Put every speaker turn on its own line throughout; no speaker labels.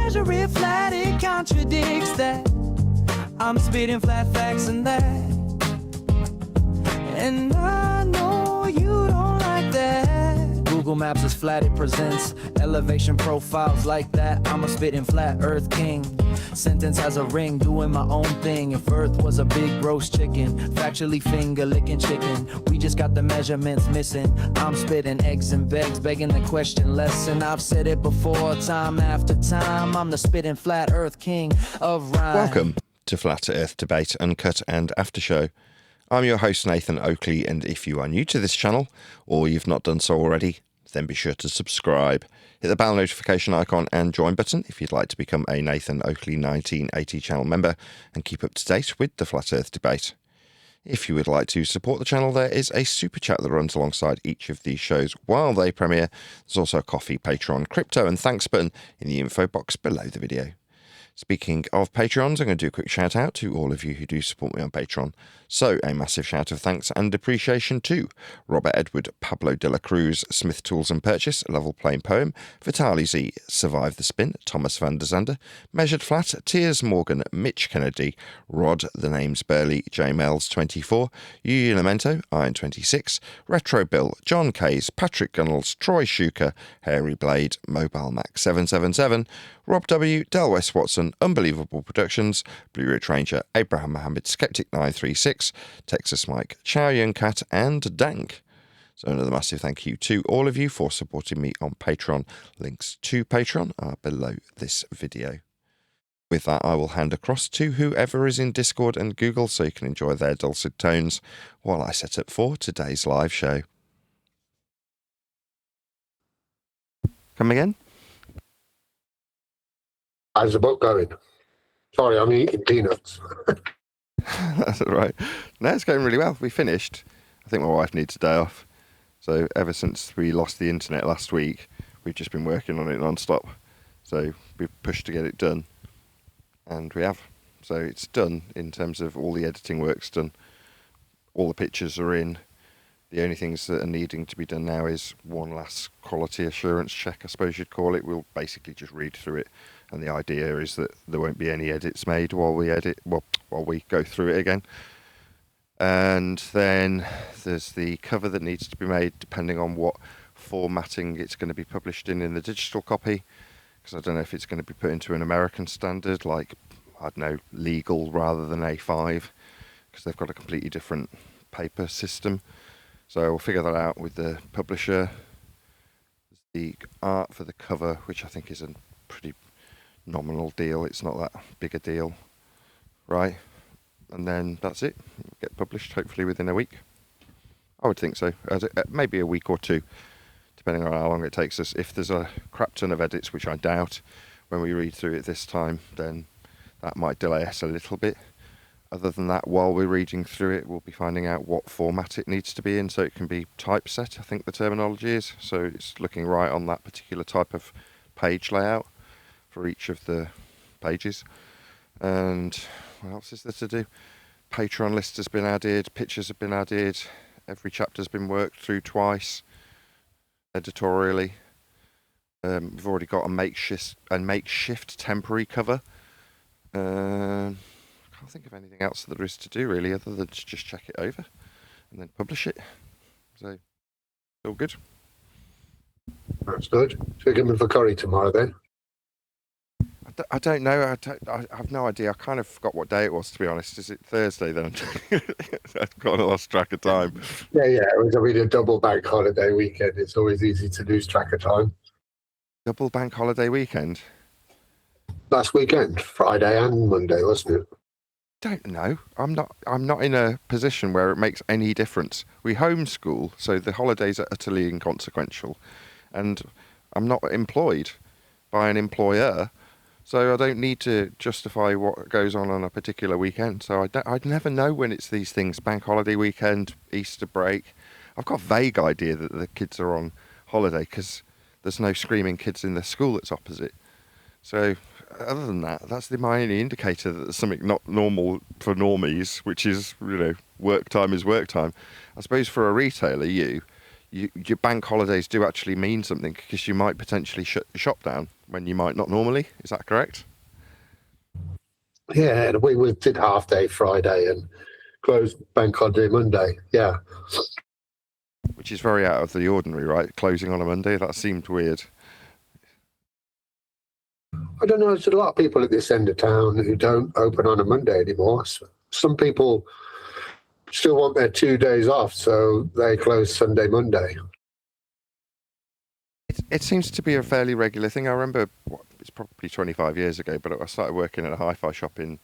measure it flat, it contradicts that. I'm spitting flat facts and that. And I know you don't like that. Google Maps is flat, it presents elevation profiles like that. I'm a spitting flat earth king. Sentence has a ring, doing my own thing. If earth was a big roast chicken, factually finger licking chicken, we just got the measurements missing. I'm spitting eggs and begs, begging the question lesson. I've said it before, time after time. I'm the spitting flat earth king of rhyme.
Welcome to Flat Earth Debate, Uncut and After Show. I'm your host Nathan Oakley, and if you are new to this channel, or you've not done so already, then be sure to subscribe. Hit the bell notification icon and join button if you'd like to become a Nathan Oakley 1980 channel member and keep up to date with the Flat Earth Debate. If you would like to support the channel, there is a super chat that runs alongside each of these shows while they premiere. There's also a coffee, Patreon, crypto and thanks button in the info box below the video. Speaking of Patreons, I'm going to do a quick shout out to all of you who do support me on Patreon. So a massive shout of thanks and appreciation to Robert Edward, Pablo de la Cruz, Smith Tools and Purchase, Level Plain Poem, Vitali Z, Survive the Spin, Thomas van der Zander, Measured Flat, Tiers Morgan, Mitch Kennedy, Rod, The Name's Burley, J Mel's 24, Yu Lamento, Iron 26, Retro Bill, John Kays, Patrick Gunnels, Troy Shuker, Hairy Blade, Mobile Mac 777, Rob W, Del West Watson, Unbelievable Productions, Blue Ridge Ranger, Abraham Mohammed, Skeptic 936, Texas Mike, Chow Yun Cat, and Dank. So another massive thank you to all of you for supporting me on Patreon. Links to Patreon are below this video. With that, I will hand across to whoever is in Discord and Google so you can enjoy their dulcet tones while I set up for today's live show. Come again?
How's the book going? Sorry, I'm eating peanuts.
That's all right. No, it's going really well. We finished. I think my wife needs a day off. So ever since we lost the internet last week, we've just been working on it non-stop. So we've pushed to get it done. And we have. So it's done in terms of all the editing work's done. All the pictures are in. The only things that are needing to be done now is one last quality assurance check, I suppose you'd call it. We'll basically just read through it. And the idea is that there won't be any edits made while we go through it again. And then there's the cover that needs to be made depending on what formatting it's going to be published in the digital copy. Because I don't know if it's going to be put into an American standard, like, I don't know, legal rather than A5. Because they've got a completely different paper system. So we'll figure that out with the publisher. There's the art for the cover, which I think is a pretty nominal deal. It's not that big a deal, right? And then that's it. It'll get published hopefully within a week. I would think so. Maybe a week or two, depending on how long it takes us. If there's a crap ton of edits, which I doubt, when we read through it this time, then that might delay us a little bit. Other than that, while we're reading through it, we'll be finding out what format it needs to be in so it can be typeset, I think the terminology is. So it's looking right on that particular type of page layout for each of the pages. And what else is there to do? Patreon list has been added, pictures have been added, every chapter's been worked through twice, editorially. We've already got a makeshift temporary cover. I can't think of anything else that there is to do really, other than to just check it over and then publish it. So, all good.
That's good. So you're coming for curry tomorrow then?
I don't know. I have no idea. I kind of forgot what day it was, to be honest. Is it Thursday then? I've got lost track of time.
Yeah. It was a double bank holiday weekend. It's always easy to lose track of time.
Double bank holiday weekend?
Last weekend, Friday and Monday, wasn't it?
Don't know. I'm not in a position where it makes any difference. We homeschool, so the holidays are utterly inconsequential, and I'm not employed by an employer. So I don't need to justify what goes on a particular weekend. So I'd never know when it's these things, bank holiday weekend, Easter break. I've got a vague idea that the kids are on holiday because there's no screaming kids in the school that's opposite. So other than that, that's my only indicator that there's something not normal for normies, which is, work time is work time. I suppose for a retailer, your bank holidays do actually mean something because you might potentially shut the shop down when you might not normally. Is that correct?
Yeah, and we did half day Friday and closed bank holiday Monday. Yeah.
Which is very out of the ordinary, right? Closing on a Monday, that seemed weird.
I don't know. There's a lot of people at this end of town who don't open on a Monday anymore. Some people still want their 2 days off, so they close Sunday, Monday.
It seems to be a fairly regular thing. I remember, it's probably 25 years ago, but I started working at a hi-fi shop in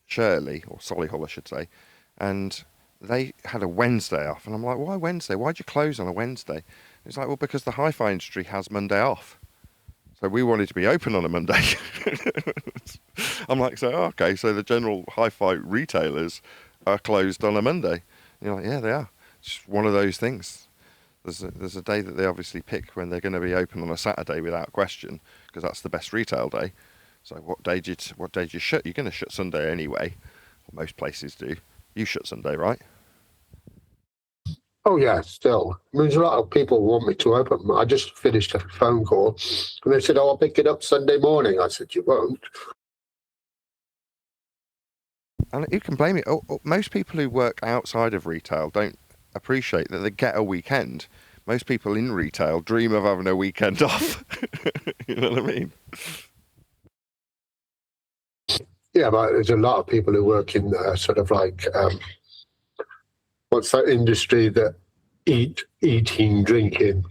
Shirley, or Solihull I should say, and they had a Wednesday off. And I'm like, why Wednesday? Why'd you close on a Wednesday? It's like, well, because the hi-fi industry has Monday off. So we wanted to be open on a Monday. I'm like, so okay, so the general hi-fi retailers are closed on a Monday. And you're like, yeah, they are. It's just one of those things. There's a day that they obviously pick when they're going to be open on a Saturday without question, because that's the best retail day. So what day do you shut? You're going to shut Sunday anyway. Most places do. You shut Sunday, right?
Oh, yeah, still. I mean, there's a lot of people who want me to open. I just finished a phone call, and they said, oh, I'll pick it up Sunday morning. I said, you won't.
And who can blame it? Most people who work outside of retail don't appreciate that they get a weekend. Most people in retail dream of having a weekend off. You know what I mean?
Yeah, but there's a lot of people who work in sort of like, what's that industry that eating, drinking,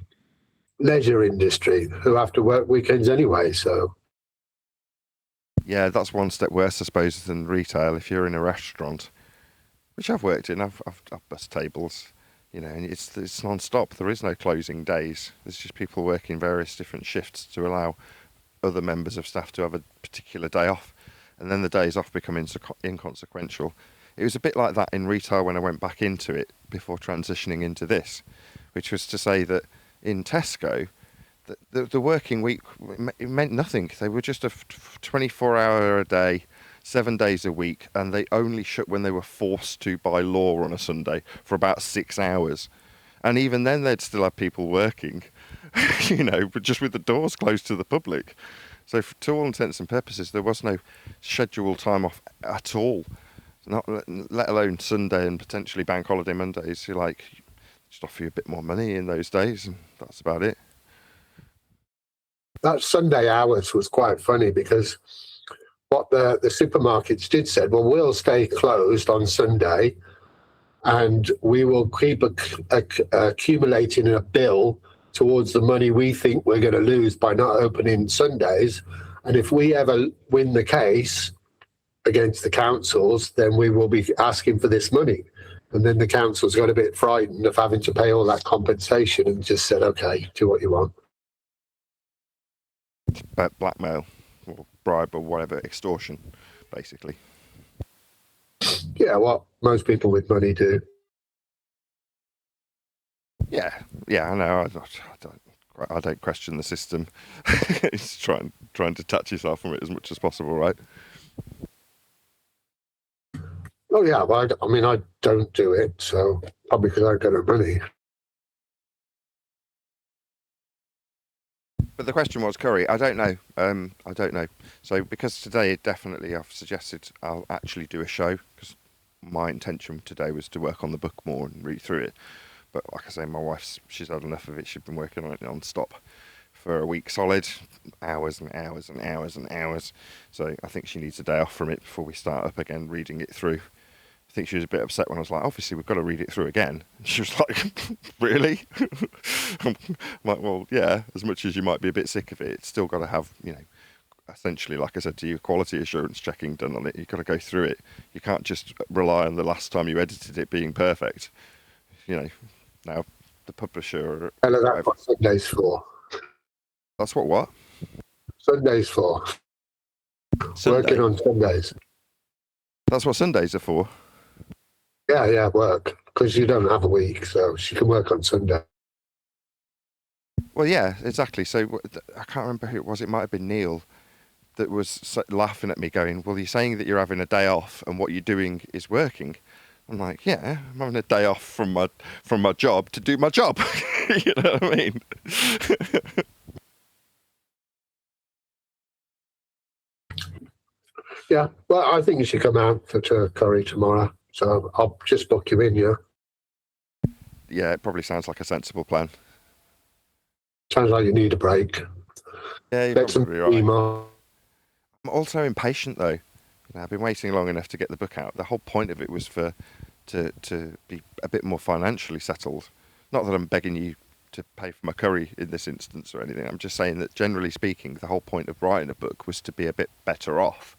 leisure industry, who have to work weekends anyway, so.
Yeah, that's one step worse, I suppose, than retail. If you're in a restaurant, which I've worked in, I've bussed tables, you know, and it's non-stop. There is no closing days. There's just people working various different shifts to allow other members of staff to have a particular day off, and then the days off become inconsequential. It was a bit like that in retail when I went back into it before transitioning into this, which was to say that in Tesco, the working week, it meant nothing. They were just a 24-hour a day, 7 days a week, and they only shut when they were forced to by law on a Sunday for about 6 hours. And even then, they'd still have people working, you know, but just with the doors closed to the public. So to all intents and purposes, there was no scheduled time off at all. Not let alone Sunday and potentially bank holiday Mondays. You like just offer you a bit more money in those days, and that's about it.
That Sunday hours was quite funny because what the supermarkets did said, well, we'll stay closed on Sunday and we will keep accumulating a bill towards the money we think we're going to lose by not opening Sundays. And if we ever win the case against the councils, then we will be asking for this money. And then the councils got a bit frightened of having to pay all that compensation and just said, okay, do what you want.
Blackmail or bribe or whatever, extortion, basically.
Yeah, what most people with money do.
Yeah, I know. I don't question the system. It's trying to detach yourself from it as much as possible, right?
Oh, yeah, well, I mean, I don't do it, so probably because I don't have money.
But the question was, Curry, I don't know. I don't know. So because today, definitely, I've suggested I'll actually do a show, because my intention today was to work on the book more and read through it. But like I say, my wife's, she's had enough of it. She's been working on it non-stop for a week solid, hours and hours and hours and hours. So I think she needs a day off from it before we start up again reading it through. I think she was a bit upset when I was like, obviously we've got to read it through again. And she was like, really? I'm like, well, yeah, as much as you might be a bit sick of it, it's still got to have, you know, essentially, like I said to you, quality assurance checking done on it. You've got to go through it. You can't just rely on the last time you edited it being perfect. You know, now the publisher...
And that's what Sunday's for.
That's what?
Sunday's for.
Sunday.
Working on Sundays.
That's what Sundays are for.
Yeah, work. Because you don't have a week, so she can work on Sunday.
Well, yeah, exactly. So I can't remember who it was. It might have been Neil that was laughing at me going, well, you're saying that you're having a day off and what you're doing is working. I'm like, yeah, I'm having a day off from my job to do my job. You know what I mean?
Yeah, well, I think you should come out to Curry tomorrow. So I'll just book you in, yeah?
Yeah, it probably sounds like a sensible plan.
Sounds like you need a break.
Yeah, you're
Get some
probably right.
email.
I'm also impatient though. I've been waiting long enough to get the book out. The whole point of it was to be a bit more financially settled. Not that I'm begging you to pay for my curry in this instance or anything. I'm just saying that generally speaking, the whole point of writing a book was to be a bit better off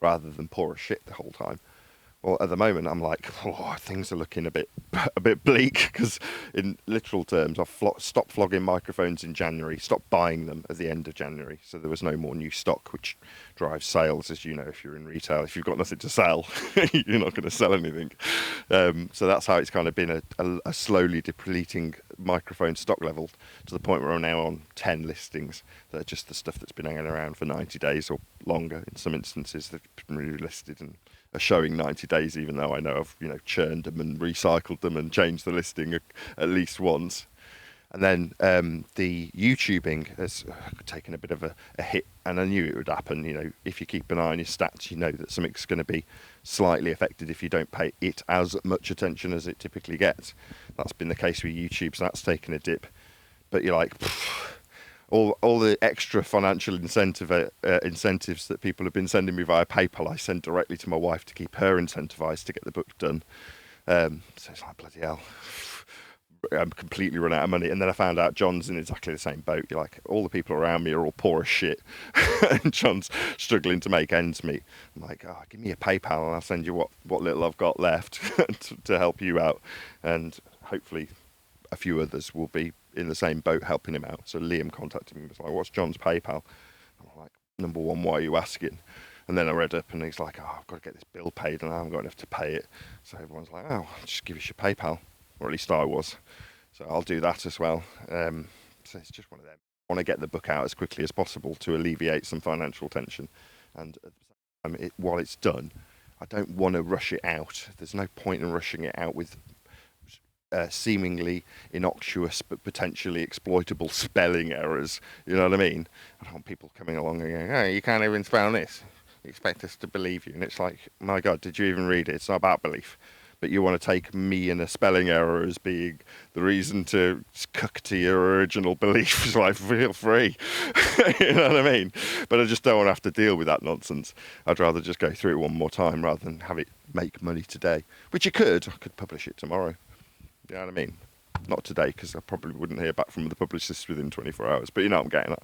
rather than poor as shit the whole time. Well, at the moment, I'm like, oh, things are looking a bit bleak because, in literal terms, I've stopped flogging microphones in January, stopped buying them at the end of January, so there was no more new stock, which drives sales, as you know, if you're in retail. If you've got nothing to sell, you're not going to sell anything. So that's how it's kind of been a slowly depleting microphone stock level to the point where I'm now on 10 listings that are just the stuff that's been hanging around for 90 days or longer. In some instances, they've been relisted and are showing 90 days, even though I know I've churned them and recycled them and changed the listing at least once. And then the YouTubing has taken a bit of a hit, and I knew it would happen. If you keep an eye on your stats, you know that something's going to be slightly affected if you don't pay it as much attention as it typically gets. That's been the case with YouTube, so that's taken a dip. But you're like, all the extra financial incentives that people have been sending me via PayPal, I send directly to my wife to keep her incentivized to get the book done. So it's like, bloody hell, I'm completely run out of money. And then I found out John's in exactly the same boat. You're like, all the people around me are all poor as shit, and John's struggling to make ends meet. I'm like, oh, give me a PayPal and I'll send you what little I've got left to help you out. And hopefully a few others will be in the same boat helping him out. So Liam contacted me and was like, what's John's PayPal? I'm like, number one, why are you asking? And then I read up and he's like, oh, I've got to get this bill paid and I haven't got enough to pay it. So everyone's like, oh, I'll just give us your PayPal. Or at least I was. So I'll do that as well. So it's just one of them. I want to get the book out as quickly as possible to alleviate some financial tension. And at the same time, while it's done, I don't want to rush it out. There's no point in rushing it out with seemingly innocuous but potentially exploitable spelling errors. You know what I mean? I don't want people coming along and going, oh, you can't even spell this. You expect us to believe you. And it's like, my God, did you even read it? It's not about belief. But you want to take me and a spelling error as being the reason to cuck to your original beliefs. Like, feel free. You know what I mean? But I just don't want to have to deal with that nonsense. I'd rather just go through it one more time rather than have it make money today. Which I could publish it tomorrow. You know what I mean? Not today, because I probably wouldn't hear back from the publicist within 24 hours. But you know what I'm getting at.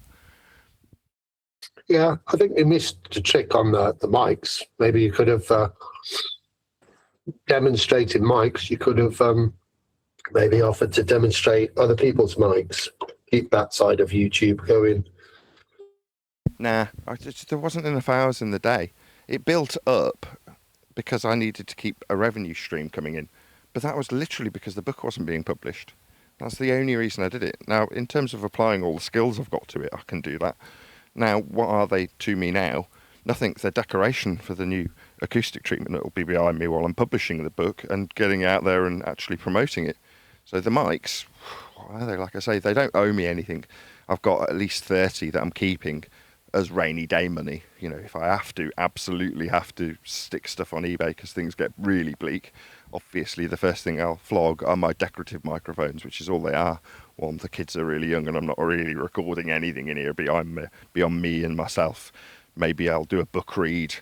Yeah, I think we missed a trick on the mics. Maybe you could have demonstrated mics. You could have maybe offered to demonstrate other people's mics. Keep that side of YouTube going.
Nah, there wasn't enough hours in the day. It built up because I needed to keep a revenue stream coming in. But that was literally because the book wasn't being published. That's the only reason I did it. Now, in terms of applying all the skills I've got to it, I can do that. Now, what are they to me now? Nothing. They're decoration for the new acoustic treatment that will be behind me while I'm publishing the book and getting it out there and actually promoting it. So the mics, what are they? Like I say, they don't owe me anything. I've got at least 30 that I'm keeping as rainy day money. If I absolutely have to stick stuff on eBay because things get really bleak, obviously the first thing I'll flog are my decorative microphones, which is all they are. One, the kids are really young and I'm not really recording anything in here beyond me and myself. Maybe I'll do a book read.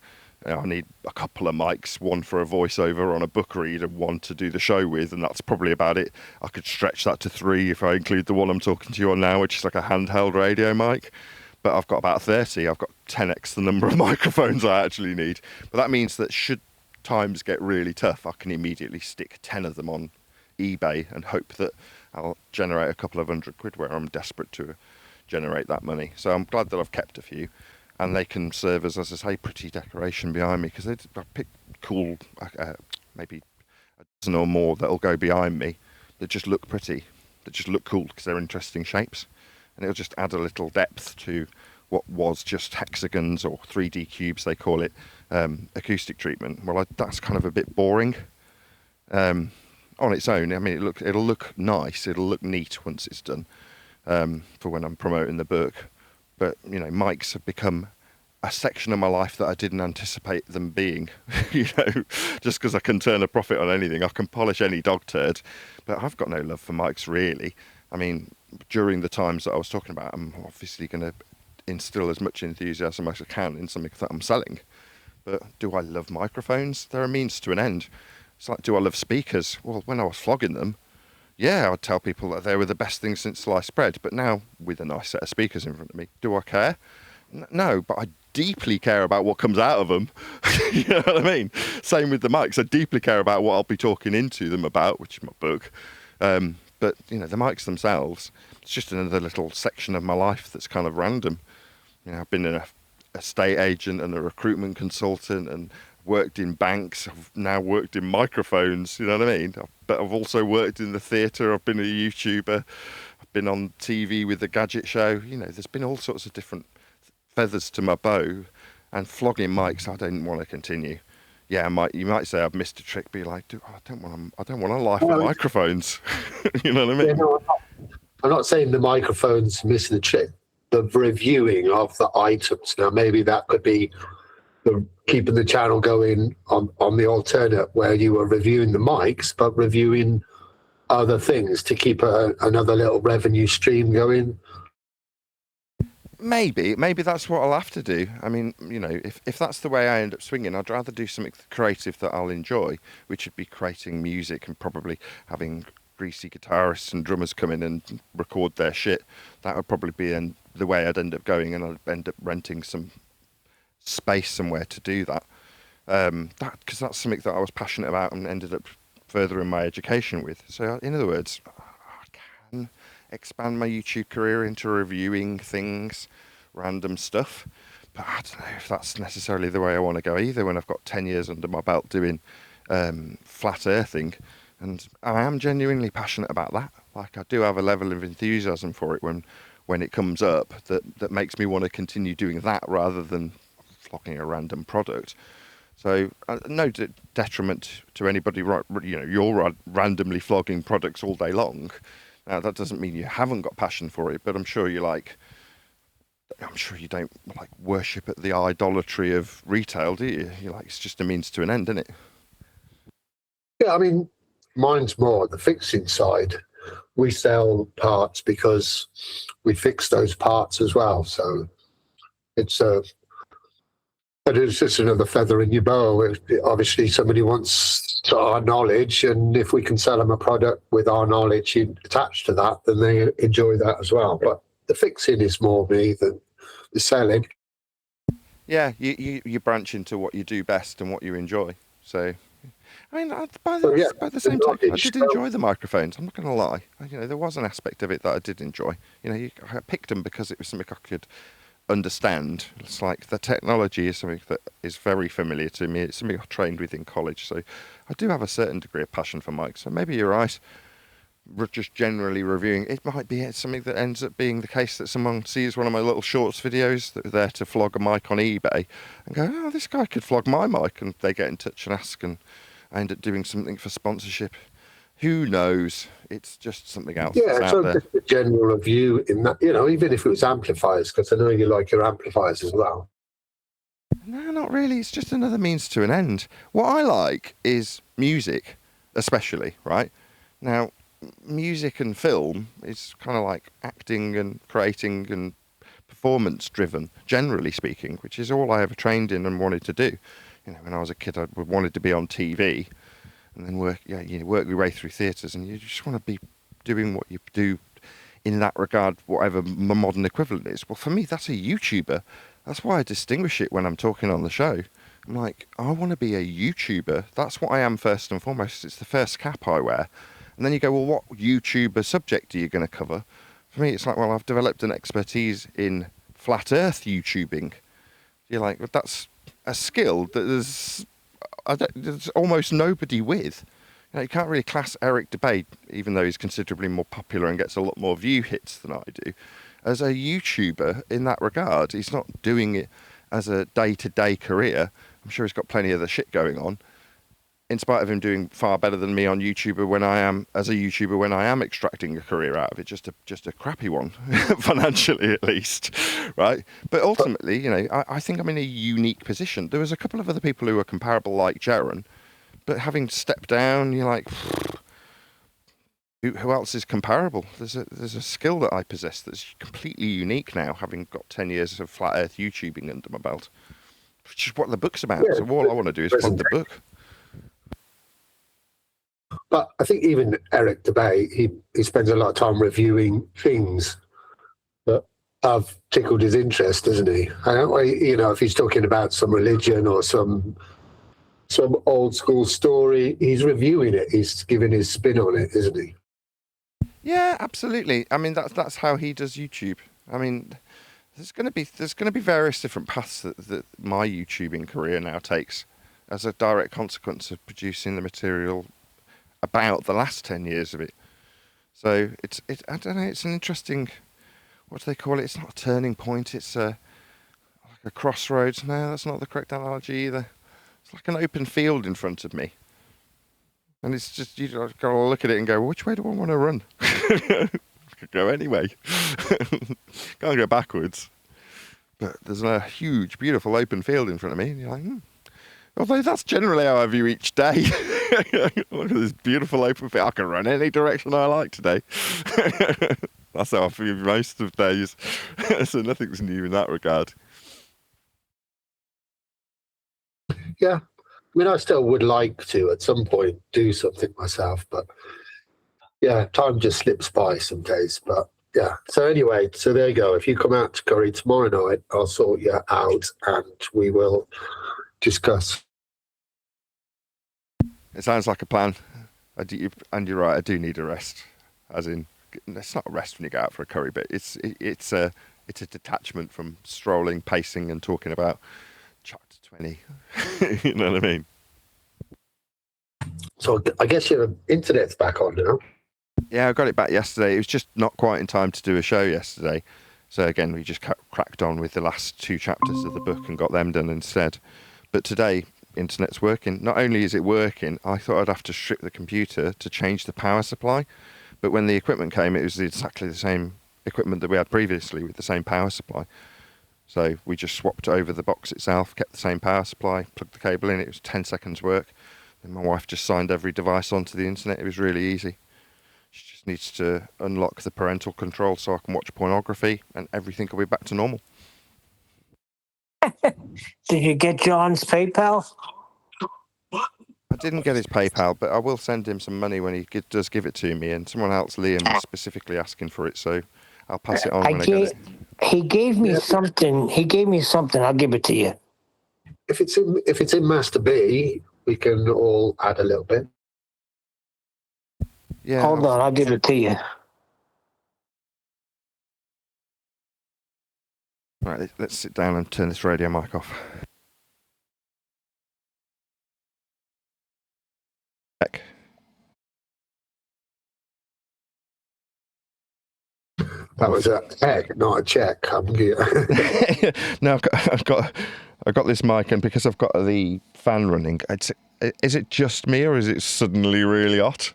I need a couple of mics, one for a voiceover on a book read and one to do the show with, and that's probably about it. I could stretch that to 3 if I include the one I'm talking to you on now, which is like a handheld radio mic. But I've got about 30. I've got 10x the number of microphones I actually need. But that means that should times get really tough, I can immediately stick 10 of them on eBay and hope that I'll generate a couple of £100 where I'm desperate to generate that money. So I'm glad that I've kept a few. And they can serve as I say, pretty decoration behind me, because I picked cool, maybe a dozen or more that'll go behind me that just look pretty, that just look cool because they're interesting shapes. And it'll just add a little depth to what was just hexagons or 3D cubes, they call it, acoustic treatment. Well, that's kind of a bit boring on its own. I mean, it'll look nice, it'll look neat once it's done for when I'm promoting the book. But, mics have become a section of my life that I didn't anticipate them being. You know, just because I can turn a profit on anything, I can polish any dog turd, but I've got no love for mics really. I mean, during the times that I was talking about, I'm obviously going to instill as much enthusiasm as I can in something that I'm selling. But do I love microphones? They're a means to an end. It's like, do I love speakers? Well, when I was flogging them, yeah, I'd tell people that they were the best thing since sliced bread. But now, with a nice set of speakers in front of me, do I care? No, but I deeply care about what comes out of them. You know what I mean? Same with the mics. I deeply care about what I'll be talking into them about, which is my book. But, you know, the mics themselves, it's just another little section of my life that's kind of random. You know, I've been an estate agent and a recruitment consultant and worked in banks. I've now worked in microphones, you know what I mean? But I've also worked in the theatre. I've been a YouTuber. I've been on TV with the Gadget Show. You know, there's been all sorts of different feathers to my bow, and flogging mics I don't want to continue. Yeah, you might say I've missed a trick, but you're like, I don't want a life of microphones. You know what I mean?
Yeah, no, I'm not saying the microphones miss the trick. The reviewing of the items. Now, maybe that could be keeping the channel going on the alternate where you were reviewing the mics, but reviewing other things to keep another little revenue stream going.
Maybe that's what I'll have to do. I mean, you know, if that's the way I end up swinging, I'd rather do something creative that I'll enjoy, which would be creating music and probably having greasy guitarists and drummers come in and record their shit. That would probably be the way I'd end up going, and I'd end up renting some space somewhere to do that. Because that's something that I was passionate about and ended up furthering my education with. So, in other words, I can expand my YouTube career into reviewing things, random stuff, but I don't know if that's necessarily the way I want to go either when I've got 10 years under my belt doing flat earthing, and I am genuinely passionate about that. Like, I do have a level of enthusiasm for it when it comes up that makes me want to continue doing that rather than flogging a random product. So no detriment to anybody, you know, you're randomly flogging products all day long. Now, that doesn't mean you haven't got passion for it, but I'm sure you don't like worship at the idolatry of retail, do you? You're like, it's just a means to an end, isn't it?
Yeah, I mean, mine's more the fixing side. We sell parts because we fix those parts as well. So but it's just another feather in your bow. Obviously, somebody wants our knowledge, and if we can sell them a product with our knowledge attached to that, then they enjoy that as well. But the fixing is more me than the selling.
Yeah, you branch into what you do best and what you enjoy. So, I mean, by the same token, I did enjoy the microphones. I'm not going to lie. You know, there was an aspect of it that I did enjoy. You know, I picked them because it was something I could understand. It's like the technology is something that is very familiar to me. It's something I trained with in college, so I do have a certain degree of passion for mics. So maybe you're right. Just generally reviewing, it might be something that ends up being the case that someone sees one of my little shorts videos that are there to flog a mic on eBay and go, oh, this guy could flog my mic, and they get in touch and ask, and I end up doing something for sponsorship. Who knows? It's just something else.
Yeah, so just a general review in that, you know, even if it was amplifiers, because I know you like your amplifiers as well.
No, not really. It's just another means to an end. What I like is music, especially, right? Now, music and film is kind of like acting and creating and performance driven, generally speaking, which is all I ever trained in and wanted to do. You know, when I was a kid, I wanted to be on TV. And then work your way through theatres, and you just want to be doing what you do in that regard, whatever the modern equivalent is. Well, for me, that's a YouTuber. That's why I distinguish it when I'm talking on the show. I'm like, I want to be a YouTuber. That's what I am first and foremost. It's the first cap I wear. And then you go, well, what YouTuber subject are you going to cover? For me, it's like, well, I've developed an expertise in flat earth YouTubing. You're like, well, that's a skill that there's almost nobody with. You know, you can't really class Eric Debate, even though he's considerably more popular and gets a lot more view hits than I do, as a YouTuber in that regard. He's not doing it as a day-to-day career. I'm sure he's got plenty of the shit going on. in spite of him doing far better than me on YouTuber when I am extracting a career out of it, just a crappy one, financially at least, right? But ultimately, you know, I think I'm in a unique position. There was a couple of other people who were comparable, like Jaron, but having stepped down, you're like, who else is comparable? There's a skill that I possess that's completely unique now, having got 10 years of flat Earth YouTubing under my belt, which is what the book's about.
Yeah,
so all I want to do is plug the book.
But I think even Eric Debay, he spends a lot of time reviewing things that have tickled his interest, doesn't he? I don't, you know, if he's talking about some religion or some old school story, he's reviewing it. He's giving his spin on it, isn't he?
Yeah, absolutely. I mean, that's how he does YouTube. I mean, there's going to be various different paths that my YouTubing career now takes as a direct consequence of producing the material about the last 10 years of it. So it's I don't know. It's an interesting, what do they call it? It's not a turning point. It's like a crossroads. No, that's not the correct analogy either. It's like an open field in front of me. And it's just, you've got to look at it and go, well, which way do I want to run? I could go anyway. Can't go backwards. But there's a huge, beautiful open field in front of me. And you're like, although that's generally how I view each day. Look at this beautiful open field. I can run any direction I like today. That's how I feel most of days. So nothing's new in that regard.
Yeah. I mean, I still would like to, at some point, do something myself. But, yeah, time just slips by some days. But, yeah. So, anyway, so there you go. If you come out to Curry tomorrow night, I'll sort you out and we will discuss.
It sounds like a plan. And you're right, I do need a rest. As in, it's not a rest when you go out for a curry, but it's a detachment from strolling, pacing, and talking about chapter 20. You know what I mean?
So I guess your internet's back on now.
Yeah, I got it back yesterday. It was just not quite in time to do a show yesterday. So again, we just cracked on with the last 2 chapters of the book and got them done instead. But today, internet's working. Not only is it working, I thought I'd have to strip the computer to change the power supply. But when the equipment came, it was exactly the same equipment that we had previously with the same power supply. So we just swapped over the box itself, kept the same power supply, plugged the cable in. It was 10 seconds work. Then my wife just signed every device onto the internet. It was really easy. She just needs to unlock the parental control so I can watch pornography and everything will be back to normal.
Did you get John's PayPal?
I didn't get his PayPal, but I will send him some money when he does give it to me. And someone else, Liam, was specifically asking for it, so I'll pass it on when I get it.
He gave me something. He gave me something. I'll give it to you.
If it's in Master B, we can all add a little bit.
Yeah.
Hold on, I'll give it to you.
Right, let's sit down and turn this radio mic off. Check.
That was a check, not a check.
No, I've got this mic, and because I've got the fan running, is it just me or is it suddenly really hot?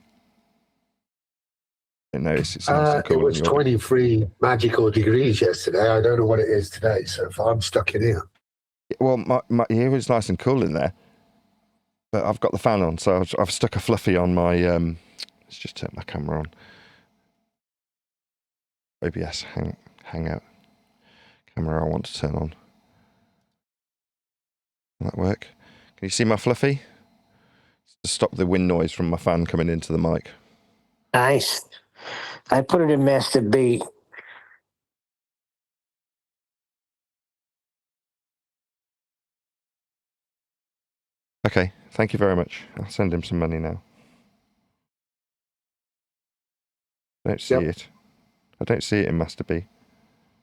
I notice it's nice and cool.
It was 23 magical degrees yesterday. I don't know what it is today, so I'm stuck in here.
Well, my ear was nice and cool in there, but I've got the fan on, so I've stuck a fluffy on my. Let's just turn my camera on. OBS hangout camera. I want to turn on. Will that work? Can you see my fluffy? To stop the wind noise from my fan coming into the mic.
Nice. I put it in Master B.
Okay, thank you very much. I'll send him some money now. I don't see it. I don't see it in Master B.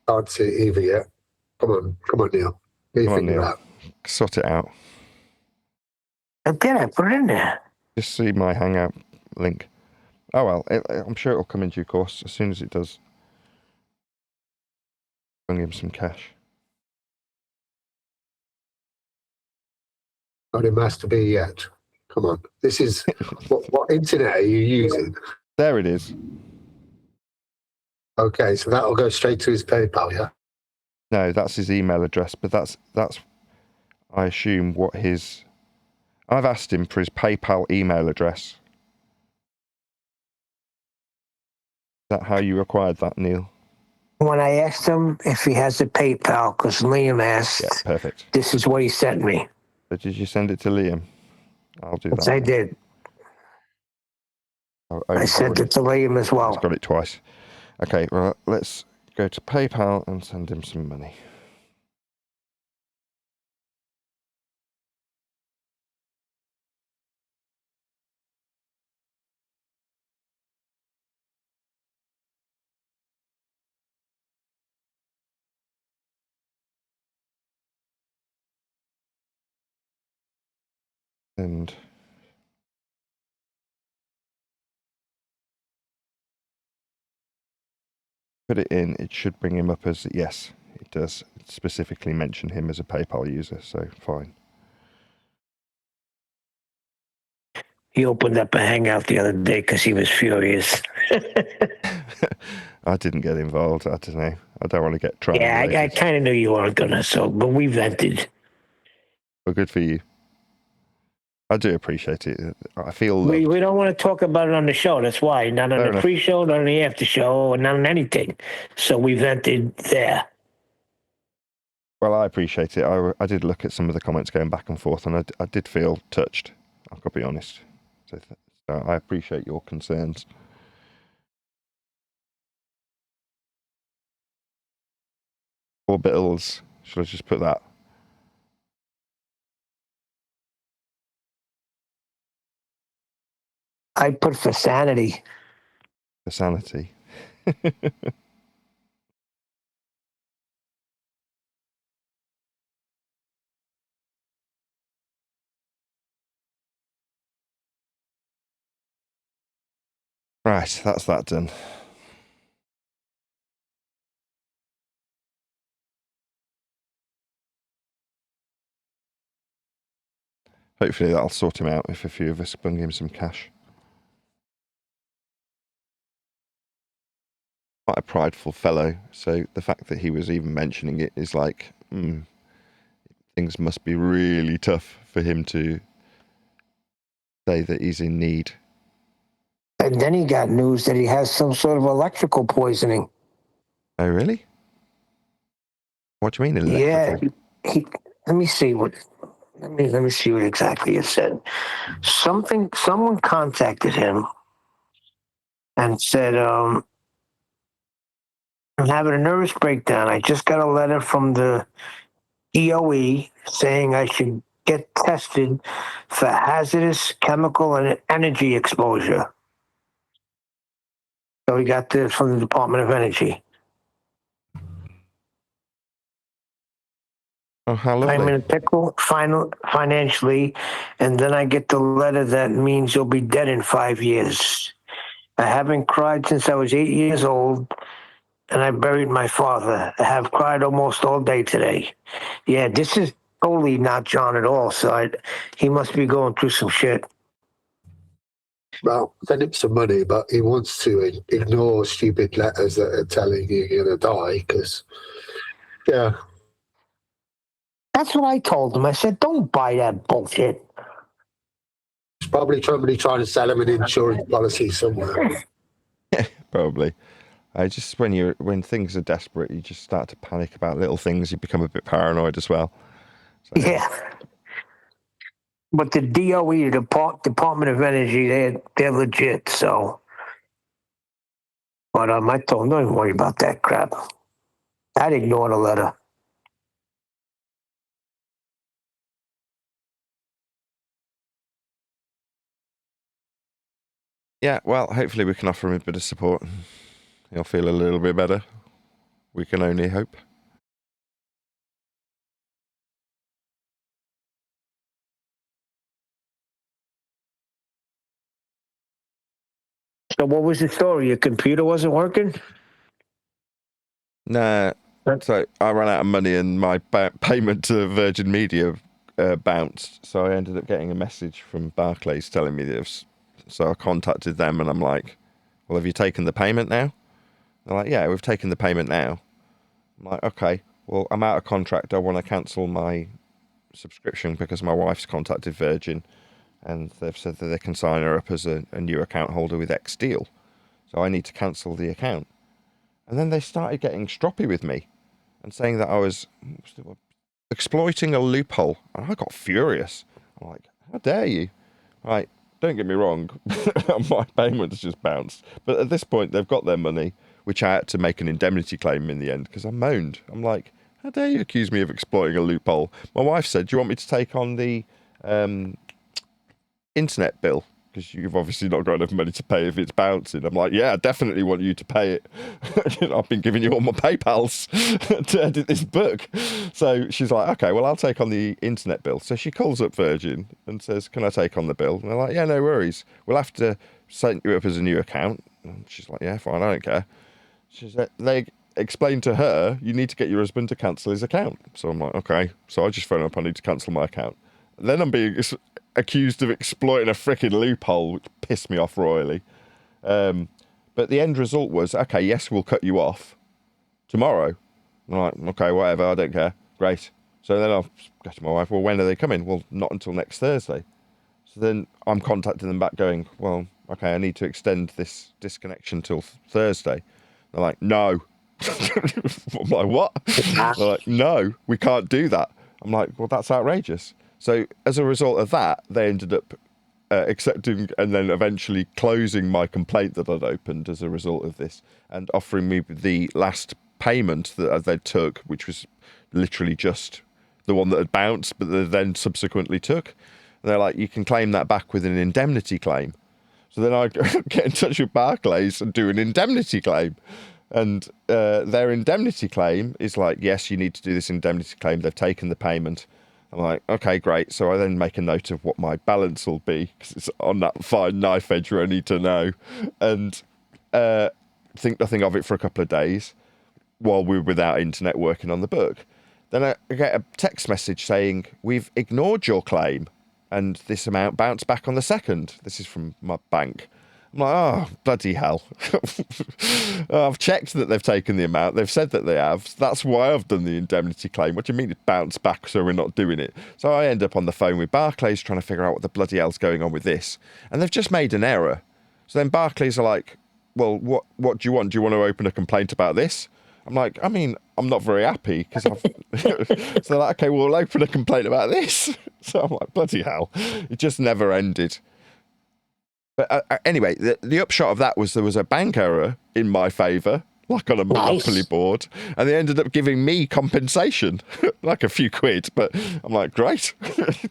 Can't see it either yet. Come on, Neil.
Come on, Neil. Sort it out.
Again, I put it in there.
Just see my Hangout link. Oh well, I'm sure it'll come in due course as soon as it does. I'll give him some cash.
Not in Master B yet. Come on. This is what internet are you using?
There it is.
Okay, so that'll go straight to his PayPal, yeah?
No, that's his email address, but that's I assume what his. I've asked him for his PayPal email address. Is that how you acquired that, Neil?
When I asked him if he has a PayPal, because Liam asked,
Yeah, perfect.
this is what he sent me.
But did you send it to Liam? I'll do
Yes,
that.
I did. I sent it to Liam as
He's
well.
got it twice. Okay, well, let's go to PayPal and send him some money. And put it in, it should bring him up as, yes, it does specifically mention him as a PayPal user, so fine.
He opened up a Hangout the other day because he was furious.
I didn't get involved, I don't know. I don't want to get triangulated.
Yeah, I kind of knew you weren't going to, but we vented.
Well, good for you. I do appreciate it. I feel
We
loved.
don't want to talk about it on the show. That's why. Not on
Fair
the
enough.
pre-show, not on the after-show, or not on anything. So we vented there.
Well, I appreciate it. I did look at some of the comments going back and forth, and I did feel touched. I'll be honest. So I appreciate your concerns. Or bills. Should I just put that?
I put for sanity.
For sanity. Right, that's that done. Hopefully that'll sort him out if a few of us bung him some cash. Quite a prideful fellow, so the fact that he was even mentioning it is like, things must be really tough for him to say that he's in need.
And then he got news that he has some sort of electrical poisoning.
Oh, really? What do you mean electrical?
Yeah, let me see what exactly it said. Someone contacted him and said, I'm having a nervous breakdown. I just got a letter from the DOE saying I should get tested for hazardous chemical and energy exposure. So he got this from the Department of Energy.
Oh, how lovely.
I'm in a pickle financially, and then I get the letter that means you'll be dead in 5 years. I haven't cried since I was 8 years old, and I buried my father. I have cried almost all day today. Yeah, this is totally not John at all, so he must be going through some shit.
Well, send him some money, but he wants to ignore stupid letters that are telling you you're going to die, because, yeah.
That's what I told him. I said, don't buy that bullshit.
It's probably somebody trying to sell him an insurance policy somewhere.
Probably. When things are desperate, you just start to panic about little things. You become a bit paranoid as well. So,
yeah. But the DOE, the Department of Energy, they're legit. So, but I told him, don't even worry about that crap. I'd ignore the letter.
Yeah, well, hopefully we can offer him a bit of support. He'll feel a little bit better. We can only hope.
So what was the story? Your computer wasn't working?
Nah. So I ran out of money and my payment to Virgin Media bounced. So I ended up getting a message from Barclays telling me this. So I contacted them and I'm like, well, have you taken the payment now? They're like, yeah, we've taken the payment now. I'm like, okay, well, I'm out of contract. I want to cancel my subscription because my wife's contacted Virgin and they've said that they can sign her up as a new account holder with X deal. So I need to cancel the account. And then they started getting stroppy with me and saying that I was exploiting a loophole. And I got furious. I'm like, how dare you? Right, don't get me wrong. My payment's just bounced. But at this point, they've got their money, which I had to make an indemnity claim in the end because I moaned. I'm like, how dare you accuse me of exploiting a loophole? My wife said, do you want me to take on the internet bill? Because you've obviously not got enough money to pay if it's bouncing. I'm like, yeah, I definitely want you to pay it. I've been giving you all my PayPals to edit this book. So she's like, okay, well, I'll take on the internet bill. So she calls up Virgin and says, can I take on the bill? And they're like, yeah, no worries. We'll have to set you up as a new account. And she's like, yeah, fine, I don't care. They explained to her, you need to get your husband to cancel his account. So I'm like, okay. So I just phone up, I need to cancel my account. And then I'm being accused of exploiting a freaking loophole, which pissed me off royally. But the end result was, okay, yes, we'll cut you off tomorrow. I'm like, okay, whatever, I don't care. Great. So then I'll go to my wife, well, when are they coming? Well, not until next Thursday. So then I'm contacting them back going, well, okay, I need to extend this disconnection till Thursday. They're like, no. I'm like, what? They're like, no, we can't do that. I'm like, well, that's outrageous. So as a result of that, they ended up accepting and then eventually closing my complaint that I'd opened as a result of this and offering me the last payment that they took, which was literally just the one that had bounced, but they then subsequently took. And they're like, you can claim that back with an indemnity claim. So then I get in touch with Barclays and do an indemnity claim. And their indemnity claim is like, yes, you need to do this indemnity claim. They've taken the payment. I'm like, okay, great. So I then make a note of what my balance will be because it's on that fine knife edge where I need to know. And think nothing of it for a couple of days while we were without internet working on the book. Then I get a text message saying, we've ignored your claim and this amount bounced back on the 2nd. This is from my bank. I'm like, oh, bloody hell. I've checked that they've taken the amount. They've said that they have. That's why I've done the indemnity claim. What do you mean it bounced back so we're not doing it? So I end up on the phone with Barclays trying to figure out what the bloody hell's going on with this. And they've just made an error. So then Barclays are like, well, what do you want? Do you want to open a complaint about this? I'm like, I mean, I'm not very happy because I've... So they're like, okay, well, we'll open a complaint about this. So I'm like, bloody hell. It just never ended. But anyway, the upshot of that was there was a bank error in my favour, like on a Monopoly board, and they ended up giving me compensation, like a few quid. But I'm like, great.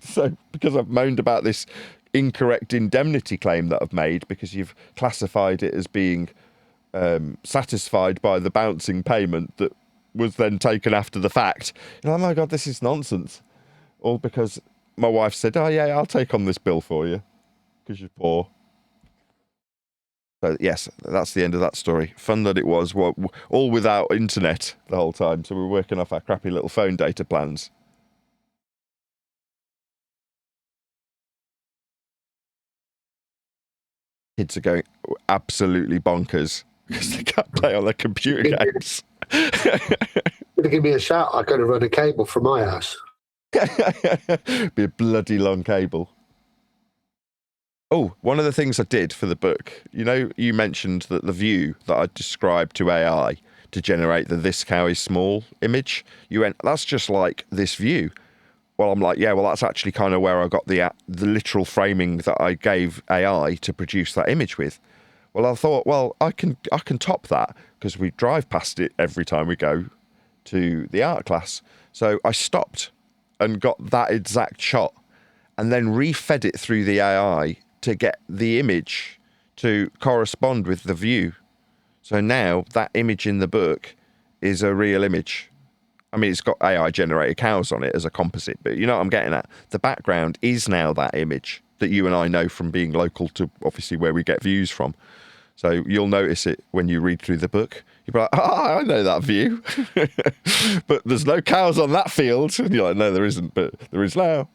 So because I've moaned about this incorrect indemnity claim that I've made because you've classified it as being satisfied by the bouncing payment that was then taken after the fact. You know, oh my God, this is nonsense. All because my wife said, oh yeah, I'll take on this bill for you because you're poor. So yes, that's the end of that story. Fun that it was, all without internet the whole time. So we were working off our crappy little phone data plans. Kids are going absolutely bonkers because they can't play on their computer games.
Give me a shout. I got to run a cable from my house.
Be a bloody long cable. Oh, one of the things I did for the book, you know, you mentioned that the view that I described to AI to generate the "this cow is small" image, you went, that's just like this view. Well, I'm like, yeah, well, that's actually kind of where I got the literal framing that I gave AI to produce that image with. Well, I thought, well, I can top that because we drive past it every time we go to the art class. So I stopped and got that exact shot and then refed it through the AI to get the image to correspond with the view. So now that image in the book is a real image. I mean, it's got AI generated cows on it as a composite, but you know what I'm getting at? The background is now that image that you and I know from being local to obviously where we get views from. So you'll notice it when you read through the book. You'd be like, I know that view. But there's no cows on that field. And you're like, no, there isn't, but there is now.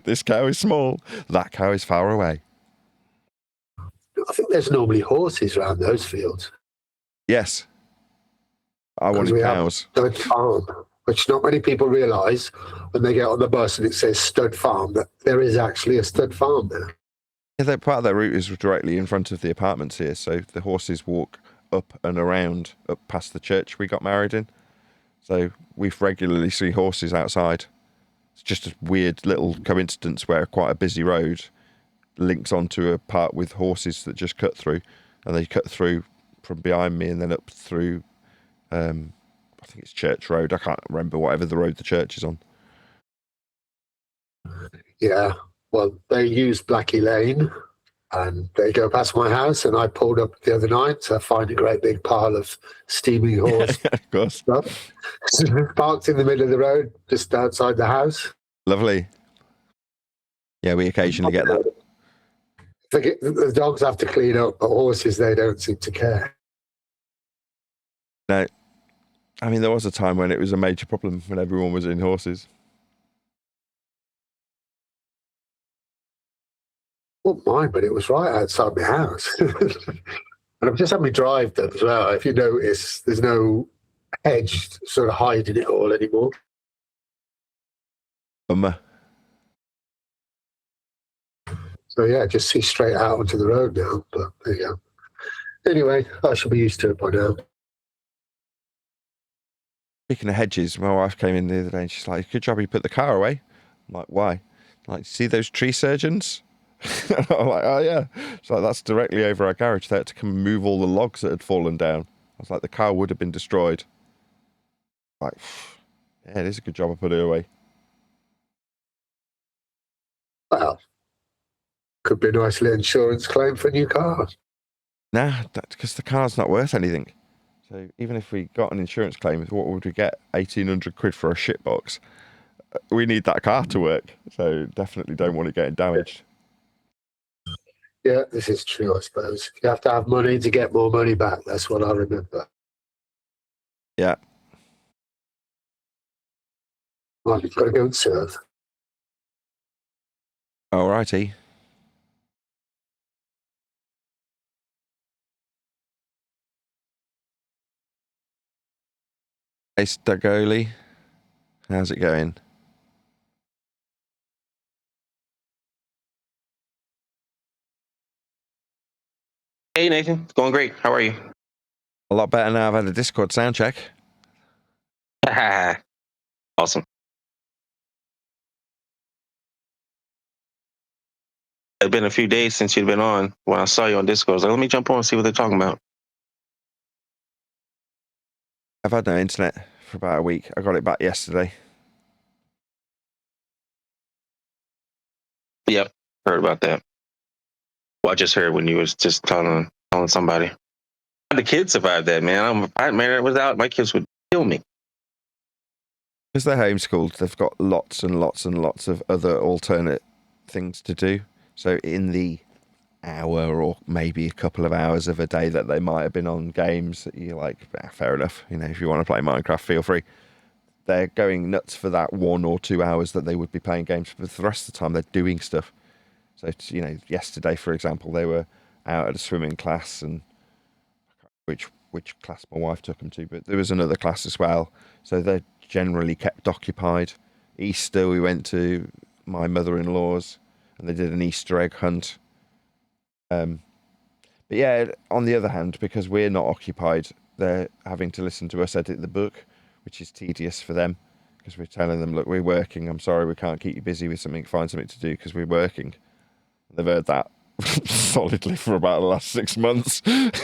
This cow is small. That cow is far away.
I think there's normally horses around those fields.
Yes. I
Because
wanted
we
cows.
have Stud Farm, which not many people realise when they get on the bus and it says Stud Farm, that there is actually a stud farm there.
Yeah, part of their route is directly in front of the apartments here, so the horses walk up and around, up past the church we got married in. So we've regularly seen horses outside. It's just a weird little coincidence where quite a busy road links onto a part with horses that just cut through, and they cut through from behind me and then up through, I think it's Church Road. I can't remember whatever the road the church is on.
Yeah, well, they use Blackie Lane and they go past my house, and I pulled up the other night to find a great big pile of steaming horse
Of course.
stuff. Parked in the middle of the road, just outside the house.
Lovely. Yeah, we occasionally get that.
The dogs have to clean up, but horses, they don't seem to care.
No. I mean, there was a time when it was a major problem when everyone was in horses.
Well, mine, but it was right outside my house. And I've just had my drive done as well. If you notice, there's no hedge sort of hiding it all anymore. So yeah, just see straight out onto the road now. But there you go. Anyway, I should be used to it by now.
Speaking of hedges, my wife came in the other day and she's like, good job you put the car away. I'm like, why? Like, see those tree surgeons? I'm like, oh yeah. She's like, that's directly over our garage. They had to come and move all the logs that had fallen down. I was like, the car would have been destroyed. Like, yeah, it is a good job I put it away.
Well, could be a nice little insurance claim for a new car.
Nah, because the car's not worth anything. So even if we got an insurance claim, what would we get? 1,800 quid for a shit box. We need that car to work, so definitely don't want it getting damaged.
Yeah, this is true, I suppose. You have to have money to get more money back. That's what I remember.
Yeah.
Well, you've got to go and serve.
Alrighty. Hey, Stagoli. How's it going?
Hey, Nathan. It's going great. How are you?
A lot better now I've had a Discord sound check.
Awesome. It's been a few days since you'd been on. When I saw you on Discord, I was like, let me jump on and see what they're talking about.
I've had no internet for about a week. I got it back yesterday.
Yep. Heard about that. Well, I just heard when you was just telling somebody. How the kids survived that, man? Without my kids would kill me.
Because they're homeschooled, they've got lots and lots and lots of other alternate things to do. So in the hour or maybe a couple of hours of a day that they might have been on games, you're like, fair enough. You know, if you want to play Minecraft, feel free. They're going nuts for that 1 or 2 hours that they would be playing games, but the rest of the time they're doing stuff. So, you know, yesterday, for example, they were out at a swimming class, and which class my wife took them to, but there was another class as well. So they're generally kept occupied. Easter, we went to my mother-in-law's, and they did an Easter egg hunt. But yeah, on the other hand, because we're not occupied, they're having to listen to us edit the book, which is tedious for them, because we're telling them, look, we're working. I'm sorry, we can't keep you busy with something. Find something to do because we're working. They've heard that solidly for about the last 6 months.
Man,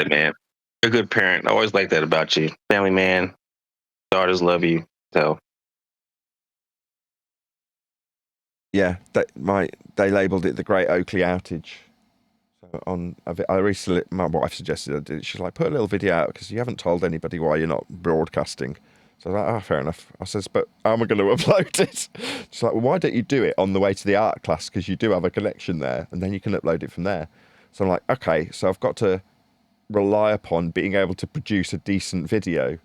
you're a good parent. I always like that about you. Family man. Daughters love you. So
Yeah, they labelled it the Great Oakley Outage. So I recently, my wife suggested I did it. She's like, put a little video out because you haven't told anybody why you're not broadcasting. So I was like, fair enough. I says, but how am I going to upload it? She's like, well, why don't you do it on the way to the art class? Because you do have a connection there, and then you can upload it from there. So I'm like, okay, so I've got to rely upon being able to produce a decent video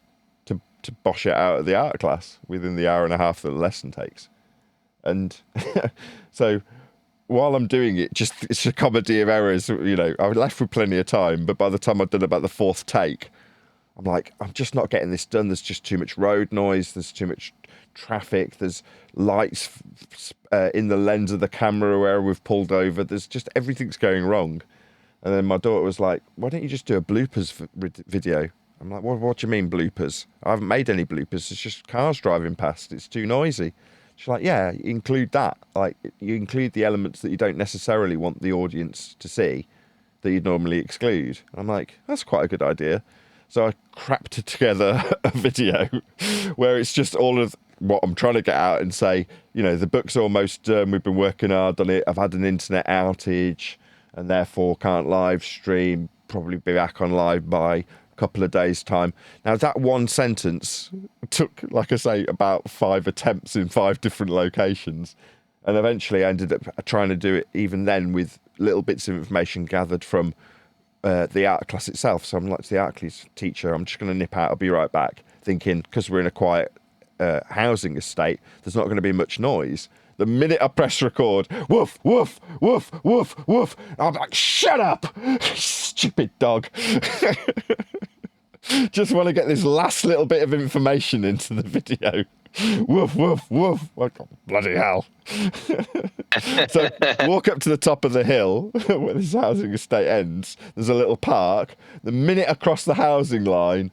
to bosh it out of the art class within the hour and a half that the lesson takes. And so while I'm doing it, it's a comedy of errors. You know, I was left with plenty of time, but by the time I'd done about the fourth take, I'm like, I'm just not getting this done. There's just too much road noise. There's too much traffic. There's lights in the lens of the camera where we've pulled over. There's just everything's going wrong. And then my daughter was like, why don't you just do a bloopers video? I'm like, what do you mean bloopers? I haven't made any bloopers. It's just cars driving past. It's too noisy. She's like, yeah, you include that. Like, you include the elements that you don't necessarily want the audience to see that you'd normally exclude. And I'm like, that's quite a good idea. So I crapped together a video where it's just all of what I'm trying to get out and say, you know, the book's almost done. We've been working hard on it. I've had an internet outage and therefore can't live stream, probably be back on live by a couple of days' time. Now, that one sentence took, like I say, about 5 attempts in 5 different locations. And eventually I ended up trying to do it even then with little bits of information gathered from the art class itself. So I'm like to the art class teacher, I'm just going to nip out, I'll be right back, thinking because we're in a quiet housing estate, there's not going to be much noise. The minute I press record, woof, woof, woof, woof, woof, I'm like, shut up, stupid dog. Just want to get this last little bit of information into the video. Woof, woof, woof. Like, oh, bloody hell. So walk up to the top of the hill where this housing estate ends. There's a little park. The minute I cross the housing line,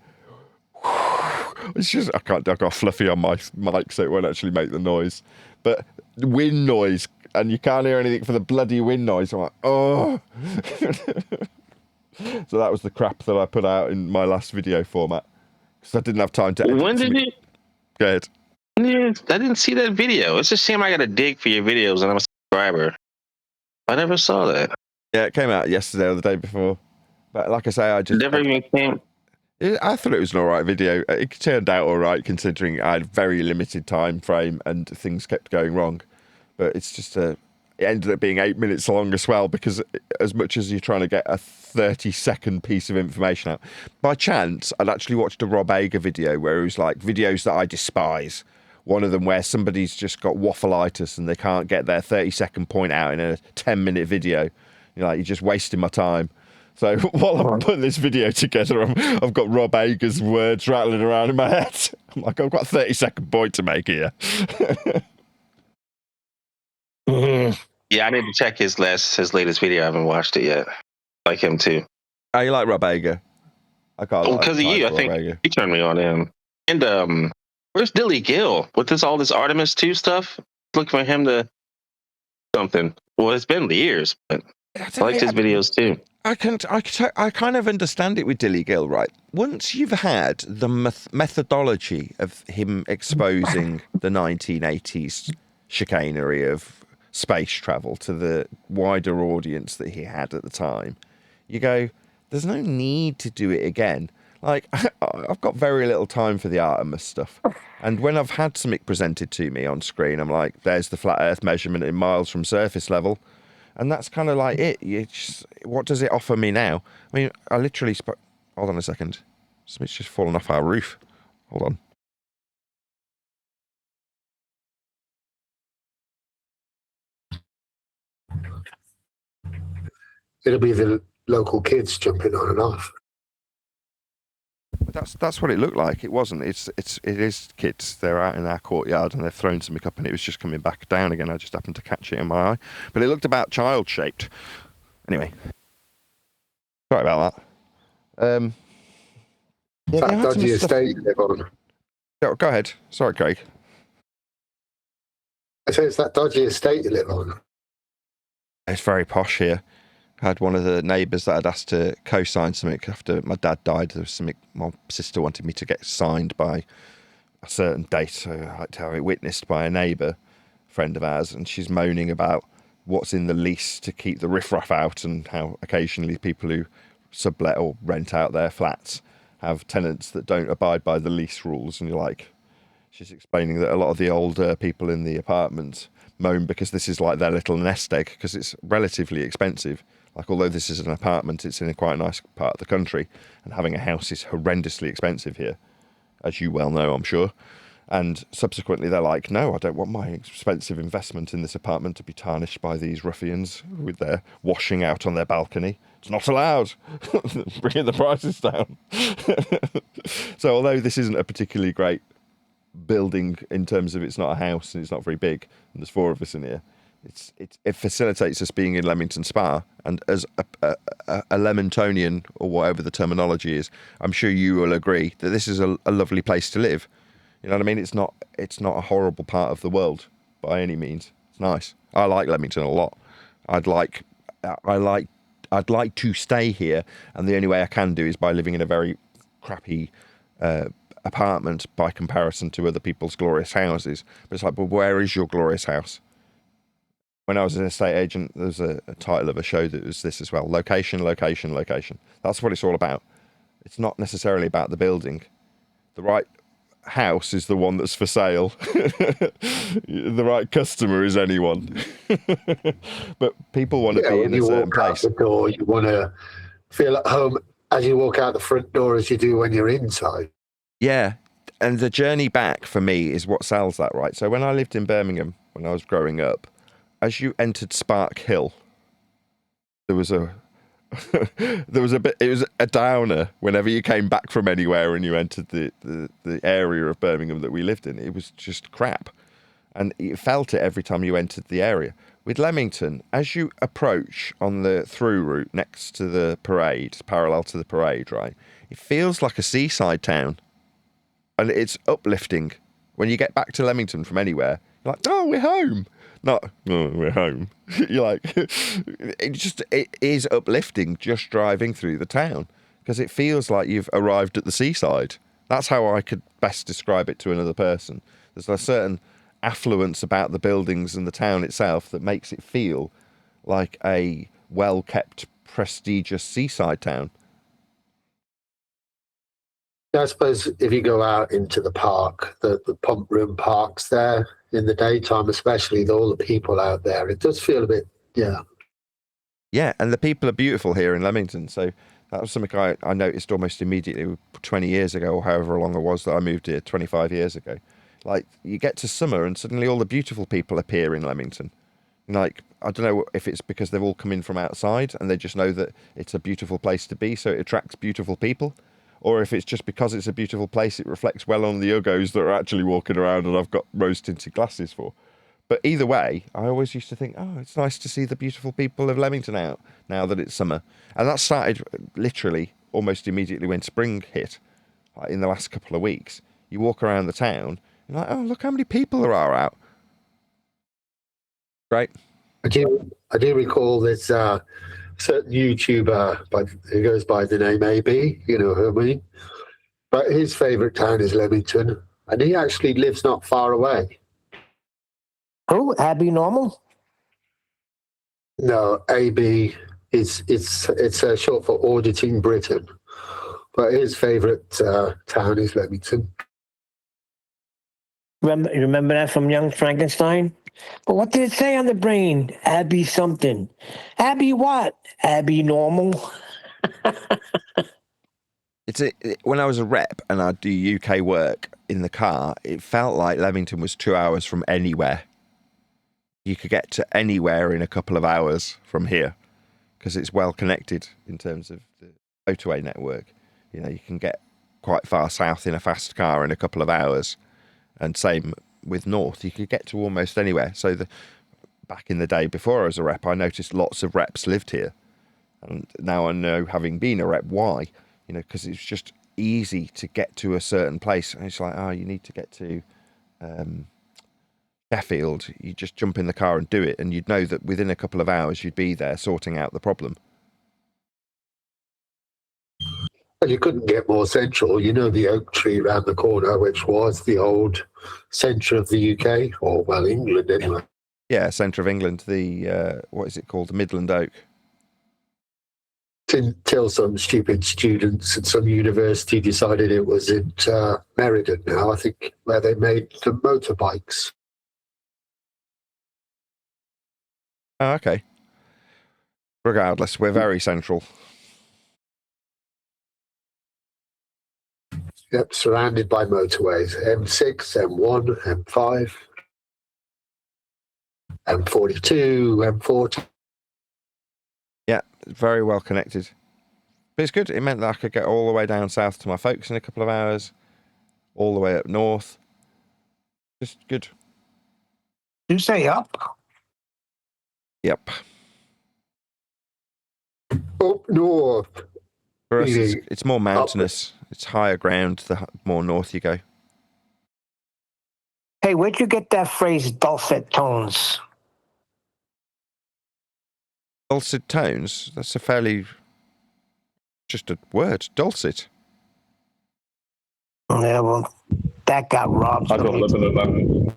it's just, I've got fluffy on my mic so it won't actually make the noise. But wind noise, and you can't hear anything for the bloody wind noise. I'm like, oh. So that was the crap that I put out in my last video format. Because I didn't have time to edit.
When did you?
Go ahead.
Yeah, I didn't see that video. It's a shame I got to dig for your videos and I'm a subscriber. I never saw that.
Yeah, it came out yesterday or the day before. But like I say, I
never even came.
I thought it was an all right video. It turned out all right considering I had very limited time frame and things kept going wrong. But it's just it ended up being 8 minutes long as well, because as much as you're trying to get a 30-second piece of information out, by chance, I'd actually watched a Rob Ager video where it was like videos that I despise. One of them where somebody's just got waffleitis and they can't get their 30-second point out in a 10-minute video. You're like, you're just wasting my time. So while I'm putting this video together, I've got Rob Ager's words rattling around in my head. I'm like, I've got a 30-second point to make here.
Yeah, I need to check his latest video. I haven't watched it yet. I like him too.
Oh, you like Rob Ager? I can't.
Because of you, I think you turned me on him. And where's Dilly Gill with all this Artemis 2 stuff? Look for him to something. Well, it's been years, but I liked his videos too.
I kind of understand it with Dilly Gill, right? Once you've had the methodology of him exposing the 1980s chicanery of space travel to the wider audience that he had at the time, you go, there's no need to do it again. Like, I've got very little time for the Artemis stuff. And when I've had something presented to me on screen, I'm like, there's the flat Earth measurement in miles from surface level. And that's kind of like it. What does it offer me now? I mean, I literally... Hold on a second. Something's just fallen off our roof. Hold on.
It'll be the local kids jumping on and off.
That's what it looked like. It wasn't. It is kids. They're out in our courtyard and they've thrown something up and it was just coming back down again. I just happened to catch it in my eye. But it looked about child-shaped. Anyway. Sorry about that.
It's that dodgy estate you live on.
Go ahead. Sorry, Craig.
I say it's that dodgy estate you live on.
It's very posh here. I had one of the neighbours that I'd asked to co-sign something after my dad died. There was something my sister wanted me to get signed by a certain date, so I had to have it witnessed by a neighbour, friend of ours, and she's moaning about what's in the lease to keep the riffraff out and how occasionally people who sublet or rent out their flats have tenants that don't abide by the lease rules. And you're like, she's explaining that a lot of the older people in the apartments moan because this is like their little nest egg because it's relatively expensive. Like, although this is an apartment, it's in a quite a nice part of the country, and having a house is horrendously expensive here, as you well know, I'm sure. And subsequently, they're like, no, I don't want my expensive investment in this apartment to be tarnished by these ruffians with their washing out on their balcony. It's not allowed. Bringing the prices down. So although this isn't a particularly great building in terms of it's not a house and it's not very big, and there's 4 of us in here, it facilitates us being in Leamington Spa. And as a Leamingtonian, or whatever the terminology is, I'm sure you will agree that this is a lovely place to live. You know what I mean? It's not a horrible part of the world by any means. It's nice. I like Leamington a lot. I'd like to stay here, and the only way I can do is by living in a very crappy apartment by comparison to other people's glorious houses. But it's like, but where is your glorious house? When I was an estate agent, there's a title of a show that was this as well: location, location, location. That's what it's all about. It's not necessarily about the building. The right house is the one that's for sale. The right customer is anyone. But people want to be in a certain place.
The door, you want to feel at home as you walk out the front door as you do when you're inside.
Yeah, and the journey back for me is what sells that, right? So when I lived in Birmingham, when I was growing up, as you entered Spark Hill, there was a bit, it was a downer whenever you came back from anywhere and you entered the area of Birmingham that we lived in. It was just crap. And you felt it every time you entered the area. With Leamington, as you approach on the through route next to the parade, parallel to the parade, right, it feels like a seaside town. And it's uplifting. When you get back to Leamington from anywhere, you're like, oh, we're home. Not, oh, we're home. You're like, it is uplifting just driving through the town, because it feels like you've arrived at the seaside. That's how I could best describe it to another person. There's a certain affluence about the buildings and the town itself that makes it feel like a well-kept, prestigious seaside town.
I suppose if you go out into the park, the pump room parks there, in the daytime especially, with all the people out there, it does feel a bit, yeah.
Yeah, and the people are beautiful here in Leamington. So that was something I noticed almost immediately 20 years ago, or however long it was that I moved here, 25 years ago. Like, you get to summer and suddenly all the beautiful people appear in Leamington. Like, I don't know if it's because they've all come in from outside and they just know that it's a beautiful place to be, so it attracts beautiful people. Or if it's just because it's a beautiful place, it reflects well on the uggos that are actually walking around and I've got rose-tinted glasses for. But either way, I always used to think, oh, it's nice to see the beautiful people of Leamington out now that it's summer. And that started literally almost immediately when spring hit, like in the last couple of weeks. You walk around the town, you're like, oh, look how many people there are out. Great.
I do recall there's a certain YouTuber who goes by the name AB, you know who I mean? But his favourite town is Leamington, and he actually lives not far away.
Oh, Abby Normal?
No, AB it's short for Auditing Britain, but his favourite town is Leamington.
Remember that from Young Frankenstein? But what did it say on the brain? Abby something. Abby what? Abby Normal?
When I was a rep and I'd do UK work in the car, it felt like Leamington was 2 hours from anywhere. You could get to anywhere in a couple of hours from here because it's well connected in terms of the motorway network. You know, you can get quite far south in a fast car in a couple of hours, and same with north. You could get to almost anywhere. So back in the day before I was a rep, I noticed lots of reps lived here, and now I know, having been a rep, why. You know, because it's just easy to get to a certain place. And it's like, oh, you need to get to Sheffield. You just jump in the car and do it, and you'd know that within a couple of hours you'd be there sorting out the problem.
Well, you couldn't get more central. You know the oak tree round the corner, which was the old centre of the UK, or, well, England anyway.
Yeah, centre of England, the, what is it called? The Midland Oak.
Until some stupid students at some university decided it was at Meriden now, I think, where they made the motorbikes.
Oh, okay. Regardless, we're very central.
Yep, surrounded by motorways. M6, M1, M5, M42, M40.
Yeah, very well connected. But it's good. It meant that I could get all the way down south to my folks in a couple of hours, all the way up north. Just good.
You say up?
Yep.
Up north.
For us,
Meaning
it's more mountainous. It's higher ground the more north you go.
Hey, where'd you get that phrase, dulcet tones?
Dulcet tones? That's a fairly... just a word. Dulcet.
Yeah, well, that got robbed.
I don't live in the mountains.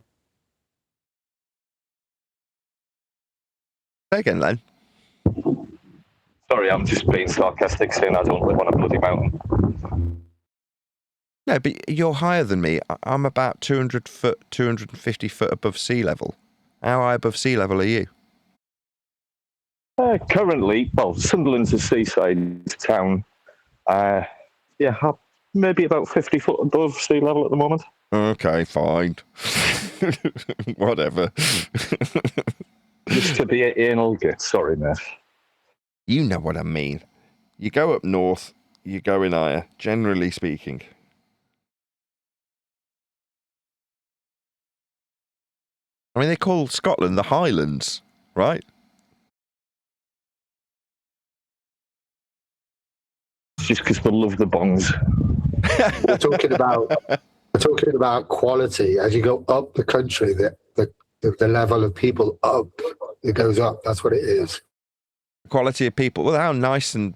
Say again, Len.
Sorry, I'm just being sarcastic, saying I don't live on a bloody mountain.
No, but you're higher than me. I'm about 200 foot, 250 foot above sea level. How high above sea level are you?
Currently, well, Sunderland's a seaside town. Maybe about 50 foot above sea level at the moment.
Okay, fine. Whatever.
Just to be an anal git, sorry, mate.
You know what I mean. You go up north, you go in higher, generally speaking. I mean, they call Scotland the Highlands, right?
It's just because they love the bongs.
We're talking about quality. As you go up the country, the level of people up, it goes up. That's what it is.
Quality of people. Well, how nice and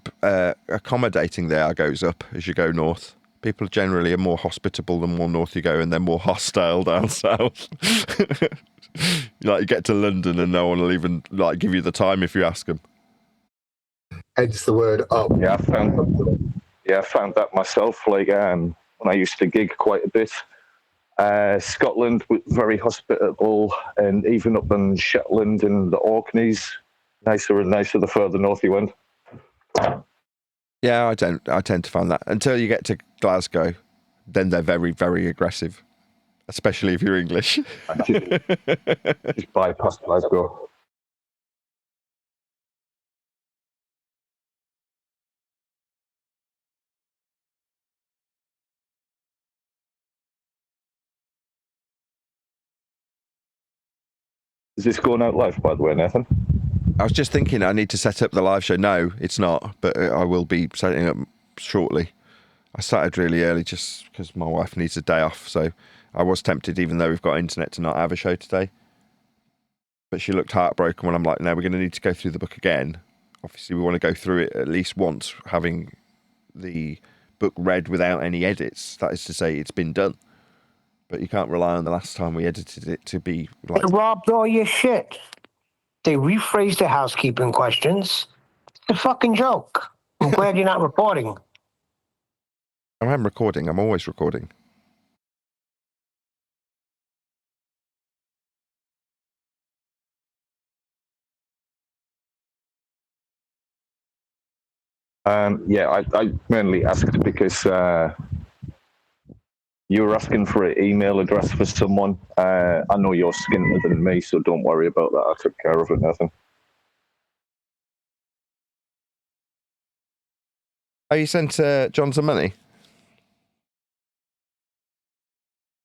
accommodating they are goes up as you go north. People generally are more hospitable the more north you go, and they're more hostile down south. Like, you get to London and no one will even give you the time if you ask them.
Hence the word up.
Yeah, I found that myself. Like when I used to gig quite a bit. Scotland was very hospitable, and even up in Shetland and the Orkneys, nicer and nicer the further north you went.
Yeah, I tend to find that until you get to Glasgow, then they're very, very aggressive, especially if you're English.
Just bypass Glasgow. Is this going out live, by the way, Nathan?
I was just thinking I need to set up the live show. No, it's not, but I will be setting up shortly. I started really early just because my wife needs a day off, so I was tempted, even though we've got internet, to not have a show today. But she looked heartbroken when I'm like, no, we're going to need to go through the book again. Obviously, we want to go through it at least once, having the book read without any edits. That is to say, it's been done. But you can't rely on the last time we edited it to be like...
They robbed all your shit. They rephrased the housekeeping questions. It's a fucking joke. I'm glad you're not reporting.
I am recording. I'm always recording.
I mainly asked because you were asking for an email address for someone. I know you're skinnier than me, so don't worry about that. I took care of it, Nathan.
Oh, you sent John some money?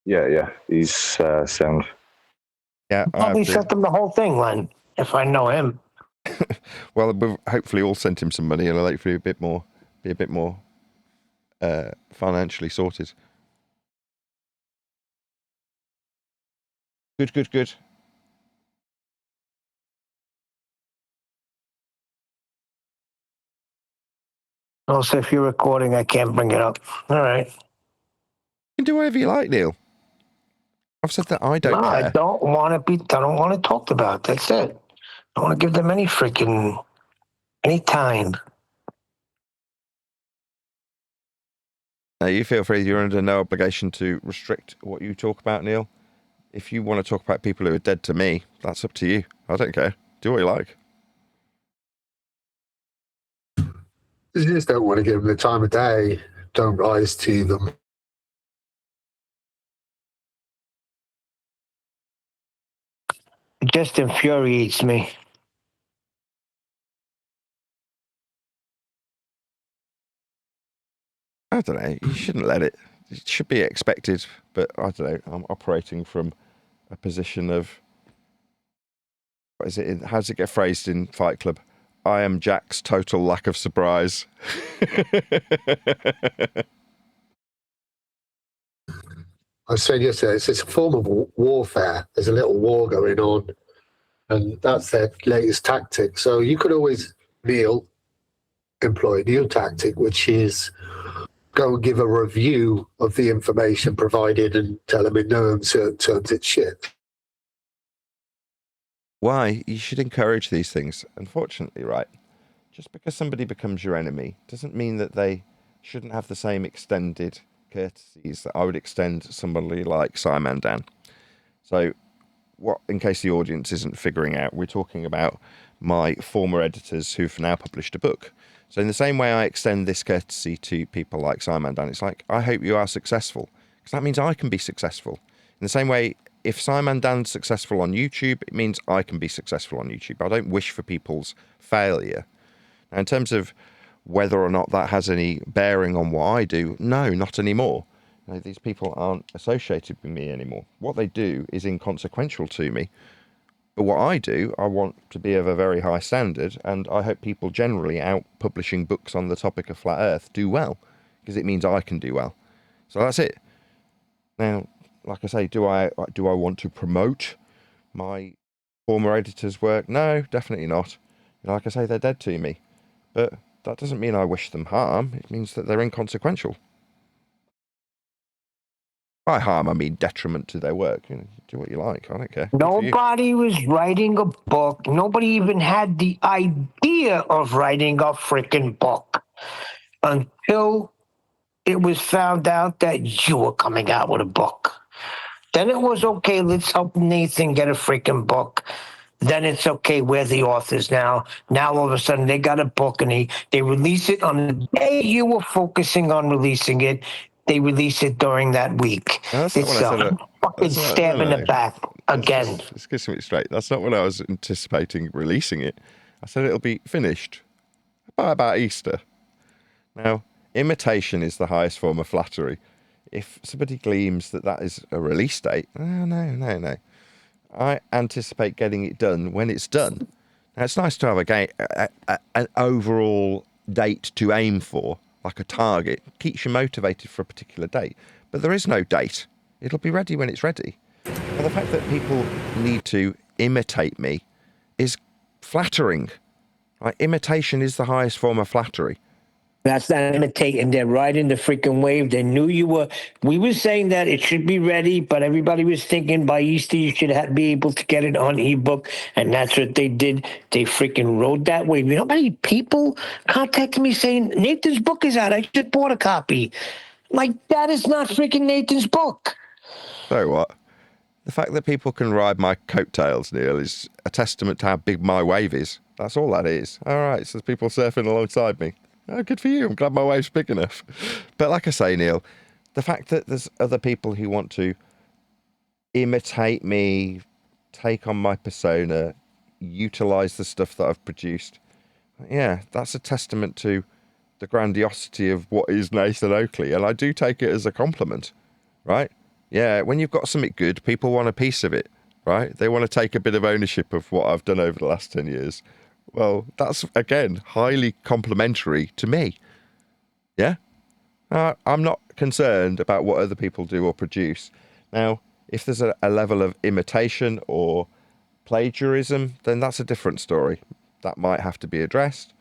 Yeah,
he's sound.
Yeah, I
Probably
have to.
sent them the whole thing, Len, if I know him.
Well, we've hopefully all sent him some money, and I'll hopefully be a bit more financially sorted. Good.
Also, if you're recording, I can't bring it up. All right.
You can do whatever you like, Neil. I've said that I don't
No,
care.
I don't want to talk about. That's it. I don't want to give them any time.
No, you feel free. You're under no obligation to restrict what you talk about, Neil. If you want to talk about people who are dead to me, that's up to you. I don't care. Do what you like.
You just don't want to give them the time of day. Don't rise to them.
It just infuriates me.
I don't know. You shouldn't let it. It should be expected, but I don't know. I'm operating from a position of what is it? How does it get phrased in Fight Club? I am Jack's total lack of surprise.
I was saying yesterday, it's a form of warfare. There's a little war going on, and that's their latest tactic. So you could always, Neil, employ a new tactic, which is go and give a review of the information provided and tell them in no uncertain terms it's shit.
Why? You should encourage these things. Unfortunately, right? Just because somebody becomes your enemy doesn't mean that they shouldn't have the same extended courtesies that I would extend to somebody like Simon Dan. So, what, in case the audience isn't figuring out, we're talking about my former editors who've now published a book. So in the same way I extend this courtesy to people like Simon Dan, it's like, I hope you are successful, because that means I can be successful. In the same way, if Simon Dan's successful on YouTube, it means I can be successful on YouTube. I don't wish for people's failure. Now, in terms of whether or not that has any bearing on what I do, no, not anymore. You know, these people aren't associated with me anymore. What they do is inconsequential to me. But what I do, I want to be of a very high standard, and I hope people generally out publishing books on the topic of flat Earth do well, because it means I can do well. So that's it. Now, like I say, do I want to promote my former editor's work? No, definitely not. Like I say, they're dead to me. But that doesn't mean I wish them harm. It means that they're inconsequential. By harm, I mean detriment to their work. You know, do what you like. I don't care.
Nobody was writing a book. Nobody even had the idea of writing a freaking book until it was found out that you were coming out with a book. Then it was okay, let's help Nathan get a freaking book. Then it's okay, we're the authors now. Now all of a sudden they got a book and they release it on the day you were focusing on releasing it. They release it during that week.
No, that's not
It's
what I said.
a fucking stab in the back again.
Let's get something straight. That's not when I was anticipating releasing it. I said it'll be finished by about Easter. Now, imitation is the highest form of flattery. If somebody gleams that that is a release date, no. I anticipate getting it done when it's done. Now, it's nice to have an overall date to aim for, like a target. It keeps you motivated for a particular date. But there is no date. It'll be ready when it's ready. But the fact that people need to imitate me is flattering. Like, imitation is the highest form of flattery.
That's not imitating. They're riding the freaking wave. They knew you were. We were saying that it should be ready, but everybody was thinking by Easter you should be able to get it on ebook, and that's what they did. They freaking rode that wave. You know how many people contacted me saying Nathan's book is out? I just bought a copy. Like, that is not freaking Nathan's book.
So what? The fact that people can ride my coattails, Neil, is a testament to how big my wave is. That's all that is. All right, so there's people surfing alongside me. Oh, good for you. I'm glad my wave's big enough. But like I say, Neil, the fact that there's other people who want to imitate me, take on my persona, utilize the stuff that I've produced, yeah, that's a testament to the grandiosity of what is Nathan Oakley. And I do take it as a compliment, right? Yeah, when you've got something good, people want a piece of it, right? They want to take a bit of ownership of what I've done over the last 10 years. Well, that's, again, highly complimentary to me. Yeah? I'm not concerned about what other people do or produce. Now, if there's a level of imitation or plagiarism, then that's a different story. That might have to be addressed.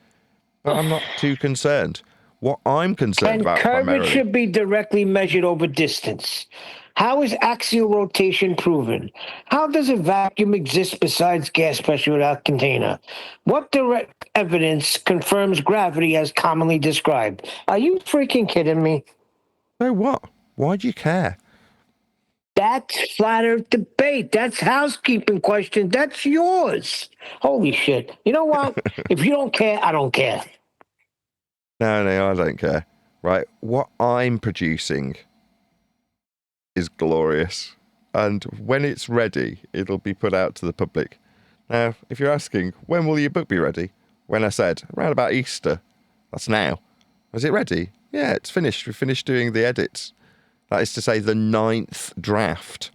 But I'm not too concerned. What I'm concerned about primarily...
Curvature should be directly measured over distance. How is axial rotation proven? How does a vacuum exist besides gas pressure without container? What direct evidence confirms gravity as commonly described? Are you freaking kidding me?
So what? Why do you care?
That's flat earth debate. That's housekeeping question. That's yours. Holy shit. You know what? If you don't care, I don't care.
No, I don't care. Right, what I'm producing is glorious, and when it's ready, it'll be put out to the public. Now, if you're asking, when will your book be ready? When I said, around about Easter. That's now. Was it ready? Yeah, it's finished. We finished doing the edits. That is to say, the 9th draft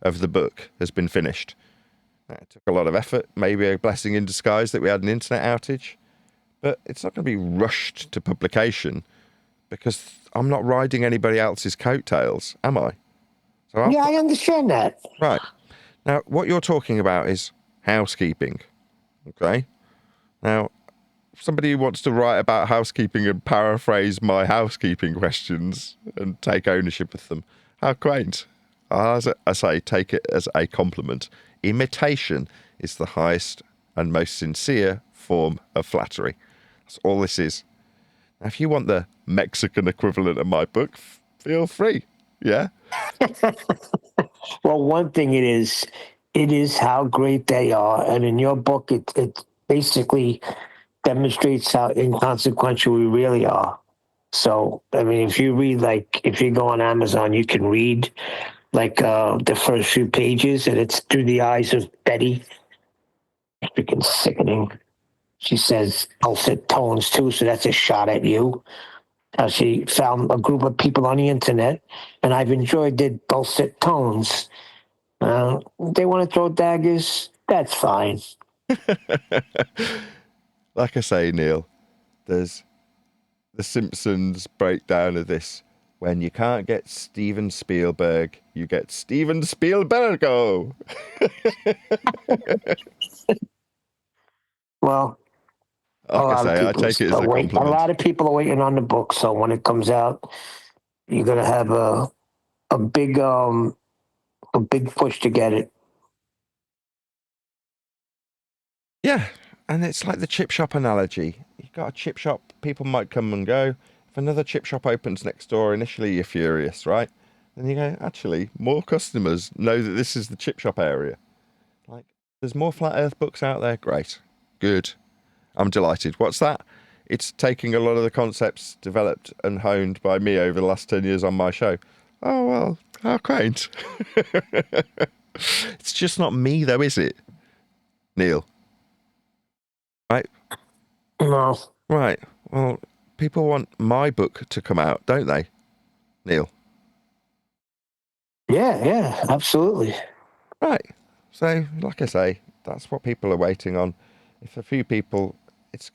of the book has been finished. It took a lot of effort, maybe a blessing in disguise that we had an internet outage, but it's not going to be rushed to publication because I'm not riding anybody else's coattails, am I? So
Yeah, I understand that.
Right. Now, what you're talking about is housekeeping. Okay? Now, somebody who wants to write about housekeeping and paraphrase my housekeeping questions and take ownership of them, how quaint. As I say, take it as a compliment. Imitation is the highest and most sincere form of flattery. That's all this is. Now, if you want the Mexican equivalent of my book, feel free. Yeah?
Well, one thing it is how great they are. And in your book, it basically demonstrates how inconsequential we really are. So, I mean, if you go on Amazon, you can read the first few pages, and it's through the eyes of Betty. It's freaking sickening. She says dulcet tones too, so that's a shot at you. She found a group of people on the internet, and I've enjoyed their dulcet tones. They want to throw daggers, that's fine.
Like I say, Neil, there's the Simpsons breakdown of this. When you can't get Steven Spielberg, you get Steven Spielbergo.
Well,
like I say, I take it as a compliment.
A lot of people are waiting on the book, so when it comes out, you're gonna have a big push to get it.
Yeah, and it's like the chip shop analogy. You've got a chip shop, people might come and go. If another chip shop opens next door, initially you're furious, right? Then you go, actually, more customers know that this is the chip shop area. Like, there's more flat earth books out there. Great. Good. I'm delighted. What's that? It's taking a lot of the concepts developed and honed by me over the last 10 years on my show. Oh, well, how quaint. It's just not me, though, is it, Neil? Right?
No.
Right. Well, people want my book to come out, don't they, Neil?
Yeah, absolutely.
Right. So, like I say, that's what people are waiting on. If a few people, it's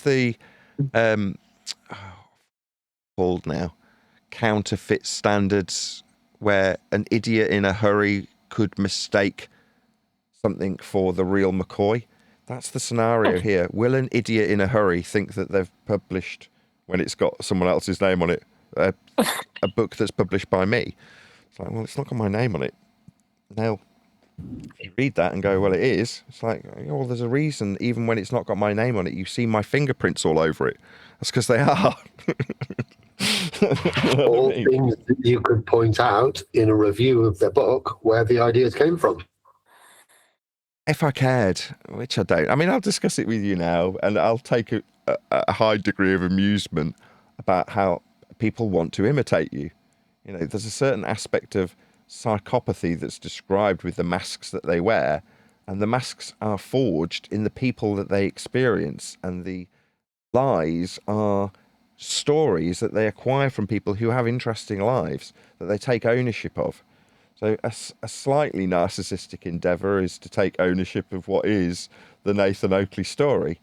the called now counterfeit standards, where an idiot in a hurry could mistake something for the real McCoy. That's the scenario here. Will an idiot in a hurry think that they've published, when it's got someone else's name on it, a book that's published by me? It's like, well, it's not got my name on it. Now, if you read that and go, well, it is, it's like, well, there's a reason, even when it's not got my name on it, you see my fingerprints all over it. That's because they are.
All things that you could point out in a review of their book where the ideas came from.
If I cared, which I don't. I mean, I'll discuss it with you now, and I'll take a high degree of amusement about how people want to imitate you. You know, there's a certain aspect of psychopathy that's described with the masks that they wear, and the masks are forged in the people that they experience, and the lies are stories that they acquire from people who have interesting lives that they take ownership of. So a slightly narcissistic endeavour is to take ownership of what is the Nathan Oakley story.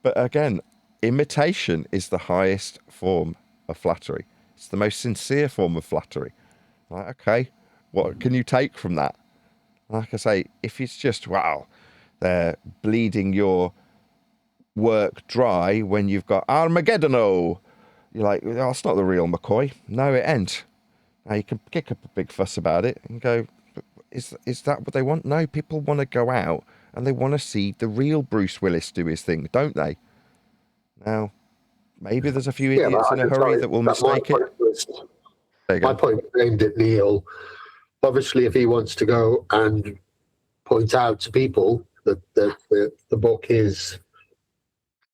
But again, imitation is the highest form of flattery. It's the most sincere form of flattery. Like, okay, what can you take from that? Like I say, if it's just, wow, they're bleeding your work dry when you've got Armageddon-o, you're like, oh, it's not the real McCoy. No, it ain't. Now, you can kick up a big fuss about it and go, is that what they want? No, people want to go out and they want to see the real Bruce Willis do his thing, don't they? Now, maybe there's a few idiots in a hurry that will mistake it.
My point was aimed at Neil. Obviously, if he wants to go and point out to people that the book is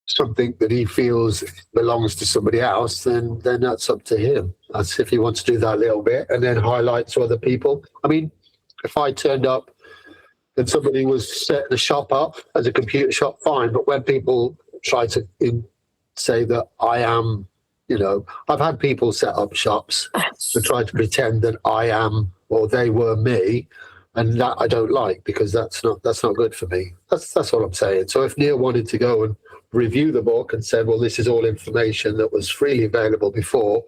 something that he feels belongs to somebody else, then that's up to him. That's if he wants to do that little bit and then highlight to other people. I mean, if I turned up and somebody was setting a shop up as a computer shop, fine. But when people try to say that I am, I've had people set up shops and try to pretend that I am or they were me, and that I don't like, because that's not good for me. That's all I'm saying. So if Neil wanted to go and review the book and said, well, this is all information that was freely available before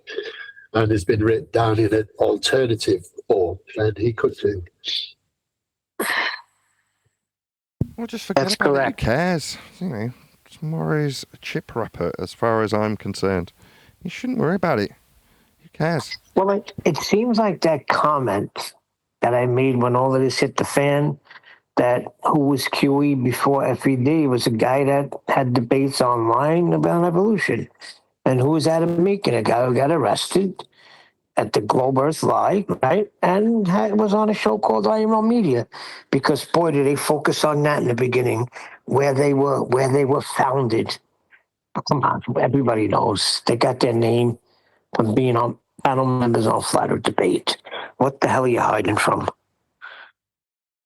and has been written down in an alternative form, then he could do.
Well, just forget
That's
about
correct.
it. Who cares? Tomorrow's a chip wrapper as far as I'm concerned. You shouldn't worry about it. Who cares?
Well, it seems like that comment that I made when all of this hit the fan, that who was QE before FED was a guy that had debates online about evolution. And who was Adam Meakin? A guy who got arrested at the Globe Earth Live, right? And was on a show called IMO Media, because boy, did they focus on that in the beginning, where they were founded. Come on, everybody knows they got their name from being on panel members on Flat Earth Debate. What the hell are you hiding from?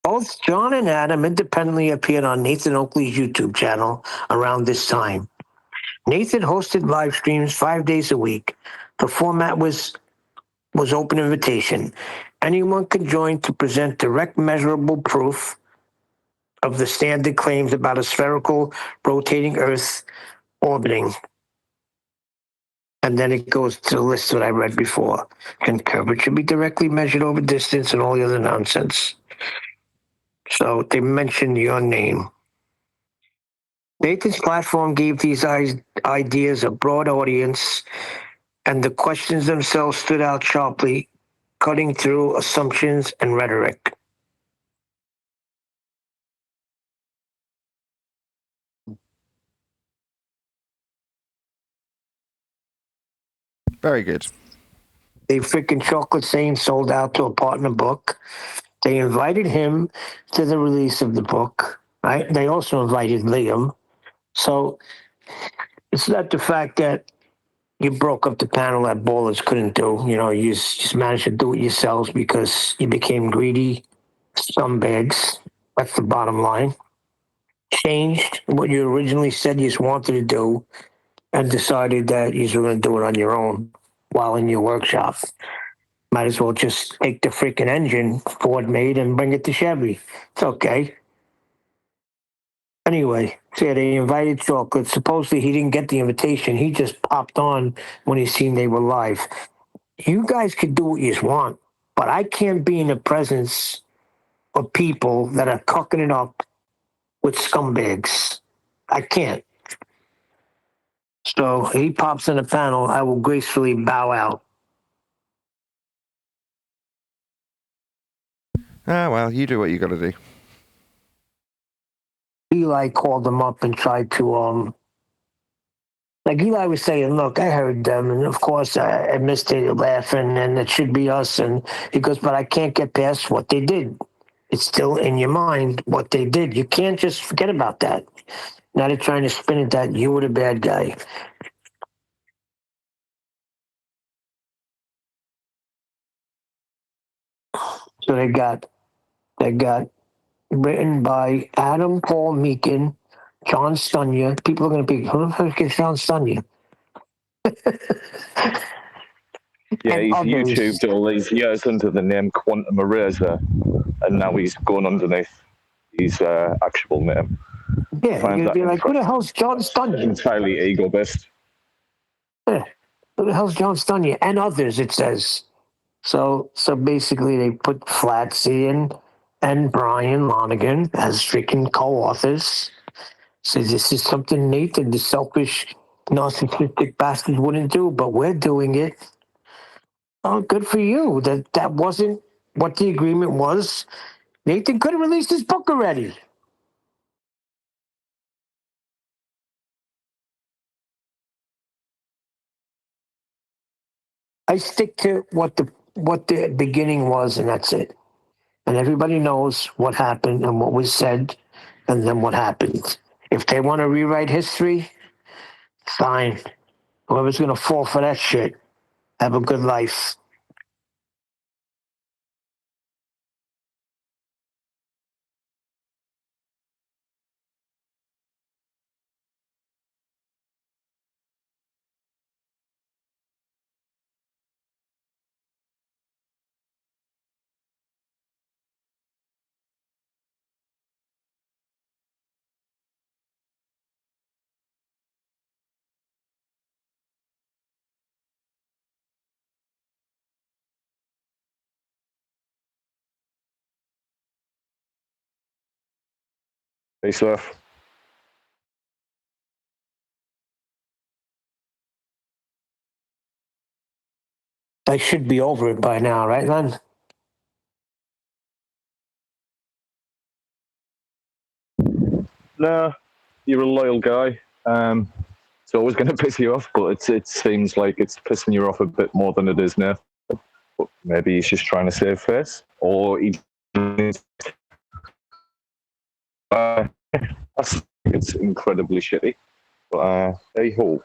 Both John and Adam independently appeared on Nathan Oakley's YouTube channel around this time. Nathan hosted live streams 5 days a week. The format was open invitation. Anyone could join to present direct measurable proof of the standard claims about a spherical rotating Earth orbiting. And then it goes to the list that I read before. Can curvature be directly measured over distance and all the other nonsense? So they mentioned your name. Nathan's platform gave these ideas a broad audience, and the questions themselves stood out sharply, cutting through assumptions and rhetoric.
Very good.
They freaking Chocolate Saint sold out to a partner book. They invited him to the release of the book, right? They also invited Liam. So it's not the fact that you broke up the panel that ballers couldn't do. You just managed to do it yourselves because you became greedy scumbags. That's the bottom line. Changed what you originally said you just wanted to do and decided that you were going to do it on your own while in your workshop. Might as well just take the freaking engine Ford made and bring it to Chevy. It's okay. Anyway, so yeah, they invited Chocolate. Supposedly he didn't get the invitation. He just popped on when he seen they were live. You guys could do what you want, but I can't be in the presence of people that are cooking it up with scumbags. I can't. So he pops in the panel. I will gracefully bow out.
Well, you do what you got to do.
Eli called him up and tried to, like Eli was saying, look, I heard them, and of course I missed it laughing, and it should be us. And he goes, but I can't get past what they did. It's still in your mind what they did. You can't just forget about that. Now they're trying to spin it that you were the bad guy. So they got written by Adam Paul Meakin, John Stunya. People are going to be, who the fuck is John Stunya?
Yeah,
And
he's
others.
YouTubed all these years under the name Quantum Eraser, and now he's gone underneath his actual name.
Yeah, you're going to be like, who the hell's John Stunya?
Entirely ego-based.
Yeah, who the hell's John Stunya? And others, it says. So basically they put Flatsy in and Brian Lonigan as freaking co-authors. So this is something Nathan, the selfish, narcissistic bastard, wouldn't do, but we're doing it. Oh, good for you. That wasn't what the agreement was. Nathan could have released his book already. I stick to what the beginning was, and that's it. And everybody knows what happened and what was said, and then what happened. If they want to rewrite history, Fine. Whoever's going to fall for that shit, have a good life.
Peace off.
I should be over it by now, right, Len?
No, you're a loyal guy. It's always going to piss you off, but it seems like it's pissing you off a bit more than it is now. But maybe he's just trying to save face, or he. It's incredibly shitty. But hey ho.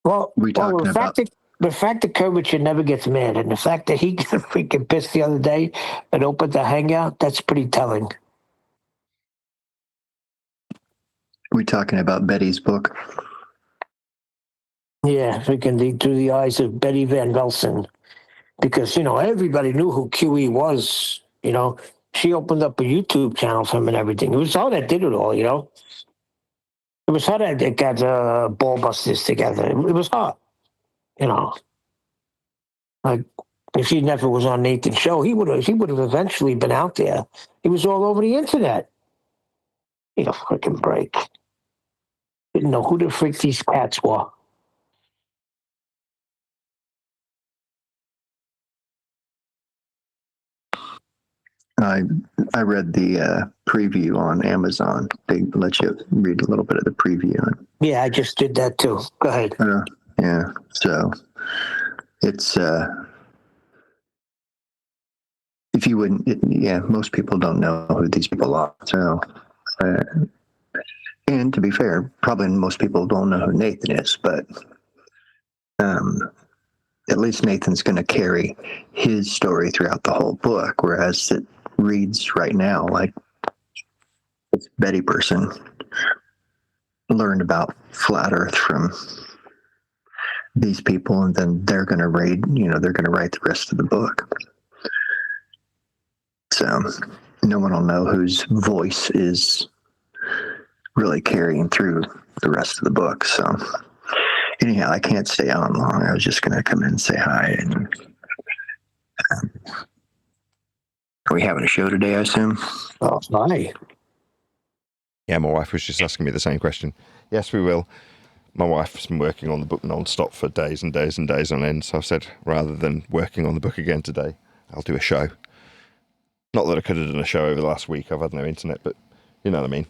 Well,
We talking about?
The fact that Curvature never gets mad, and the fact that he got freaking pissed the other day and opened the hangout, that's pretty telling.
We talking about Betty's book?
Yeah, freaking through the eyes of Betty Van Velsen. Because, everybody knew who QE was, She opened up a YouTube channel for him and everything. It was her that did it all, It was her that got Ball Busters together. It was her, Like, if he never was on Nathan's show, he would have eventually been out there. He was all over the internet. Need a freaking break. Didn't know who the freak these cats were.
I read the preview on Amazon. They let you read a little bit of the preview.
Yeah, I just did that too. Go ahead.
Yeah, so it's if you wouldn't, most people don't know who these people are. So, and to be fair, probably most people don't know who Nathan is, but at least Nathan's going to carry his story throughout the whole book, whereas it reads right now like this Betty person learned about flat Earth from these people, and then they're going to read, they're going to write the rest of the book. So no one will know whose voice is really carrying through the rest of the book. So anyhow, I can't stay on long. I was just going to come in and say hi. And are we having a show today, I assume?
Oh, hi.
Yeah, my wife was just asking me the same question. Yes, we will. My wife's been working on the book non-stop for days and days and days on end. So I said, rather than working on the book again today, I'll do a show. Not that I could have done a show over the last week. I've had no internet, but you know what I mean.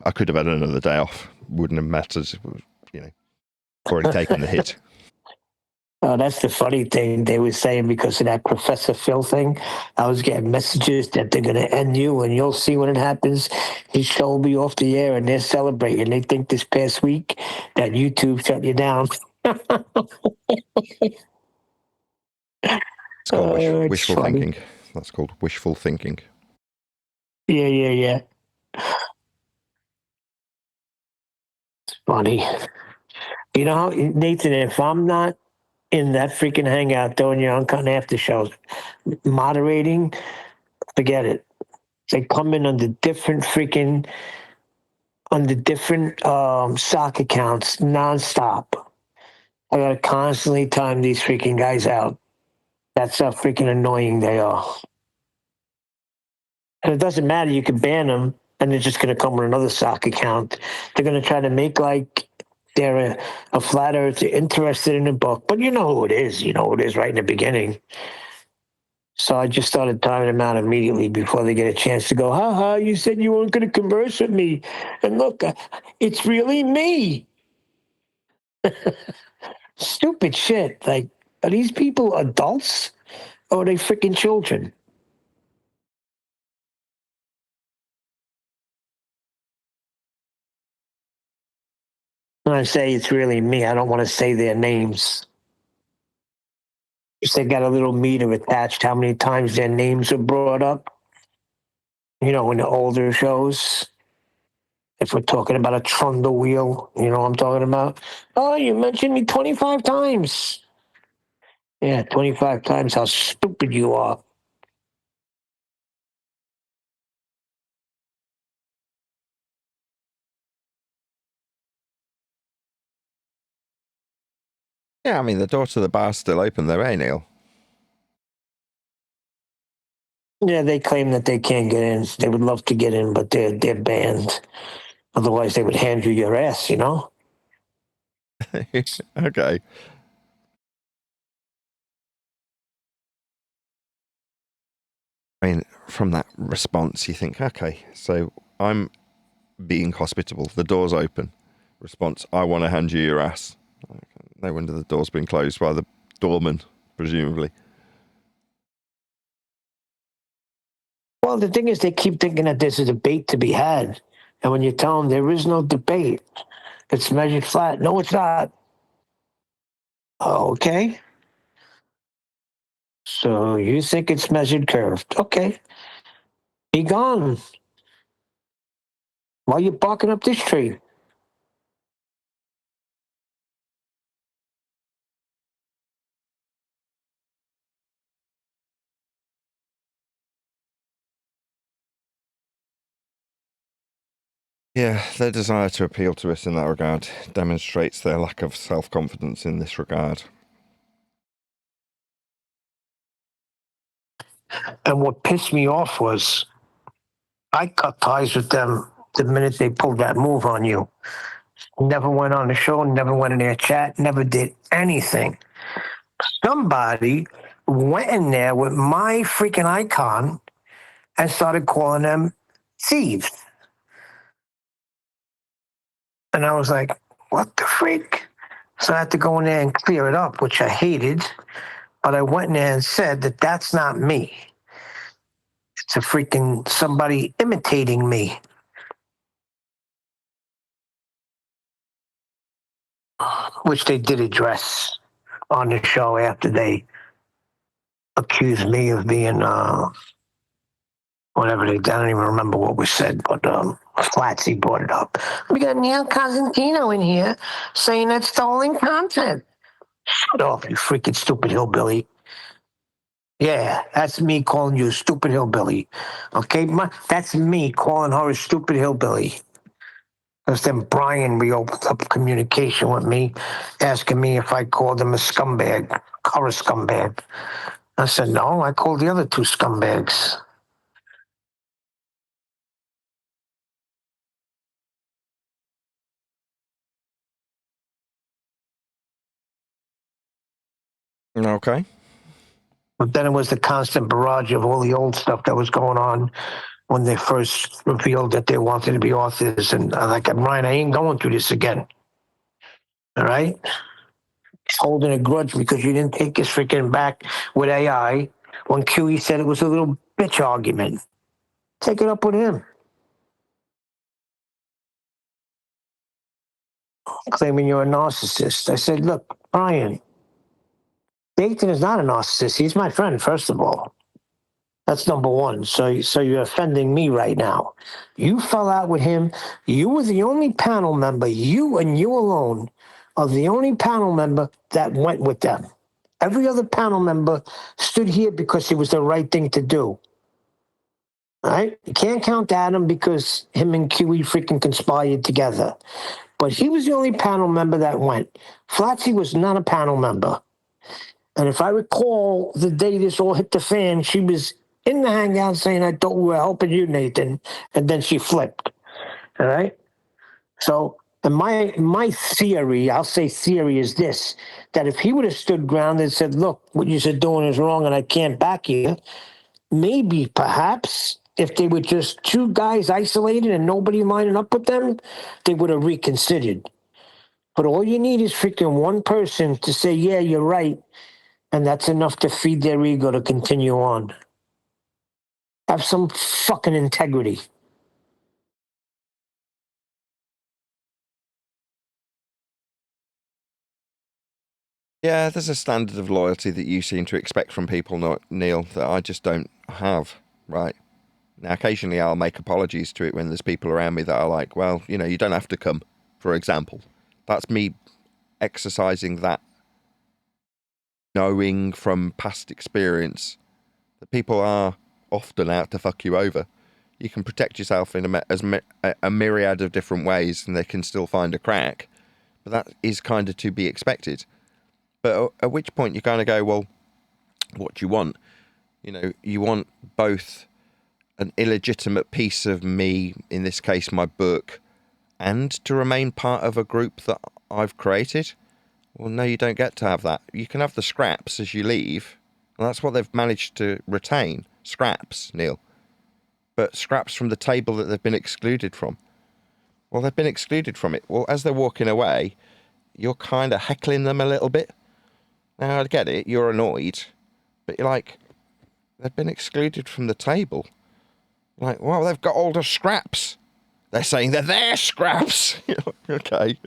I could have had another day off. Wouldn't have mattered. Already taken the hit.
Oh, that's the funny thing. They were saying because of that Professor Phil thing, I was getting messages that they're going to end you, and you'll see when it happens. His show will be off the air, and they're celebrating. They think this past week that YouTube shut you down.
It's called wishful
funny.
thinking. That's called wishful thinking.
Yeah. It's funny. You know how, Nathan, if I'm not in that freaking hangout doing your Uncut after shows, moderating, forget it. They come in under different sock accounts nonstop. I gotta constantly time these freaking guys out. That's how freaking annoying they are. And it doesn't matter, you can ban them and they're just gonna come with another sock account. They're gonna try to make like they're a flat earther interested in a book, but you know who it is. You know who it is right in the beginning. So I just started timing them out immediately before they get a chance to go, you said you weren't going to converse with me. And look, it's really me. Stupid shit. Like, are these people adults or are they freaking children? I say it's really me, I don't want to say their names. If they got a little meter attached, how many times their names are brought up, in the older shows. If we're talking about a trundle wheel, you know what I'm talking about? Oh, you mentioned me 25 times. Yeah, 25 times how stupid you are.
Yeah, I mean, the door to the bar's still open though, eh, Neil?
Yeah, they claim that they can't get in. They would love to get in, but they're banned. Otherwise, they would hand you your ass,
Okay. I mean, from that response, you think, okay, so I'm being hospitable. The door's open. Response, I want to hand you your ass. No wonder the door's been closed by the doorman, presumably.
Well, the thing is, they keep thinking that there's a debate to be had. And when you tell them there is no debate, it's measured flat. No, it's not. Okay. So you think it's measured curved. Okay. Be gone. Why are you barking up this tree?
Yeah, their desire to appeal to us in that regard demonstrates their lack of self-confidence in this regard.
And what pissed me off was I cut ties with them the minute they pulled that move on you. Never went on the show, never went in their chat, never did anything. Somebody went in there with my freaking icon and started calling them thieves. And I was like, what the freak? So I had to go in there and clear it up, which I hated. But I went in there and said that that's not me. It's a freaking somebody imitating me. Which they did address on the show after they accused me of being whatever they did. I don't even remember what was said, but Flatsy brought it up. We got Neil Cosentino in here saying that's stolen content. Shut up, you freaking stupid hillbilly. Yeah, that's me calling you a stupid hillbilly. Okay, that's me calling her a stupid hillbilly. Because then Brian reopened up communication with me, asking me if I called him a scumbag, or a scumbag. I said, no, I called the other two scumbags.
Okay.
But then it was the constant barrage of all the old stuff that was going on when they first revealed that they wanted to be authors. And I'm like, Ryan, I ain't going through this again. All right? He's holding a grudge because you didn't take his freaking back with AI when QE said it was a little bitch argument. Take it up with him. Claiming you're a narcissist. I said, look, Brian, Nathan is not a narcissist. He's my friend, first of all. That's number one. So you're offending me right now. You fell out with him. You were the only panel member, you and you alone, are the only panel member that went with them. Every other panel member stood here because it was the right thing to do. All right? You can't count Adam because him and QE freaking conspired together. But he was the only panel member that went. Flatsy was not a panel member. And if I recall the day this all hit the fan, she was in the hangout saying, I thought we were helping you, Nathan. And then she flipped. All right? So, and my theory, I'll say theory, is this, that if he would have stood ground and said, look, what you're doing is wrong and I can't back you, maybe, perhaps, if they were just two guys isolated and nobody lining up with them, they would have reconsidered. But all you need is freaking one person to say, yeah, you're right. And that's enough to feed their ego to continue on. Have some fucking integrity.
Yeah, there's a standard of loyalty that you seem to expect from people, Neil, that I just don't have, right? Now, occasionally I'll make apologies to it when there's people around me that are like, well, you know, you don't have to come, for example. That's me exercising that knowing from past experience that people are often out to fuck you over. You can protect yourself in a myriad of different ways and they can still find a crack, but that is kind of to be expected. But at which point you kind of go, well, what do you want? You know, you want both an illegitimate piece of me, in this case my book, and to remain part of a group that I've created? Well, no, you don't get to have that. You can have the scraps as you leave, and that's what they've managed to retain. Scraps, Neil. But scraps from the table that they've been excluded from. Well, they've been excluded from it. Well, as they're walking away, you're kind of heckling them a little bit. Now, I get it, you're annoyed, but you're like, they've been excluded from the table. Like, well, they've got all the scraps. They're saying they're their scraps. Okay.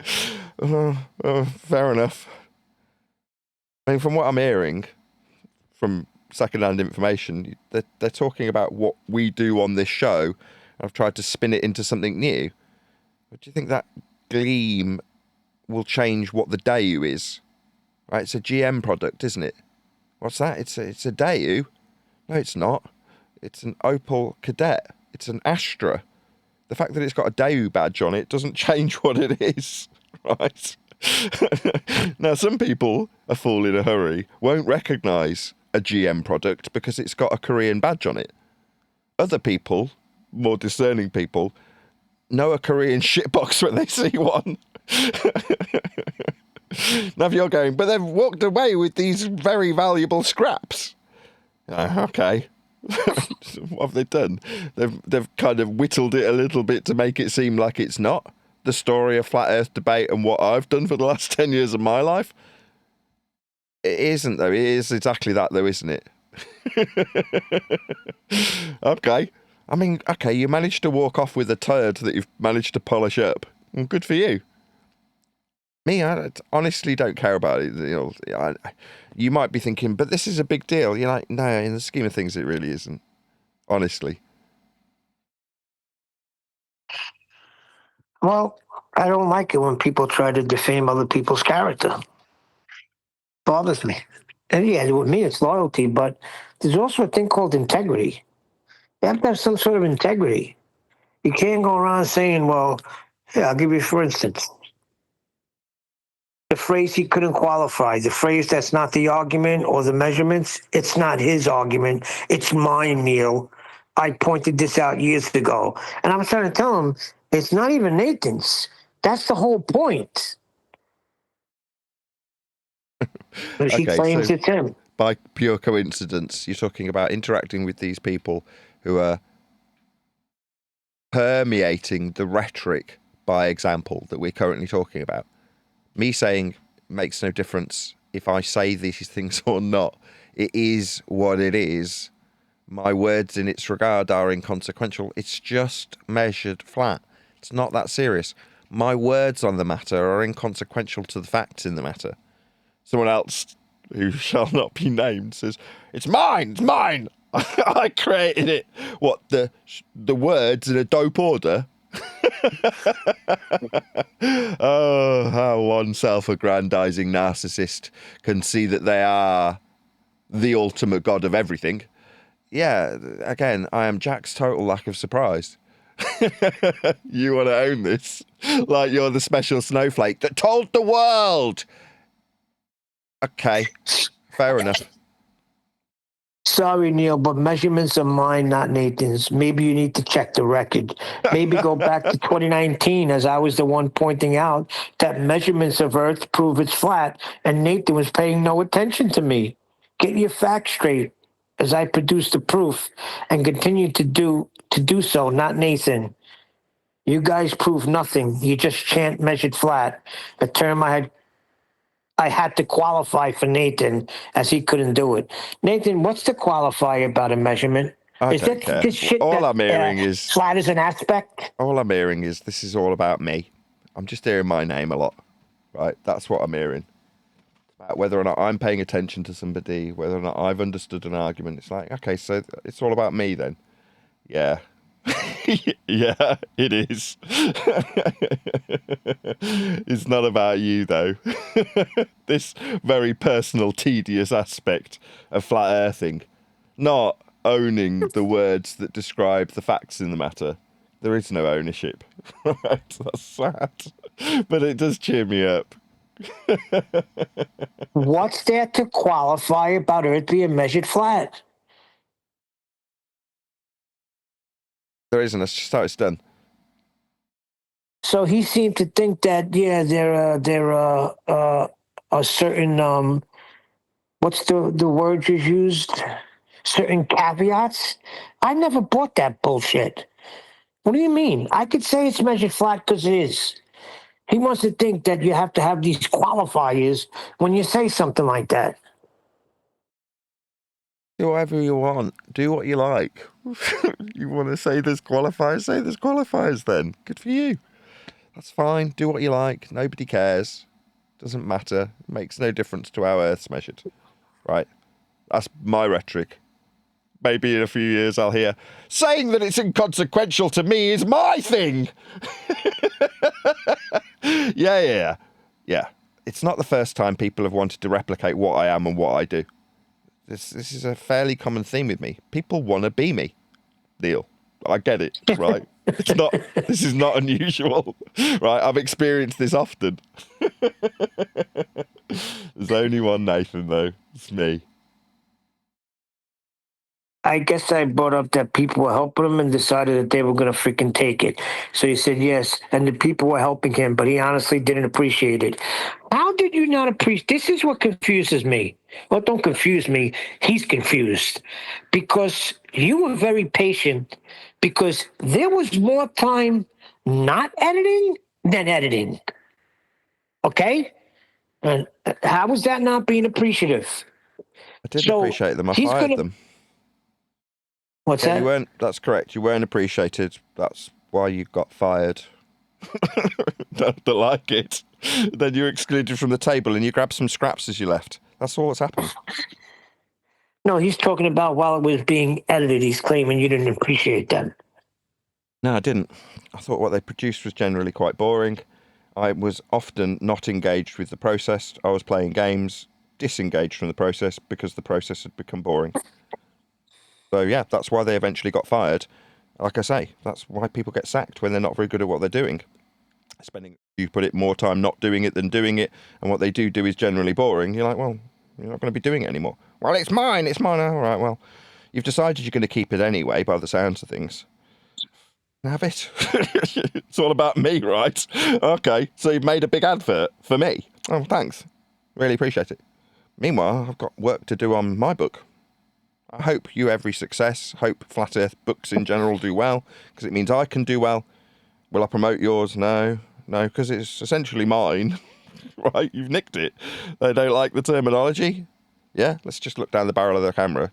Fair enough. I mean, from what I'm hearing from second-hand information, they're talking about what we do on this show. I've tried to spin it into something new. But do you think that gleam will change what the Daewoo is? Right, it's a GM product, isn't it? What's that? It's a Daewoo. No, it's not. It's an Opel Kadett. It's an Astra. The fact that it's got a Daewoo badge on it doesn't change what it is, right? Now, some people, a fool in a hurry, won't recognise a GM product because it's got a Korean badge on it. Other people, more discerning people, know a Korean shitbox when they see one. Now, if you're going, but they've walked away with these very valuable scraps. Okay. What have they done? They've kind of whittled it a little bit to make it seem like it's not the story of flat earth debate and what I've done for the last 10 years of my life. It isn't, though. It is exactly that, though, isn't it? Okay. I mean, okay, you managed to walk off with a turd that you've managed to polish up. Well, good for you. Me, I honestly don't care about it. You know, you might be thinking, but this is a big deal. You're like, no, in the scheme of things, it really isn't. Honestly.
Well, I don't like it when people try to defame other people's character. Bothers me. And yeah, with me, it's loyalty, but there's also a thing called integrity. You have to have some sort of integrity. You can't go around saying, well, yeah, I'll give you, for instance, the phrase he couldn't qualify, the phrase that's not the argument or the measurements, it's not his argument. It's mine, Neil. I pointed this out years ago. And I'm trying to tell him, it's not even Nathan's. That's the whole point. But he claims it's him.
By pure coincidence, you're talking about interacting with these people who are permeating the rhetoric by example that we're currently talking about. Me saying makes no difference if I say these things or not. It is what it is. My words in its regard are inconsequential. It's just measured flat. It's not that serious. My words on the matter are inconsequential to the facts in the matter. Someone else, who shall not be named, says, it's mine, it's mine. I created it. What, the words in a dope order? Oh, how one self-aggrandizing narcissist can see that they are the ultimate god of everything. Yeah, again, I am Jack's total lack of surprise. You want to own this? Like you're the special snowflake that told the world. Okay, fair enough.
Sorry, Neil, but measurements are mine, not Nathan's. Maybe you need to check the record. Maybe go back to 2019, as I was the one pointing out that measurements of Earth prove it's flat, and Nathan was paying no attention to me. Get your facts straight, as I produce the proof and continue to do so, not Nathan. You guys prove nothing. You just chant measured flat, a term I had to qualify for Nathan, as he couldn't do it. Nathan, what's the qualifier about a measurement?
I
Is
don't
that
care.
this shit
All
that,
I'm hearing is
flat as an aspect?
all I'm hearing is this is all about me. I'm just hearing my name a lot, right? That's what I'm hearing. about whether or not I'm paying attention to somebody, whether or not I've understood an argument. It's like, okay, so it's all about me then. Yeah. Yeah, it is. It's not about you, though. This very personal, tedious aspect of flat earthing. Not owning the words that describe the facts in the matter. There is no ownership. Right? That's sad. But it does cheer me up.
What's there to qualify about Earth being measured flat?
There isn't. That's just how it's done.
So he seemed to think that, yeah, there are a certain what's the word you used? Certain caveats. I never bought that bullshit. What do you mean? I could say it's measured flat because it is. He wants to think that you have to have these qualifiers when you say something like that.
Do whatever you want. Do what you like. You want to say there's qualifiers? Say there's qualifiers then. Good for you. That's fine. Do what you like. Nobody cares. Doesn't matter. Makes no difference to how Earth's measured. Right? That's my rhetoric. Maybe in a few years I'll hear, saying that it's inconsequential to me is my thing. Yeah. It's not the first time people have wanted to replicate what I am and what I do. This is a fairly common theme with me. People want to be me. Neil, I get it, right? This is not unusual, right? I've experienced this often. There's only one Nathan, though. It's me.
I guess I brought up that people were helping him and decided that they were going to freaking take it. So he said yes, and the people were helping him, but he honestly didn't appreciate it. How did you not appreciate? This is what confuses me. Well, don't confuse me. He's confused because you were very patient because there was more time not editing than editing. Okay? And how was that not being appreciative?
I didn't appreciate them. I fired them.
What's that?
You weren't. That's correct. You weren't appreciated. That's why you got fired. Don't like it. Then you're excluded from the table, and you grabbed some scraps as you left. That's all that's happened.
No, he's talking about while it was being edited. He's claiming you didn't appreciate them.
No, I didn't. I thought what they produced was generally quite boring. I was often not engaged with the process. I was playing games, disengaged from the process because the process had become boring. So yeah, that's why they eventually got fired. Like I say, that's why people get sacked when they're not very good at what they're doing. You put it more time not doing it than doing it, and what they do is generally boring. You're like, well, you're not going to be doing it anymore. Well, it's mine. All right, well, you've decided you're going to keep it anyway by the sounds of things. Have it. It's all about me, right? Okay, so you've made a big advert for me. Oh, thanks. Really appreciate it. Meanwhile, I've got work to do on my book. I hope you every success. Hope Flat Earth books in general do well, because it means I can do well. Will I promote yours? No, because it's essentially mine. Right? You've nicked it. They don't like the terminology. Yeah, let's just look down the barrel of the camera.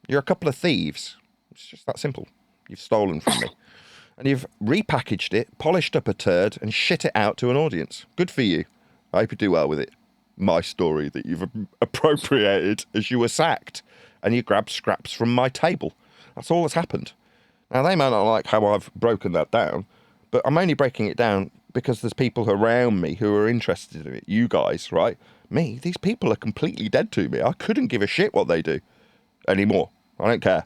You're a couple of thieves. It's just that simple. You've stolen from me. And you've repackaged it, polished up a turd, and shit it out to an audience. Good for you. I hope you do well with it. My story that you've appropriated as you were sacked. And you grabbed scraps from my table. That's all that's happened. Now, they may not like how I've broken that down, but I'm only breaking it down because there's people around me who are interested in it. You guys, right? Me, these people are completely dead to me. I couldn't give a shit what they do anymore. I don't care.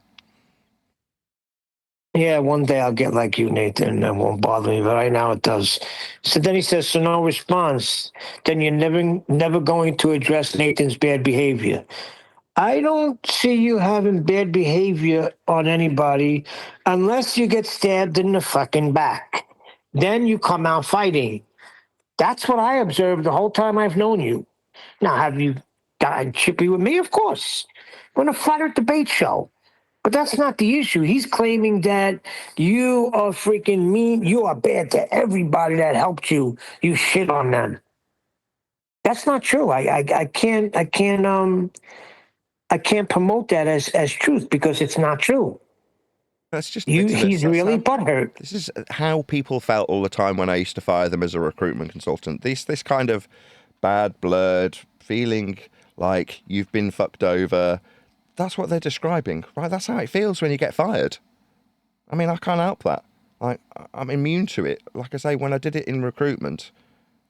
Yeah, one day I'll get like you, Nathan, and that won't bother me, but right now it does. So then he says, so no response. Then you're never going to address Nathan's bad behavior. I don't see you having bad behavior on anybody unless you get stabbed in the fucking back. Then you come out fighting. That's what I observed the whole time I've known you. Now, have you gotten chippy with me? Of course. We're in a flat earth debate show. But that's not the issue. He's claiming that you are freaking mean. You are bad to everybody that helped you. You shit on them. That's not true. I can't promote that as truth because it's not true.
That's just
he's really butthurt.
This is how people felt all the time when I used to fire them as a recruitment consultant. This kind of bad blood, feeling like you've been fucked over. That's what they're describing, right? That's how it feels when you get fired. I mean, I can't help that. I'm immune to it. Like I say, when I did it in recruitment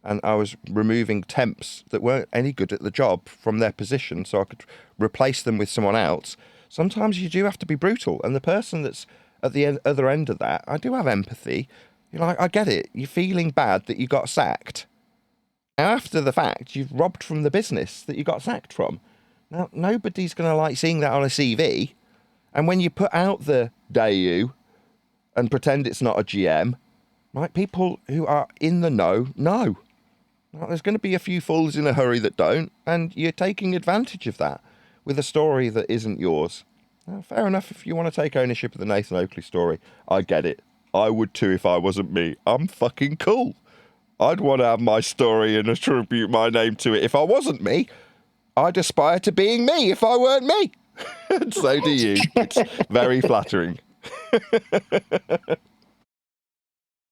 and I was removing temps that weren't any good at the job from their position so I could replace them with someone else, sometimes you do have to be brutal. And the person that's at the other end of that, I do have empathy. You know, I get it. You're feeling bad that you got sacked. Now, after the fact, you've robbed from the business that you got sacked from. Now, nobody's going to like seeing that on a CV. And when you put out the day you and pretend it's not a GM, right, people who are in the know. Right, there's going to be a few fools in a hurry that don't, and you're taking advantage of that with a story that isn't yours. Now, fair enough if you want to take ownership of the Nathan Oakley story. I get it. I would too if I wasn't me. I'm fucking cool. I'd want to have my story and attribute my name to it if I wasn't me. I'd aspire to being me if I weren't me. And so do you. It's very flattering.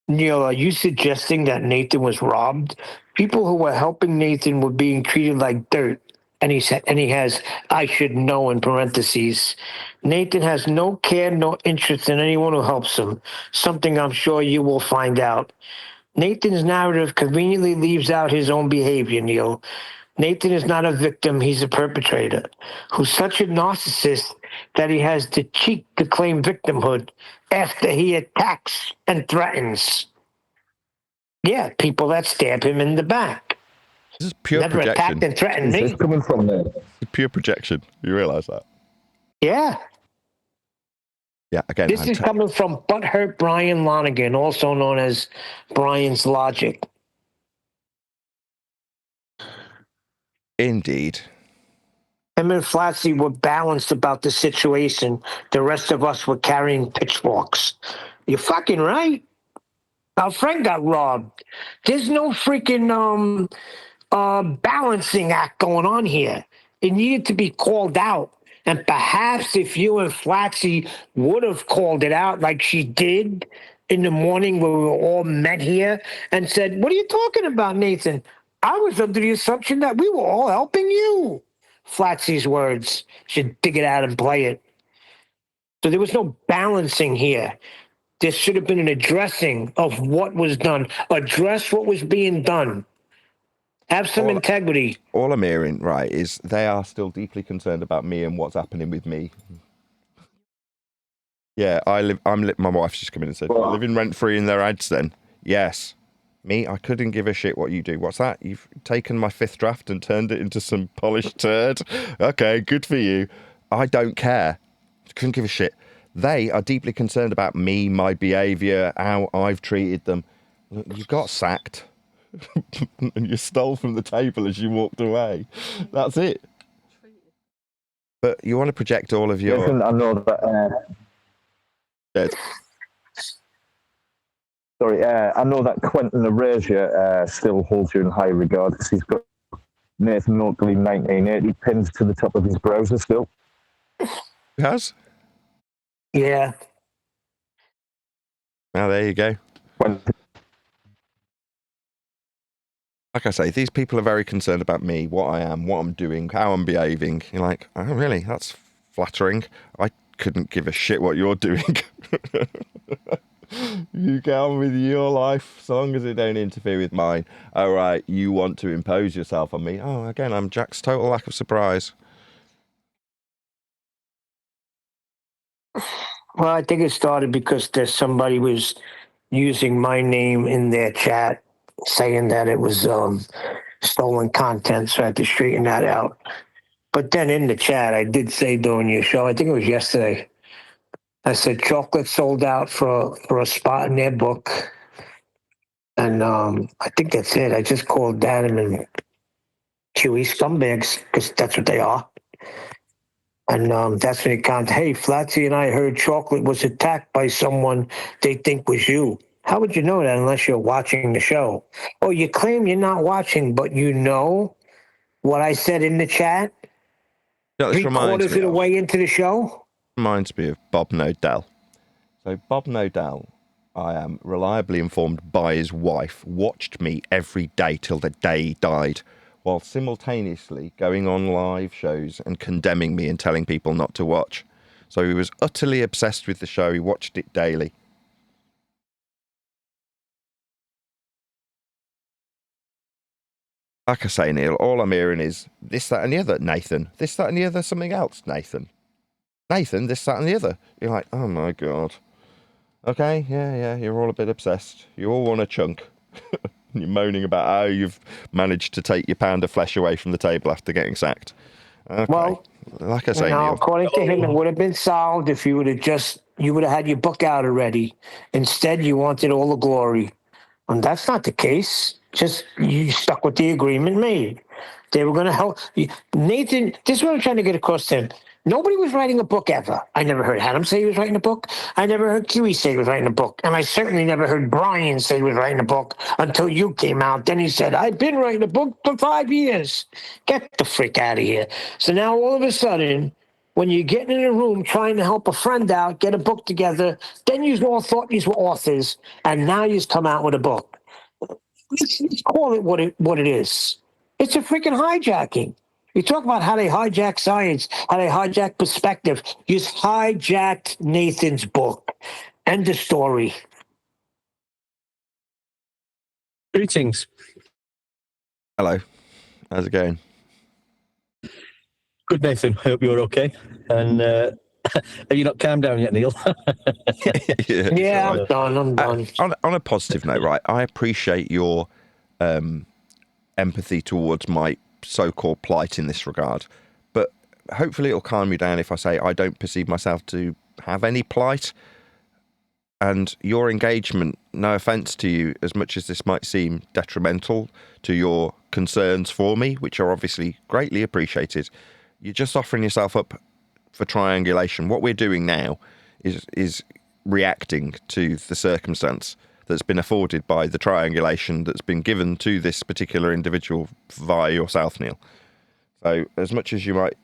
Neil, are you suggesting that Nathan was robbed? People who were helping Nathan were being treated like dirt. And he has, I should know in parentheses. Nathan has no care, no interest in anyone who helps him. Something I'm sure you will find out. Nathan's narrative conveniently leaves out his own behavior, Neil. Nathan is not a victim, he's a perpetrator, who's such a narcissist that he has the cheek to claim victimhood after he attacks and threatens. Yeah, people that stab him in the back.
This is pure
Never
projection.
attacked and threatened me.
Is this coming from there?
It's pure projection. You realise that?
Yeah.
Yeah, again.
This is coming from butthurt Brian Lonigan, also known as Brian's Logic.
Indeed.
Him and Flatsy were balanced about the situation. The rest of us were carrying pitchforks. You're fucking right. Our friend got robbed. There's no freaking balancing act going on here. It needed to be called out. And perhaps if you and Flatsy would have called it out like she did in the morning when we were all met here and said, "What are you talking about, Nathan? I was under the assumption that we were all helping you." Flatsy's words. Should dig it out and play it. So there was no balancing here. There should have been an addressing of what was done. Address what was being done. Have some integrity.
All I'm hearing, right, is they are still deeply concerned about me and what's happening with me. Yeah, my wife's just come in and said, "You're living rent-free in their ads then?" Yes. Me, I couldn't give a shit what you do. What's that? You've taken my 5th draft and turned it into some polished turd? Okay, good for you. I don't care. Couldn't give a shit. They are deeply concerned about me, my behaviour, how I've treated them. Look, you got sacked. And you stole from the table as you walked away. That's it. But you want to project all of your...
Listen, I know that... Sorry, I know that Quentin Erasure still holds you in high regard because he's got Nathan Oakley 1980 pinned to the top of his browser still.
He has?
Yeah.
Well, there you go. Like I say, these people are very concerned about me, what I am, what I'm doing, how I'm behaving. You're like, oh, really? That's flattering. I couldn't give a shit what you're doing. You get on with your life, so long as it don't interfere with mine. All right, you want to impose yourself on me. Oh, again, I'm Jack's total lack of surprise.
Well, I think it started because there's somebody was using my name in their chat, saying that it was stolen content, so I had to straighten that out. But then in the chat, I did say during your show, I think it was yesterday, I said chocolate sold out for a spot in their book. And I think that's it. I just called Adam and Chewy scumbags, because that's what they are. And that's when he comes, "Hey, Flatsy and I heard chocolate was attacked by someone they think was you." How would you know that unless you're watching the show? Oh, you claim you're not watching, but you know what I said in the chat?
Yeah, this
3/4 of the way into the show?
Reminds me of Bob Nodell. So Bob Nodell, I am reliably informed by his wife, watched me every day till the day he died, while simultaneously going on live shows and condemning me and telling people not to watch. So he was utterly obsessed with the show. He watched it daily. Like I say, Neil, all I'm hearing is this, that, and the other. Nathan, this, that, and the other, something else. Nathan, this, that, and the other. You're like, oh my God. Okay, yeah, you're all a bit obsessed. You all want a chunk. You're moaning about how you've managed to take your pound of flesh away from the table after getting sacked. Okay.
Well,
like I say,
now,
Neil.
according to him, it would have been solved if you would have had your book out already. Instead, you wanted all the glory. And that's not the case. Just you stuck with the agreement made. They were going to help. Nathan, this is what I'm trying to get across to him. Nobody was writing a book ever. I never heard Adam say he was writing a book. I never heard Kiwi say he was writing a book. And I certainly never heard Brian say he was writing a book until you came out. Then he said, I've been writing a book for 5 years. Get the frick out of here. So now all of a sudden, when you're getting in a room trying to help a friend out, get a book together, then you all thought these were authors, and now you've come out with a book. Let's call it what it is. It's a freaking hijacking. You talk about how they hijack science, how they hijack perspective. You hijacked Nathan's book. End of story.
Greetings.
Hello. How's it going?
Good, Nathan. Hope you're okay. And have you not calmed down yet, Neil?
Yeah, I'm done.
On a positive note, right, I appreciate your empathy towards my so-called plight in this regard, but hopefully it'll calm you down if I say I don't perceive myself to have any plight. And your engagement, no offence to you, as much as this might seem detrimental to your concerns for me, which are obviously greatly appreciated, you're just offering yourself up for triangulation. What we're doing now is reacting to the circumstance that's been afforded by the triangulation that's been given to this particular individual via yourself, Neil. So as much as you might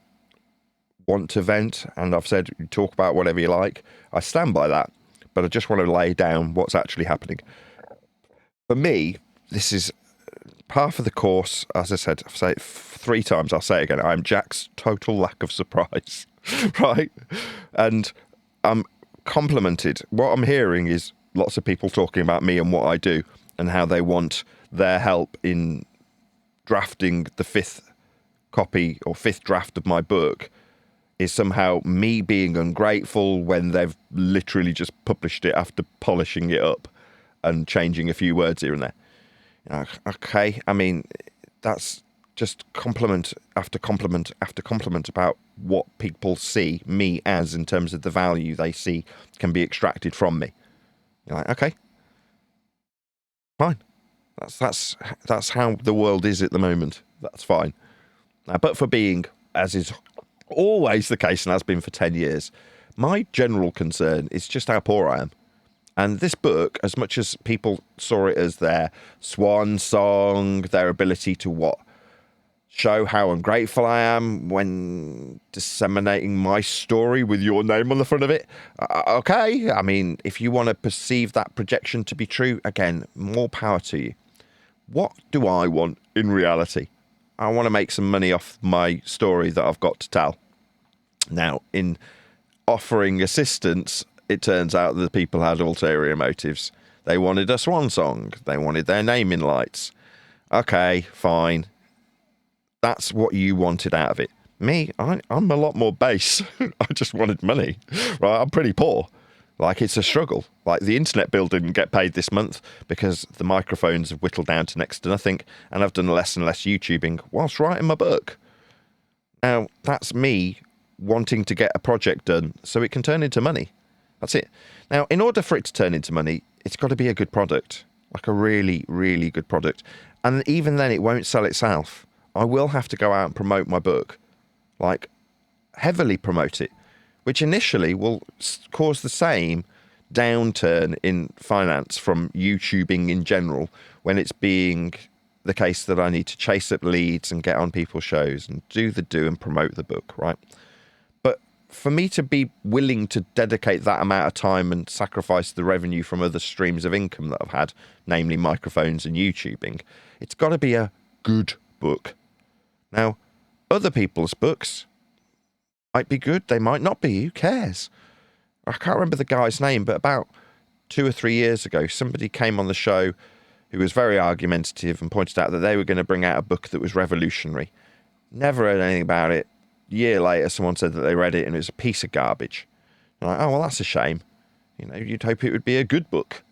want to vent, and I've said talk about whatever you like, I stand by that, but I just want to lay down what's actually happening. For me, this is half of the course. As I said, I've said it 3 times, I'll say it again, I'm Jack's total lack of surprise, right? And I'm complimented. What I'm hearing is lots of people talking about me and what I do and how they want their help in drafting the 5th copy or 5th draft of my book is somehow me being ungrateful when they've literally just published it after polishing it up and changing a few words here and there. Okay, I mean, that's just compliment after compliment after compliment about what people see me as in terms of the value they see can be extracted from me. You're like, okay, fine. That's how the world is at the moment. That's fine. But for being, as is always the case and has been for 10 years, my general concern is just how poor I am. And this book, as much as people saw it as their swan song, their ability to show how ungrateful I am when disseminating my story with your name on the front of it. Okay, I mean, if you want to perceive that projection to be true, again, more power to you. What do I want in reality? I want to make some money off my story that I've got to tell. Now, in offering assistance, it turns out that the people had ulterior motives. They wanted a swan song. They wanted their name in lights. Okay, fine. That's what you wanted out of it. Me, I'm a lot more base. I just wanted money, right? I'm pretty poor. Like, it's a struggle. Like, the internet bill didn't get paid this month because the microphones have whittled down to next to nothing, and I've done less and less YouTubing whilst writing my book. Now, that's me wanting to get a project done so it can turn into money. That's it. Now, in order for it to turn into money, it's got to be a good product, like a really, really good product. And even then, it won't sell itself. I will have to go out and promote my book, like heavily promote it, which initially will cause the same downturn in finance from YouTubing in general when it's being the case that I need to chase up leads and get on people's shows and do and promote the book, right? But for me to be willing to dedicate that amount of time and sacrifice the revenue from other streams of income that I've had, namely microphones and YouTubing, it's got to be a good book. Now, other people's books might be good, they might not be, who cares? I can't remember the guy's name, but about 2 or 3 years ago, somebody came on the show who was very argumentative and pointed out that they were going to bring out a book that was revolutionary. Never heard anything about it. A year later, someone said that they read it and it was a piece of garbage. I'm like, oh, well, that's a shame. You know, you'd hope it would be a good book.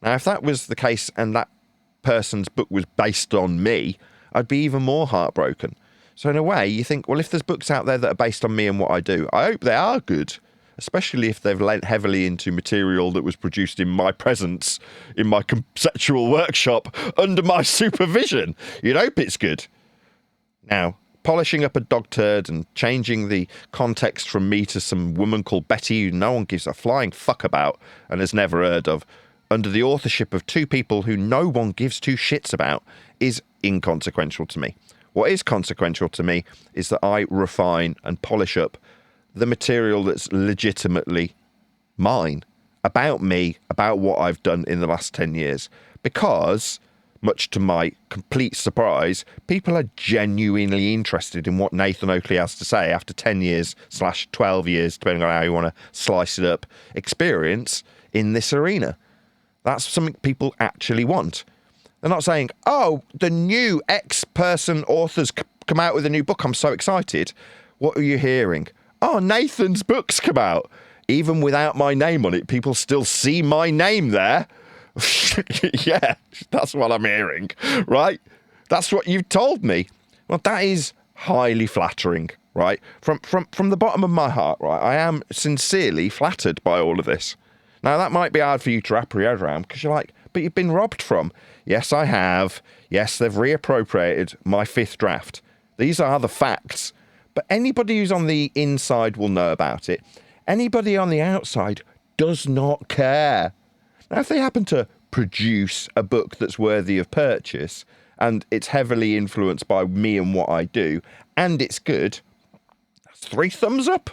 Now, if that was the case and that person's book was based on me, I'd be even more heartbroken. So in a way, you think, well, if there's books out there that are based on me and what I do, I hope they are good, especially if they've lent heavily into material that was produced in my presence, in my conceptual workshop, under my supervision. You'd hope it's good. Now, polishing up a dog turd and changing the context from me to some woman called Betty who no one gives a flying fuck about and has never heard of, under the authorship of 2 people who no one gives 2 shits about, is inconsequential to me. What is consequential to me is that I refine and polish up the material that's legitimately mine, about me, about what I've done in the last 10 years. Because, much to my complete surprise, people are genuinely interested in what Nathan Oakley has to say after 10 years / 12 years, depending on how you want to slice it up, experience in this arena. That's something people actually want. They're not saying, oh, the new X person authors come out with a new book, I'm so excited. What are you hearing? Oh, Nathan's book's come out. Even without my name on it, people still see my name there. Yeah, that's what I'm hearing, right? That's what you've told me. Well, that is highly flattering, right? From the bottom of my heart, right? I am sincerely flattered by all of this. Now, that might be hard for you to wrap your head around because you're like, but you've been robbed from. Yes, I have. Yes, they've reappropriated my 5th draft. These are the facts. But anybody who's on the inside will know about it. Anybody on the outside does not care. Now, if they happen to produce a book that's worthy of purchase and it's heavily influenced by me and what I do, and it's good, that's 3 thumbs up.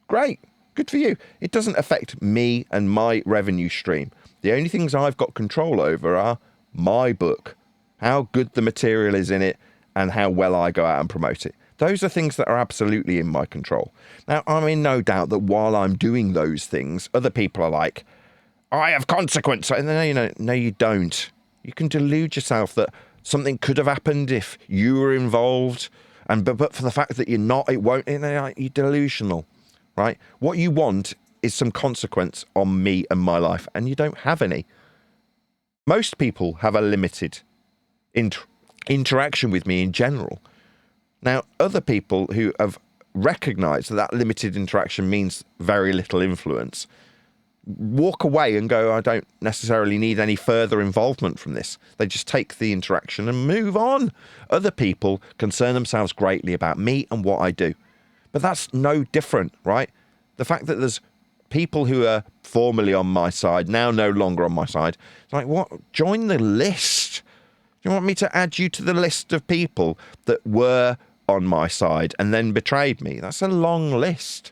Great. Good for you. It doesn't affect me and my revenue stream. The only things I've got control over are my book, how good the material is in it, and how well I go out and promote it. Those are things that are absolutely in my control. Now, I'm in no doubt that while I'm doing those things, other people are like, I have consequence. And no, you don't. You can delude yourself that something could have happened if you were involved, but for the fact that you're not, it won't. You're delusional, right? What you want is some consequence on me and my life, and you don't have any. Most people have a limited interaction with me in general. Now, other people who have recognised that limited interaction means very little influence walk away and go, I don't necessarily need any further involvement from this. They just take the interaction and move on. Other people concern themselves greatly about me and what I do. But that's no different, right? The fact that there's people who are formerly on my side, now no longer on my side, it's like, what? Join the list. Do you want me to add you to the list of people that were on my side and then betrayed me? That's a long list.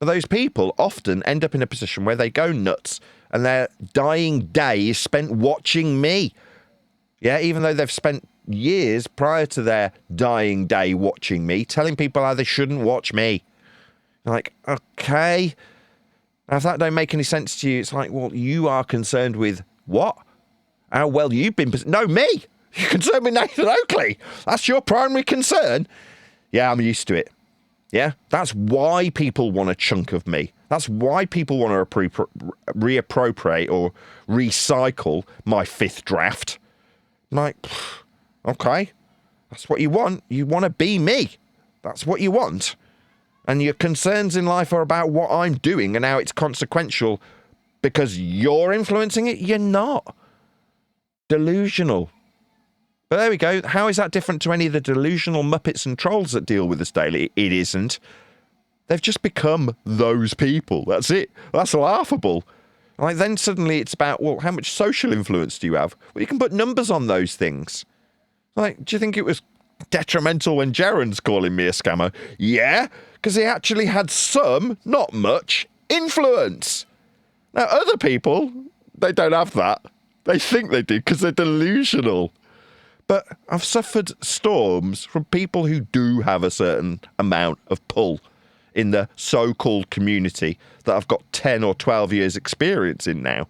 But those people often end up in a position where they go nuts and their dying day is spent watching me. Yeah, even though they've spent years prior to their dying day watching me, telling people how they shouldn't watch me. Like, okay. Now, if that don't make any sense to you, it's like, well, you are concerned with what? How well you've been... No, me! You're concerned with Nathan Oakley. That's your primary concern. Yeah, I'm used to it. Yeah, that's why people want a chunk of me. That's why people want to reappropriate or recycle my 5th draft. Like, okay, that's what you want. You want to be me. That's what you want. And your concerns in life are about what I'm doing and how it's consequential because you're influencing it. You're not. Delusional. But there we go. How is that different to any of the delusional Muppets and trolls that deal with us daily? It isn't. They've just become those people. That's it. That's laughable. Like, then suddenly it's about, well, how much social influence do you have? Well, you can put numbers on those things. Like, do you think it was detrimental when Jaron's calling me a scammer? Yeah, because he actually had some, not much, influence. Now, other people, they don't have that. They think they do because they're delusional. But I've suffered storms from people who do have a certain amount of pull in the so-called community that I've got 10 or 12 years experience in now.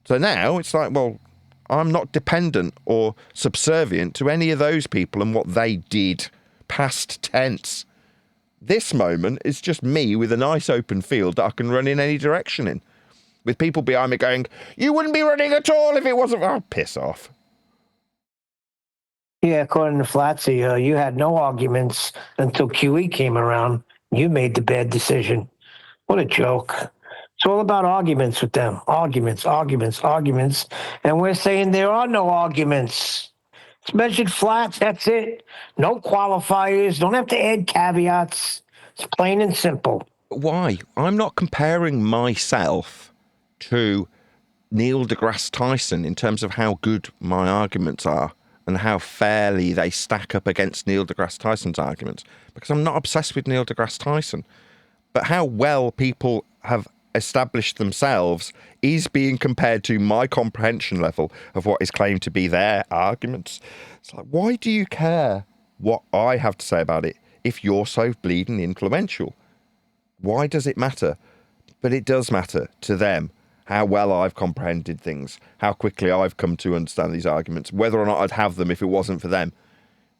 So now it's like, well, I'm not dependent or subservient to any of those people and what they did, past tense. This moment is just me with a nice open field that I can run in any direction in, with people behind me going, you wouldn't be running at all if it wasn't... Oh, piss off.
Yeah, according to Flatsy, you had no arguments until QE came around. You made the bad decision. What a joke. It's all about arguments with them. Arguments. And we're saying there are no arguments. It's measured flats. That's it. No qualifiers. Don't have to add caveats. It's plain and simple.
Why? I'm not comparing myself to Neil deGrasse Tyson in terms of how good my arguments are and how fairly they stack up against Neil deGrasse Tyson's arguments, because I'm not obsessed with Neil deGrasse Tyson. But how well people have established themselves is being compared to my comprehension level of what is claimed to be their arguments. It's like, why do you care what I have to say about it if you're so bleeding influential? Why does it matter? But it does matter to them how well I've comprehended things, how quickly I've come to understand these arguments, whether or not I'd have them if it wasn't for them.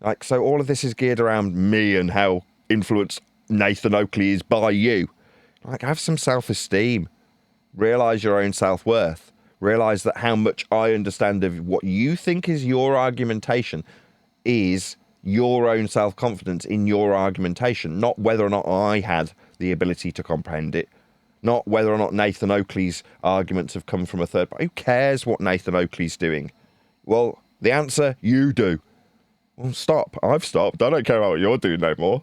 Like, so all of this is geared around me and how influenced Nathan Oakley is by you. Like, have some self-esteem. Realise your own self-worth. Realise that how much I understand of what you think is your argumentation is your own self-confidence in your argumentation, not whether or not I had the ability to comprehend it, not whether or not Nathan Oakley's arguments have come from a third party. Who cares what Nathan Oakley's doing? Well, the answer, you do. Well, stop. I've stopped. I don't care about what you're doing no more.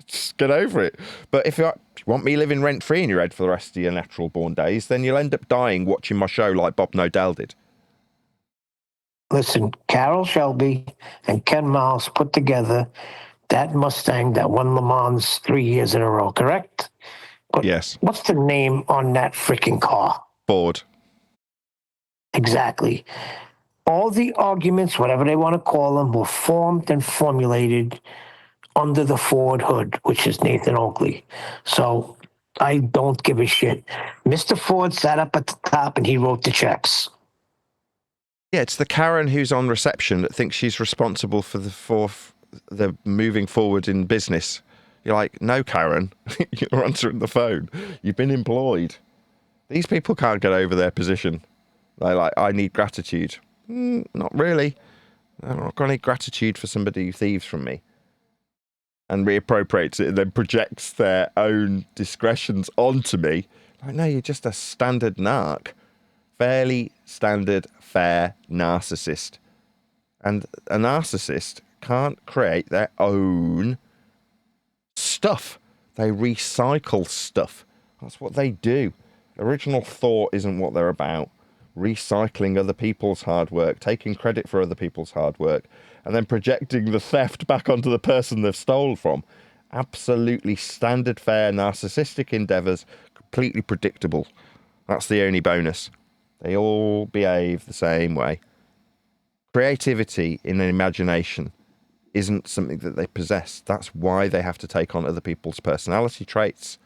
Just get over it. But if you want me living rent-free in your head for the rest of your natural-born days, then you'll end up dying watching my show like Bob Nodell did.
Listen, Carroll Shelby and Ken Miles put together that Mustang that won Le Mans 3 years in a row, correct? But
yes.
What's the name on that freaking car?
Ford.
Exactly. All the arguments, whatever they want to call them, were formed and formulated under the Ford hood, which is Nathan Oakley. So I don't give a shit. Mr. Ford sat up at the top and he wrote the checks.
Yeah, it's the Karen who's on reception that thinks she's responsible for the moving forward in business. You're like, no, Karen, you're answering the phone. You've been employed. These people can't get over their position. They're like, I need gratitude. Not really. I'm not going to need gratitude for somebody who thieves from me and reappropriates it and then projects their own discretions onto me. Like, no, you're just a standard narc. Fairly standard, fair narcissist. And a narcissist can't create their own stuff. They recycle stuff. That's what they do. Original thought isn't what they're about. Recycling other people's hard work, taking credit for other people's hard work, and then projecting the theft back onto the person they've stolen from. Absolutely standard fare narcissistic endeavours, completely predictable. That's the only bonus. They all behave the same way. Creativity in an imagination isn't something that they possess. That's why they have to take on other people's personality traits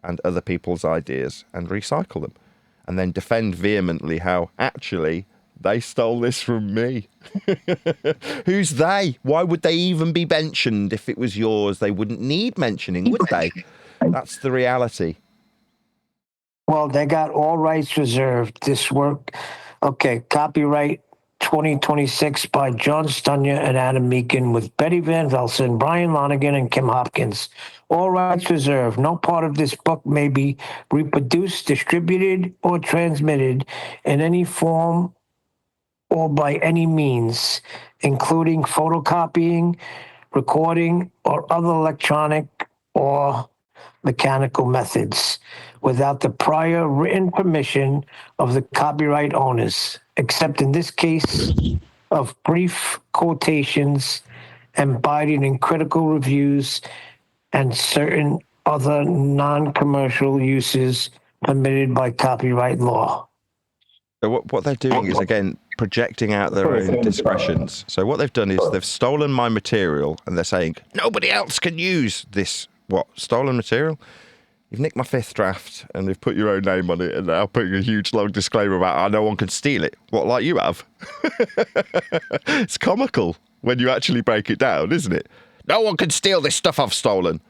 and other people's ideas and recycle them. And then defend vehemently how, actually, they stole this from me. Who's they? Why would they even be mentioned if it was yours? They wouldn't need mentioning, would they? That's the reality.
Well, they got all rights reserved. This work, okay, copyright 2026 by John Stunya and Adam Meakin with Betty Van Velsen, Brian Lonigan, and Kim Hopkins. All rights reserved. No part of this book may be reproduced, distributed, or transmitted in any form or by any means, including photocopying, recording, or other electronic or mechanical methods, without the prior written permission of the copyright owners, except in this case of brief quotations embodied in critical reviews and certain other non-commercial uses permitted by copyright law.
So what they're doing is, again, projecting out their own discretions. So what they've done is they've stolen my material and they're saying, nobody else can use this, stolen material? You've nicked my 5th draft and they've put your own name on it and now putting a huge long disclaimer about no one can steal it. What, like you have? It's comical when you actually break it down, isn't it? No one can steal this stuff I've stolen.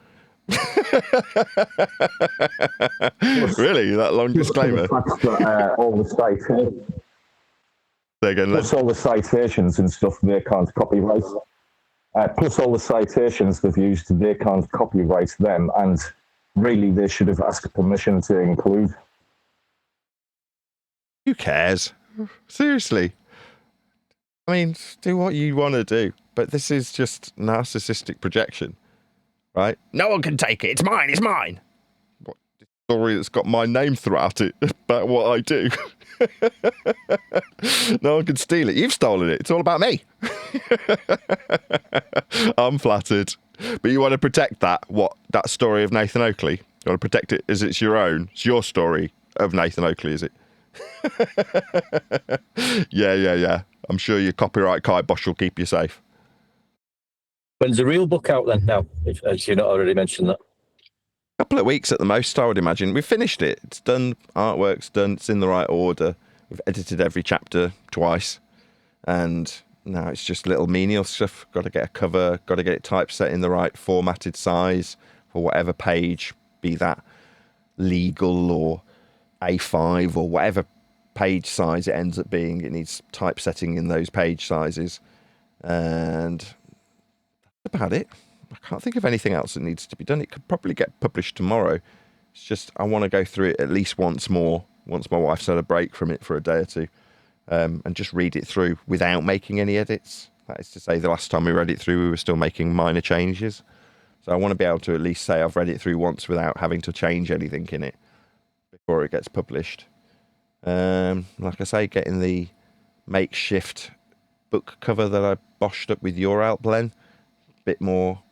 Really, that long disclaimer.
All the citations. Plus all the citations and stuff they can't copyright. Plus all the citations they've used, they can't copyright them, and really they should have asked permission to include.
Who cares? Seriously. I mean, do what you want to do, but this is just narcissistic projection. Right? No one can take it. It's mine. It's mine. What story that's got my name throughout it about what I do? No one can steal it. You've stolen it. It's all about me. I'm flattered. But you want to protect that story of Nathan Oakley? You want to protect it as it's your own? It's your story of Nathan Oakley, is it? Yeah. I'm sure your copyright kibosh will keep you safe.
When's the real book out then now, as you've not already mentioned that?
A couple of weeks at the most, I would imagine. We've finished it. It's done. Artwork's done. It's in the right order. We've edited every chapter twice. And now it's just little menial stuff. Got to get a cover. Got to get it typeset in the right formatted size for whatever page, be that legal or A5 or whatever page size it ends up being. It needs typesetting in those page sizes. And about it. I can't think of anything else that needs to be done. It could probably get published tomorrow. It's just I want to go through it at least once more, once my wife's had a break from it for a day or two, and just read it through without making any edits. That is to say, the last time we read it through, we were still making minor changes. So I want to be able to at least say I've read it through once without having to change anything in it before it gets published. Like I say, getting the makeshift book cover that I boshed up with your outblend bit more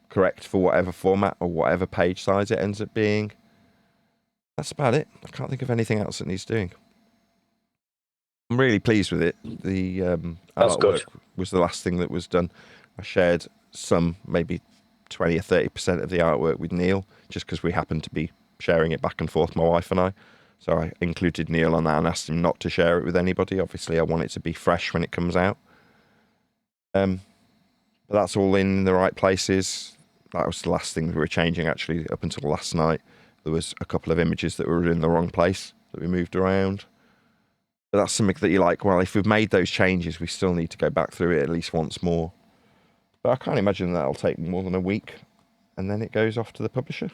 correct for whatever format or whatever page size it ends up being. That's about it. I can't think of anything else that needs doing. I'm really pleased with it. The artwork was the last thing that was done. I shared some, maybe 20 or 30% of the artwork with Neil, just because we happened to be sharing it back and forth, my wife and I. So I included Neil on that and asked him not to share it with anybody. Obviously, I want it to be fresh when it comes out. But that's all in the right places. That was the last thing we were changing, actually, up until last night. There was a couple of images that were in the wrong place that we moved around. But that's something that you're like, well, if we've made those changes, we still need to go back through it at least once more. But I can't imagine that'll take more than a week, and then it goes off to the publisher.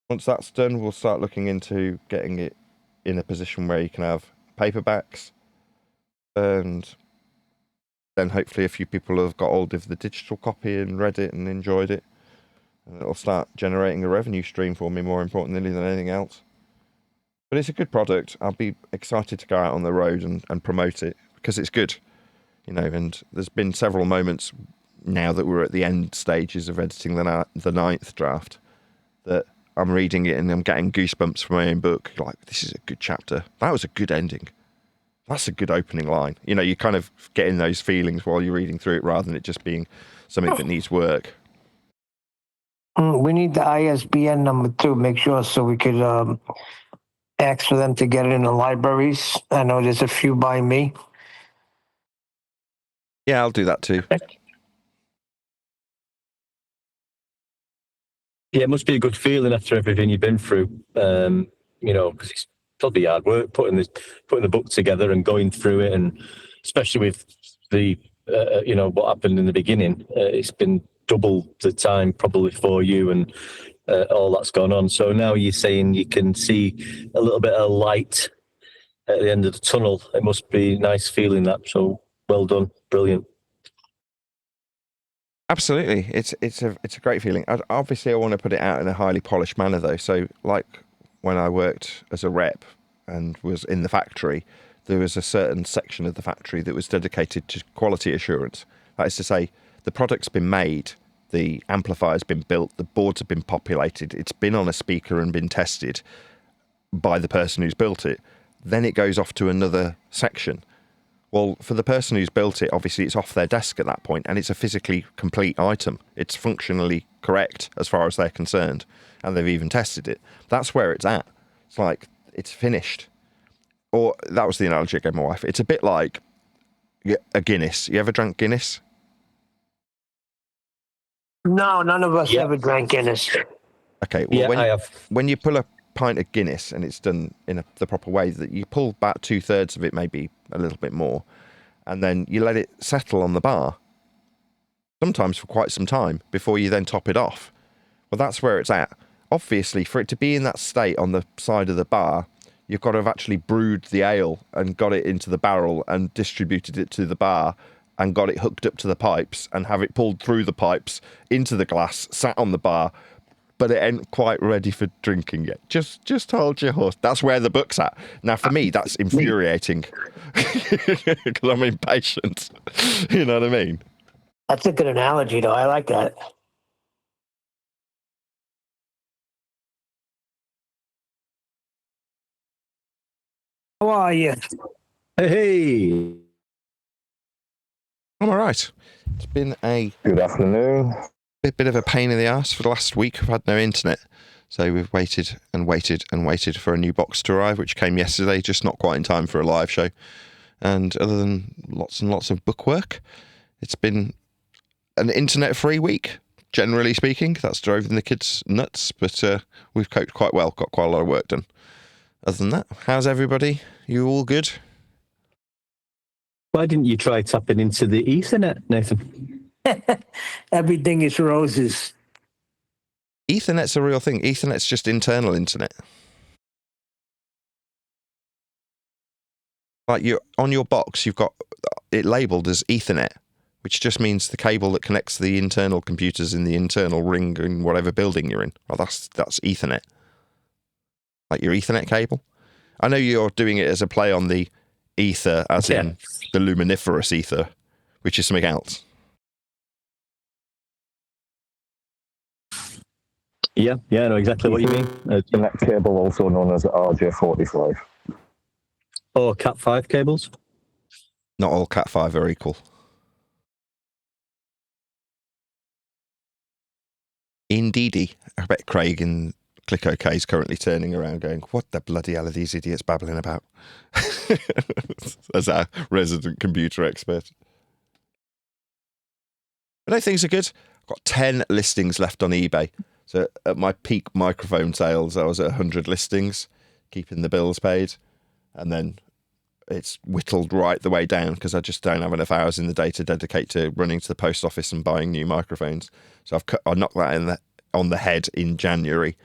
Once that's done, we'll start looking into getting it in a position where you can have paperbacks, and then hopefully a few people have got hold of the digital copy and read it and enjoyed it. And it'll start generating a revenue stream for me, more importantly than anything else. But it's a good product. I'll be excited to go out on the road and promote it because it's good. And there's been several moments now that we're at the end stages of editing the 9th draft that I'm reading it and I'm getting goosebumps from my own book. Like, this is a good chapter. That was a good ending. That's a good opening line. You're kind of getting those feelings while you're reading through it rather than it just being something that needs work.
We need the ISBN number too, make sure so we could ask for them to get it in the libraries. I know there's a few by me.
Yeah, I'll do that too.
Yeah, it must be a good feeling after everything you've been through, because it's probably hard work putting the book together and going through it, and especially with the what happened in the beginning, it's been double the time probably for you and all that's gone on. So now you're saying you can see a little bit of light at the end of the tunnel. It must be nice feeling that. So well done, brilliant.
Absolutely, it's a great feeling. Obviously, I want to put it out in a highly polished manner, though. So, like when I worked as a rep and was in the factory, there was a certain section of the factory that was dedicated to quality assurance. That is to say, the product's been made, the amplifier's been built, the boards have been populated, it's been on a speaker and been tested by the person who's built it, then it goes off to another section. Well, for the person who's built it, obviously it's off their desk at that point, and it's a physically complete item. It's functionally correct as far as they're concerned, and they've even tested it. That's where it's at. It's like, it's finished. Or, that was the analogy I gave my wife. It's a bit like a Guinness. You ever drank Guinness?
No, none of us
Yeah.
ever drank Guinness.
Okay, well,
I have.
when you pull a pint of Guinness and it's done in the proper way, that you pull about 2/3 of it, maybe a little bit more, and then you let it settle on the bar, sometimes for quite some time, before you then top it off. Well, that's where it's at. Obviously, for it to be in that state on the side of the bar, you've got to have actually brewed the ale and got it into the barrel and distributed it to the bar and got it hooked up to the pipes and have it pulled through the pipes into the glass, sat on the bar, but it ain't quite ready for drinking yet. Just hold your horse. That's where the book's at. Now, for me, that's infuriating because I'm impatient. You know what I mean?
That's a good analogy, though. I like that. How are you?
Hey.
I'm all right. It's been a
Good afternoon.
bit of a pain in the ass for the last week. We've had no internet. So we've waited and waited and waited for a new box to arrive, which came yesterday, just not quite in time for a live show. And other than lots and lots of book work, it's been an internet-free week, generally speaking. That's driving the kids nuts, but we've coped quite well, got quite a lot of work done. Other than that, how's everybody? You all good?
Why didn't you try tapping into the Ethernet, Nathan?
Everything is roses.
Ethernet's a real thing. Ethernet's just internal internet. Like on your box, you've got it labelled as Ethernet, which just means the cable that connects the internal computers in the internal ring in whatever building you're in. Well, that's Ethernet. Like your Ethernet cable. I know you're doing it as a play on the ether, as in the luminiferous ether, which is something else.
Yeah, I know exactly what you mean.
Ethernet cable, also known as RJ45.
Or Cat5 cables.
Not all Cat5 are equal. Indeedy. I bet Craig in Click OK is currently turning around going, what the bloody hell are these idiots babbling about? As our resident computer expert. But no, things are good. I've got 10 listings left on eBay. So at my peak microphone sales, I was at 100 listings, keeping the bills paid. And then it's whittled right the way down because I just don't have enough hours in the day to dedicate to running to the post office and buying new microphones. So I knocked that on the head in January.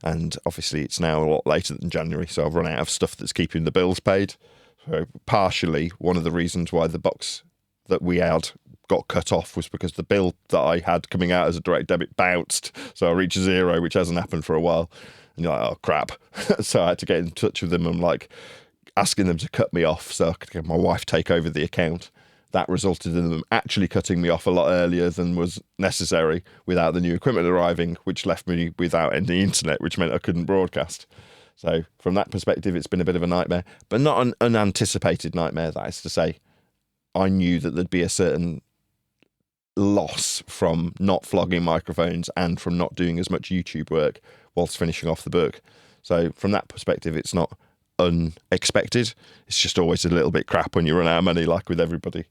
And obviously it's now a lot later than January, so I've run out of stuff that's keeping the bills paid. So partially, one of the reasons why the box that we had got cut off was because the bill that I had coming out as a direct debit bounced. So I reached zero, which hasn't happened for a while. And you're like, oh, crap. So I had to get in touch with them and like asking them to cut me off so I could get my wife take over the account. That resulted in them actually cutting me off a lot earlier than was necessary without the new equipment arriving, which left me without any internet, which meant I couldn't broadcast. So from that perspective, it's been a bit of a nightmare, but not an unanticipated nightmare, that is to say. I knew that there'd be a certain loss from not flogging microphones and from not doing as much YouTube work whilst finishing off the book. So from that perspective, it's not unexpected. It's just always a little bit crap when you run out of money, like with everybody.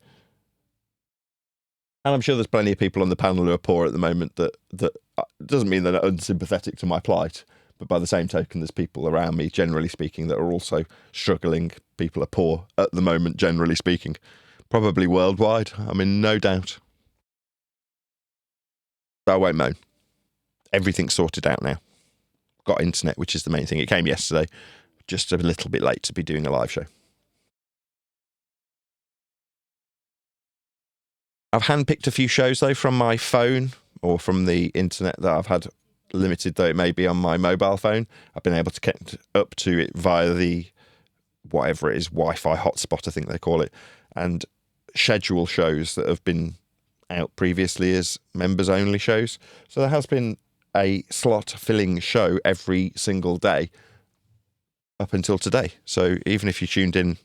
And I'm sure there's plenty of people on the panel who are poor at the moment that doesn't mean they're unsympathetic to my plight, but by the same token, there's people around me, generally speaking, that are also struggling. People are poor at the moment, generally speaking. Probably worldwide, I'm in no doubt. So I won't moan. Everything's sorted out now. Got internet, which is the main thing. It came yesterday. Just a little bit late to be doing a live show. I've handpicked a few shows, though, from my phone or from the internet that I've had, limited though it may be, on my mobile phone. I've been able to get up to it via the, whatever it is, Wi-Fi hotspot, I think they call it, and schedule shows that have been out previously as members-only shows. So there has been a slot-filling show every single day up until today. So even if you tuned in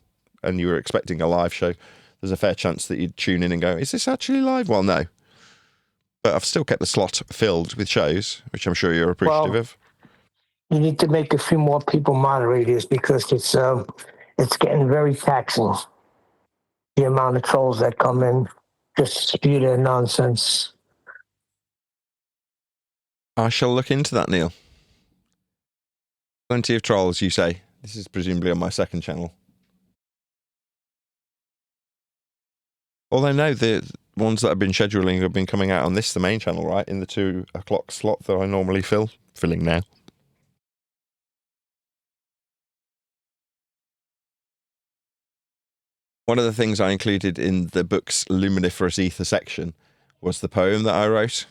and you were expecting a live show, there's a fair chance that you'd tune in and go, is this actually live? Well, no. But I've still kept the slot filled with shows, which I'm sure you're appreciative of.
You need to make a few more people moderators because it's getting very taxing. The amount of trolls that come in just spew their nonsense.
I shall look into that, Neil. Plenty of trolls, you say. This is presumably on my second channel. Although no, the ones that I've been scheduling have been coming out on this, the main channel, right? In the 2 o'clock slot that I normally filling now. One of the things I included in the book's Luminiferous Ether section was the poem that I wrote.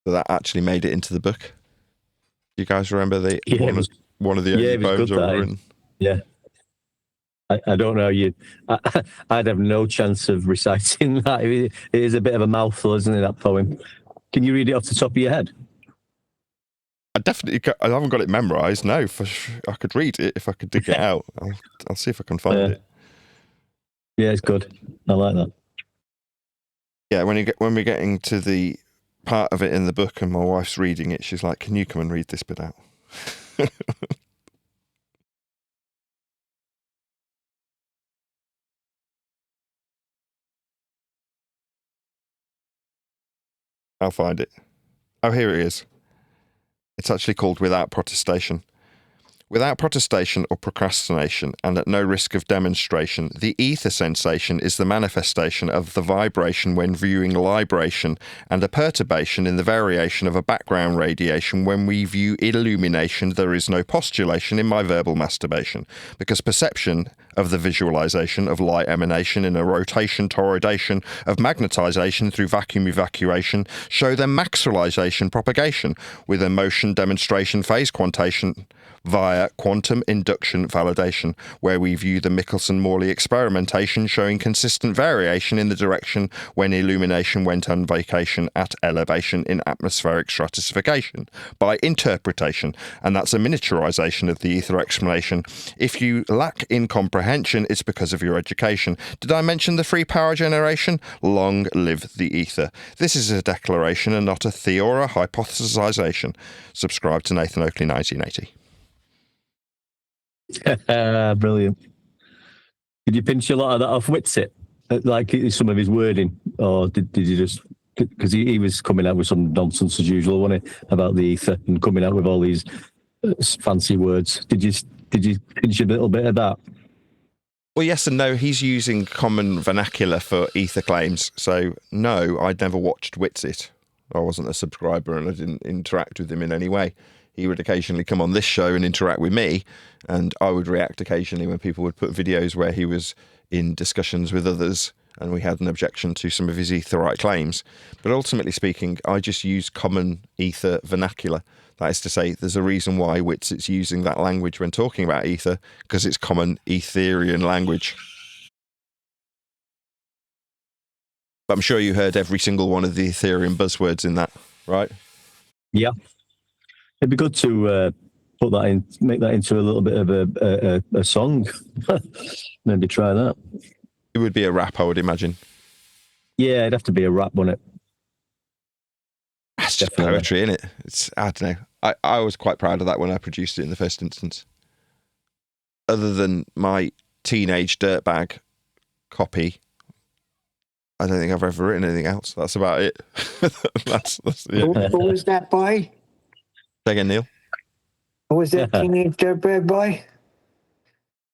So that actually made it into the book. Do you guys remember one of the only poems I've written?
Yeah. I don't know. I'd have no chance of reciting that. It is a bit of a mouthful, isn't it, that poem? Can you read it off the top of your head?
I haven't got it memorised. No, I could read it if I could dig it out. I'll see if I can find it.
Yeah, it's good. I like that.
Yeah, when we're getting to the part of it in the book and my wife's reading it, she's like, "Can you come and read this bit out?" I'll find it. Oh, here it is. It's actually called Without Protestation. Without protestation or procrastination, and at no risk of demonstration, the ether sensation is the manifestation of the vibration when viewing libration, and a perturbation in the variation of a background radiation when we view illumination. There is no postulation in my verbal masturbation, because perception of the visualization of light emanation in a rotation toroidation of magnetization through vacuum evacuation show their maximalization propagation with a motion demonstration phase quantation via quantum induction validation, where we view the Michelson-Morley experimentation showing consistent variation in the direction when illumination went on vacation at elevation in atmospheric stratification by interpretation, and that's a miniaturization of the ether explanation. If you lack in comprehension, it's because of your education. Did I mention the free power generation? Long live the ether. This is a declaration and not a theora hypothesization. Subscribe to Nathan Oakley 1980.
Brilliant. Did you pinch a lot of that off Witsit? Like some of his wording? Or did you just... Because he was coming out with some nonsense as usual, wasn't he? About the ether and coming out with all these fancy words. Did you pinch a little bit of that?
Well, yes and no. He's using common vernacular for ether claims. So, no, I'd never watched Witsit. I wasn't a subscriber and I didn't interact with him in any way. He would occasionally come on this show and interact with me, and I would react occasionally when people would put videos where he was in discussions with others and we had an objection to some of his etherite claims. But ultimately speaking, I just use common ether vernacular. That is to say, there's a reason why Witsit's using that language when talking about ether, because it's common Etherian language. But I'm sure you heard every single one of the Ethereum buzzwords in that, right?
Yeah. It'd be good to put that in, make that into a little bit of a song. Maybe try that.
It would be a rap, I would imagine.
Yeah, it'd have to be a rap, wouldn't it?
That's just poetry, isn't it? I don't know. I was quite proud of that when I produced it in the first instance. Other than my teenage dirtbag copy, I don't think I've ever written anything else. That's about it. Yeah.
Who was that by?
Say again, Neil.
Who was that teenage dirtbag by?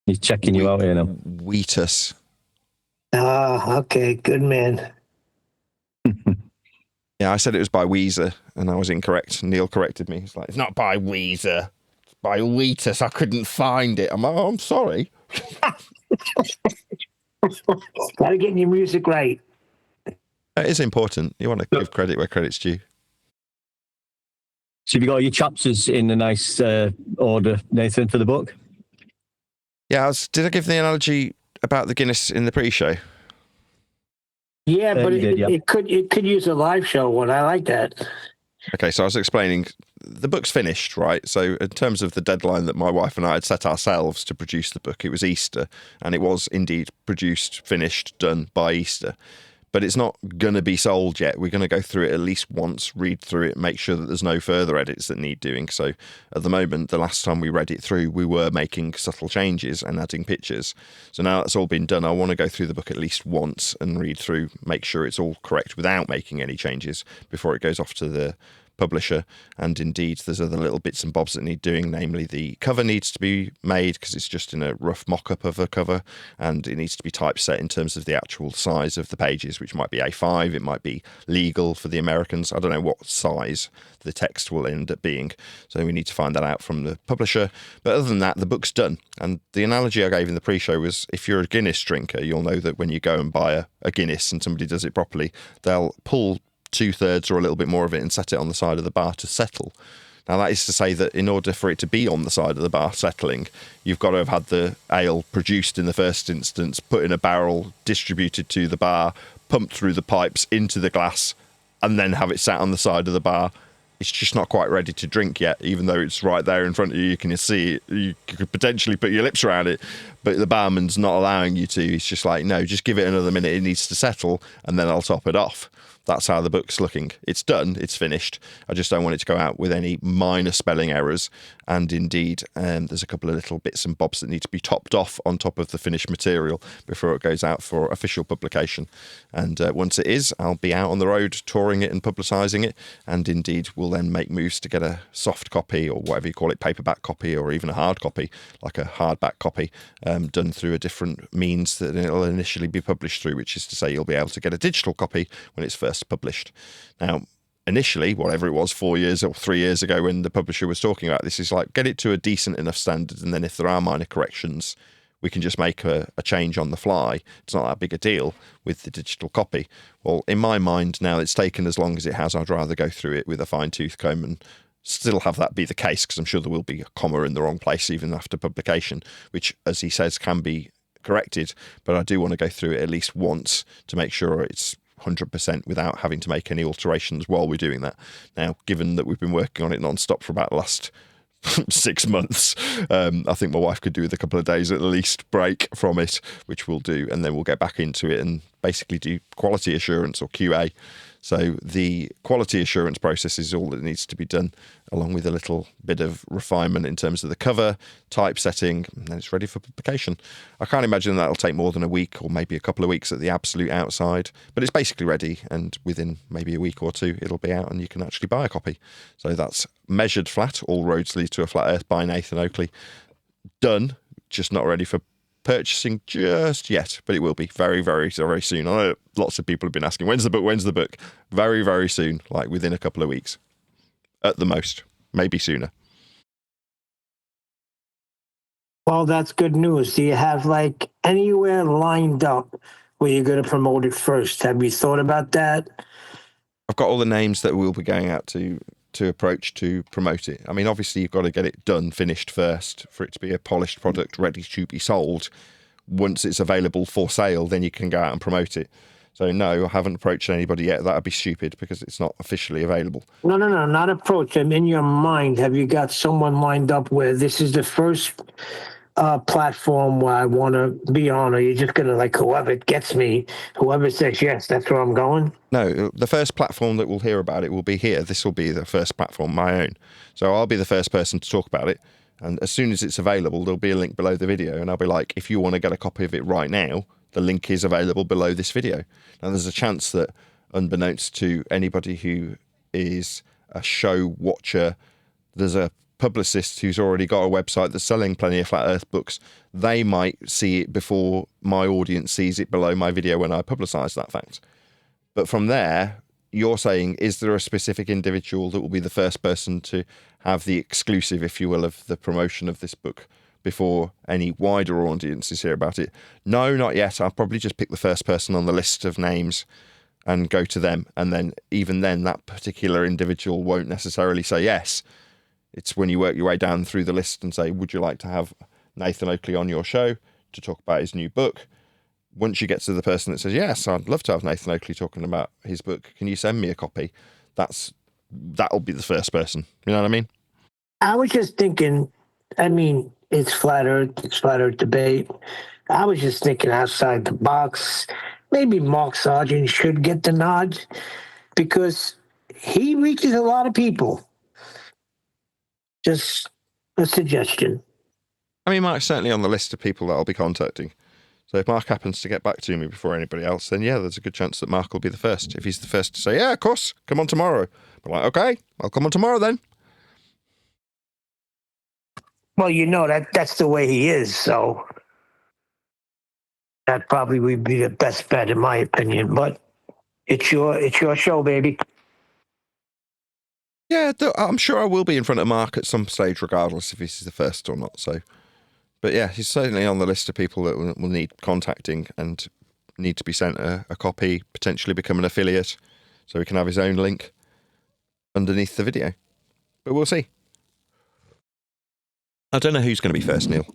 He's checking you out here now.
Wheatus.
Ah, okay, good man.
Yeah, I said it was by Weezer, and I was incorrect. Neil corrected me. He's like, it's not by Weezer. It's by Wheatus. I couldn't find it. I'm like, oh, I'm sorry.
Gotta get your music right.
It is important. You want to give credit where credit's due.
So have you got your chapters in a nice order, Nathan, for the book?
Yeah, did I give the analogy about the Guinness in the pre-show?
Yeah, but it could use a live show one. I like that.
Okay, so I was explaining the book's finished, right? So in terms of the deadline that my wife and I had set ourselves to produce the book, it was Easter, and it was indeed produced, finished, done by Easter. But it's not going to be sold yet. We're going to go through it at least once, read through it, make sure that there's no further edits that need doing. So at the moment, the last time we read it through, we were making subtle changes and adding pictures. So now that's all been done, I want to go through the book at least once and read through, make sure it's all correct without making any changes before it goes off to the publisher. And indeed, there's other little bits and bobs that need doing, namely the cover needs to be made because it's just in a rough mock-up of a cover, and it needs to be typeset in terms of the actual size of the pages, which might be A5, it might be legal for the Americans. I don't know what size the text will end up being, so we need to find that out from the publisher. But other than that, the book's done. And the analogy I gave in the pre-show was, if you're a Guinness drinker, you'll know that when you go and buy a Guinness and somebody does it properly, they'll pull 2/3 or a little bit more of it and set it on the side of the bar to settle. Now, that is to say that in order for it to be on the side of the bar settling, you've got to have had the ale produced in the first instance, put in a barrel, distributed to the bar, pumped through the pipes into the glass, and then have it sat on the side of the bar. It's just not quite ready to drink yet, even though it's right there in front of you. You can see it. You could potentially put your lips around it, but the barman's not allowing you to. He's just like, no, just give it another minute. It needs to settle, and then I'll top it off. That's how the book's looking. It's done. It's finished. I just don't want it to go out with any minor spelling errors. And indeed, there's a couple of little bits and bobs that need to be topped off on top of the finished material before it goes out for official publication. And once it is, I'll be out on the road touring it and publicising it. And indeed, we'll then make moves to get a soft copy, or whatever you call it, paperback copy, or even a hard copy, like a hardback copy, done through a different means that it'll initially be published through, which is to say you'll be able to get a digital copy when it's first published. Now, initially, whatever it was, 4 years or 3 years ago when the publisher was talking about this, is like, get it to a decent enough standard, and then if there are minor corrections, we can just make a change on the fly. It's not that big a deal with the digital copy. Well, in my mind, now it's taken as long as it has, I'd rather go through it with a fine-tooth comb and still have that be the case, because I'm sure there will be a comma in the wrong place even after publication, which, as he says, can be corrected. But I do want to go through it at least once to make sure it's 100% without having to make any alterations while we're doing that. Now, given that we've been working on it non-stop for about the last 6 months, I think my wife could do with a couple of days at least break from it, which we'll do, and then we'll get back into it and basically do quality assurance, or QA. So the quality assurance process is all that needs to be done, along with a little bit of refinement in terms of the cover, typesetting, and then it's ready for publication. I can't imagine that'll take more than a week, or maybe a couple of weeks at the absolute outside, but it's basically ready, and within maybe a week or two it'll be out and you can actually buy a copy. So that's Measured Flat, All Roads Lead to a Flat Earth by Nathan Oakley. Done, just not ready for purchasing just yet, but it will be very, very, very soon. I know lots of people have been asking, when's the book? Very, very soon, like within a couple of weeks at the most, maybe sooner.
Well, that's good news. Do you have like anywhere lined up where you're going to promote it first? Have you thought about that?
I've got all the names that we'll be going out to approach to promote it. I mean, obviously you've got to get it done, finished first, for it to be a polished product ready to be sold. Once it's available for sale, then you can go out and promote it. So no, I haven't approached anybody yet. That'd be stupid because it's not officially available.
No, not approach. I'm in your mind. Have you got someone lined up where this is the first platform where I want to be on, or you're just going to, like, whoever gets me, whoever says yes, that's where I'm going?
No, the first platform that we'll hear about it will be here. This will be the first platform, my own. So I'll be the first person to talk about it. And as soon as it's available, there'll be a link below the video. And I'll be like, if you want to get a copy of it right now, the link is available below this video. Now, there's a chance that, unbeknownst to anybody who is a show watcher, there's a publicist who's already got a website that's selling plenty of Flat Earth books. They might see it before my audience sees it below my video when I publicise that fact. But from there, you're saying, is there a specific individual that will be the first person to have the exclusive, if you will, of the promotion of this book before any wider audiences hear about it? No, not yet. I'll probably just pick the first person on the list of names and go to them. And then even then, that particular individual won't necessarily say yes. It's when you work your way down through the list and say, would you like to have Nathan Oakley on your show to talk about his new book? Once you get to the person that says, yes, I'd love to have Nathan Oakley talking about his book, can you send me a copy? That's that'll be the first person. You know what I mean?
I was just thinking, I mean, it's flat earth debate. I was just thinking outside the box. Maybe Mark Sargent should get the nod because he reaches a lot of people. Just a suggestion.
I mean, Mark's certainly on the list of people that I'll be contacting. So if Mark happens to get back to me before anybody else, then yeah, there's a good chance that Mark will be the first. If he's the first to say, yeah, of course, come on tomorrow. I'm like, okay, I'll come on tomorrow then.
Well, you know that's the way he is, so that probably would be the best bet in my opinion. But it's your show, baby.
Yeah, I'm sure I will be in front of Mark at some stage, regardless if he's the first or not. So, but yeah, he's certainly on the list of people that will need contacting and need to be sent a copy, potentially become an affiliate, so he can have his own link underneath the video. But we'll see. I don't know who's going to be first, Neil.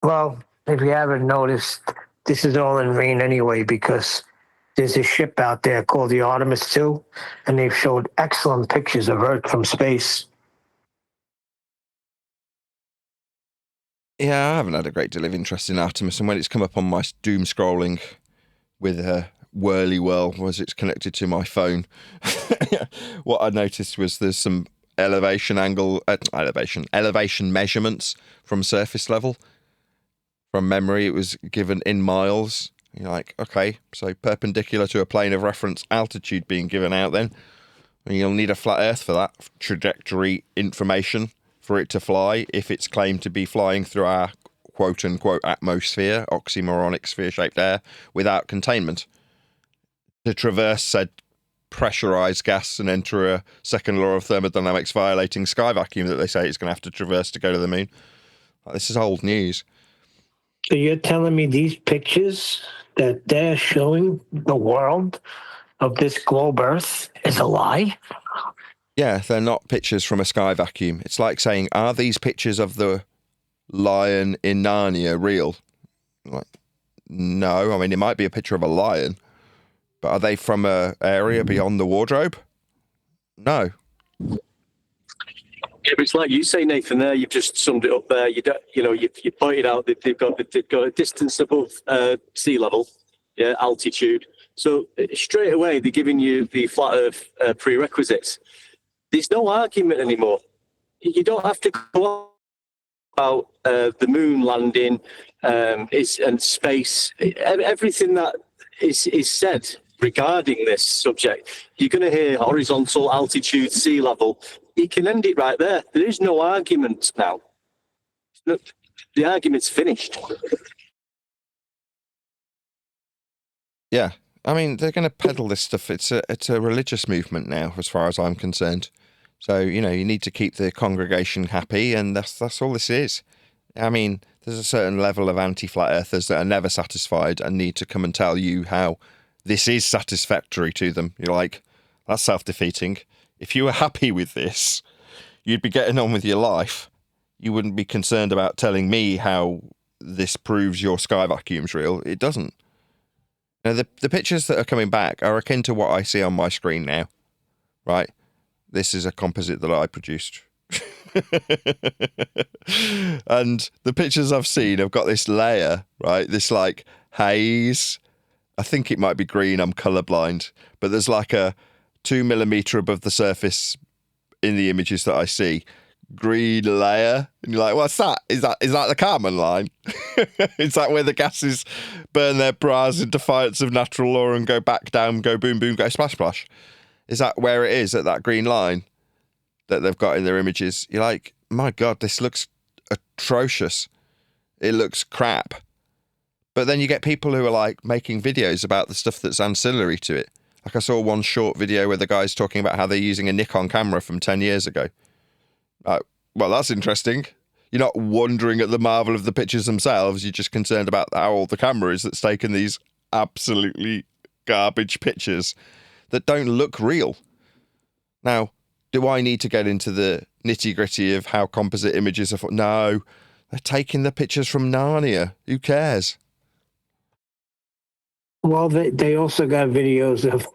Well, if you haven't noticed, this is all in vain anyway because there's a ship out there called the Artemis 2, and they've showed excellent pictures of Earth from space.
Yeah, I haven't had a great deal of interest in Artemis, and when it's come up on my doom scrolling with a whirly whirl as it's connected to my phone, what I noticed was there's some elevation measurements from surface level. From memory, it was given in miles. You're like, okay, so perpendicular to a plane of reference altitude being given out then. And you'll need a flat Earth for that trajectory information for it to fly if it's claimed to be flying through our quote-unquote atmosphere, oxymoronic sphere-shaped air, without containment. To traverse said pressurized gas and enter a second law of thermodynamics violating sky vacuum that they say it's going to have to traverse to go to the moon. Like, this is old news.
So you're telling me these pictures that they're showing the world of this globe Earth is a lie?
Yeah, they're not pictures from a sky vacuum. It's like saying, are these pictures of the lion in Narnia real? Like, no. I mean, it might be a picture of a lion, but are they from an area beyond the wardrobe? No.
Yeah, but it's like you say, Nathan. There, you've just summed it up. There, you pointed out that they've got a distance above sea level, yeah, altitude. So straight away, they're giving you the flat Earth prerequisites. There's no argument anymore. You don't have to go about the moon landing and space. Everything that is said regarding this subject, you're going to hear horizontal, altitude, sea level. You can end it right there. There is no argument now. The argument's finished.
Yeah. I mean, they're going to peddle this stuff. It's a religious movement now, as far as I'm concerned. So, you know, you need to keep the congregation happy, and that's all this is. I mean, there's a certain level of anti-flat earthers that are never satisfied and need to come and tell you how this is satisfactory to them. You're like, that's self-defeating. If you were happy with this, you'd be getting on with your life. You wouldn't be concerned about telling me how this proves your sky vacuum's real. It doesn't. Now, the pictures that are coming back are akin to what I see on my screen now, right? This is a composite that I produced. And the pictures I've seen have got this layer, right? This like haze. I think it might be green. I'm colorblind, but there's like a 2 millimeter above the surface in the images that I see, green layer. And you're like, what's that? Is that the Kármán line? Is that where the gases burn their bras in defiance of natural law and go back down, go boom, boom, go splash, splash? Is that where it is, at that green line that they've got in their images? You're like, my God, this looks atrocious. It looks crap. But then you get people who are like making videos about the stuff that's ancillary to it. Like I saw one short video where the guy's talking about how they're using a Nikon camera from 10 years ago. Well, that's interesting. You're not wondering at the marvel of the pictures themselves. You're just concerned about how old the camera is that's taken these absolutely garbage pictures that don't look real. Now, do I need to get into the nitty-gritty of how composite images are? No, they're taking the pictures from Narnia. Who cares?
Well, they also got videos of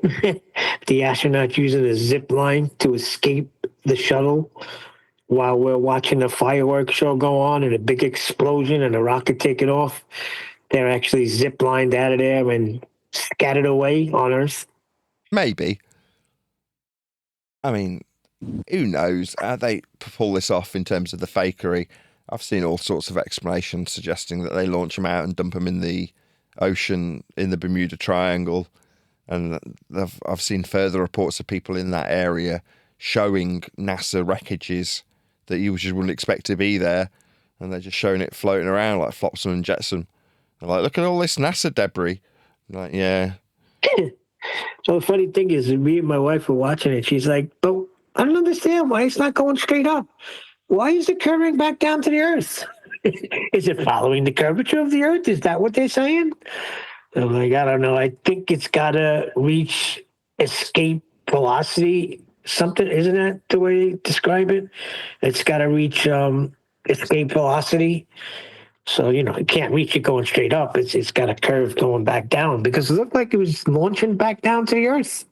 the astronauts using a zip line to escape the shuttle while we're watching the fireworks show go on and a big explosion and a rocket taking off. They're actually zip lined out of there and scattered away on Earth.
Maybe. I mean, who knows how they pull this off in terms of the fakery. I've seen all sorts of explanations suggesting that they launch them out and dump them in the ocean in the Bermuda Triangle. And I've seen further reports of people in that area showing NASA wreckages that you just wouldn't expect to be there. And they're just showing it floating around like Flopsam and Jetsam. They're like, look at all this NASA debris. I'm like, yeah.
So the funny thing is, me and my wife were watching it. She's like, but I don't understand why it's not going straight up. Why is it curving back down to the Earth? Is it following the curvature of the Earth? Is that what they're saying? I'm like, I don't know. I think it's got to reach escape velocity. Something, isn't that the way they describe it? It's got to reach escape velocity. So, it can't reach it going straight up. It's got a curve going back down because it looked like it was launching back down to the Earth.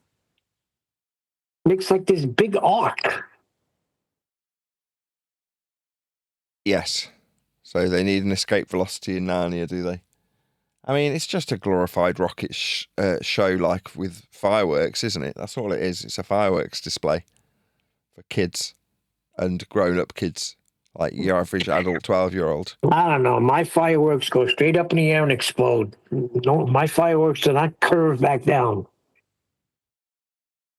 Makes like this big arc.
Yes. So they need an escape velocity in Narnia, do they? I mean, it's just a glorified rocket show, like with fireworks, isn't it? That's all it is. It's a fireworks display for kids and grown-up kids, like your average adult 12-year-old.
I don't know. My fireworks go straight up in the air and explode. No, my fireworks do not curve back down.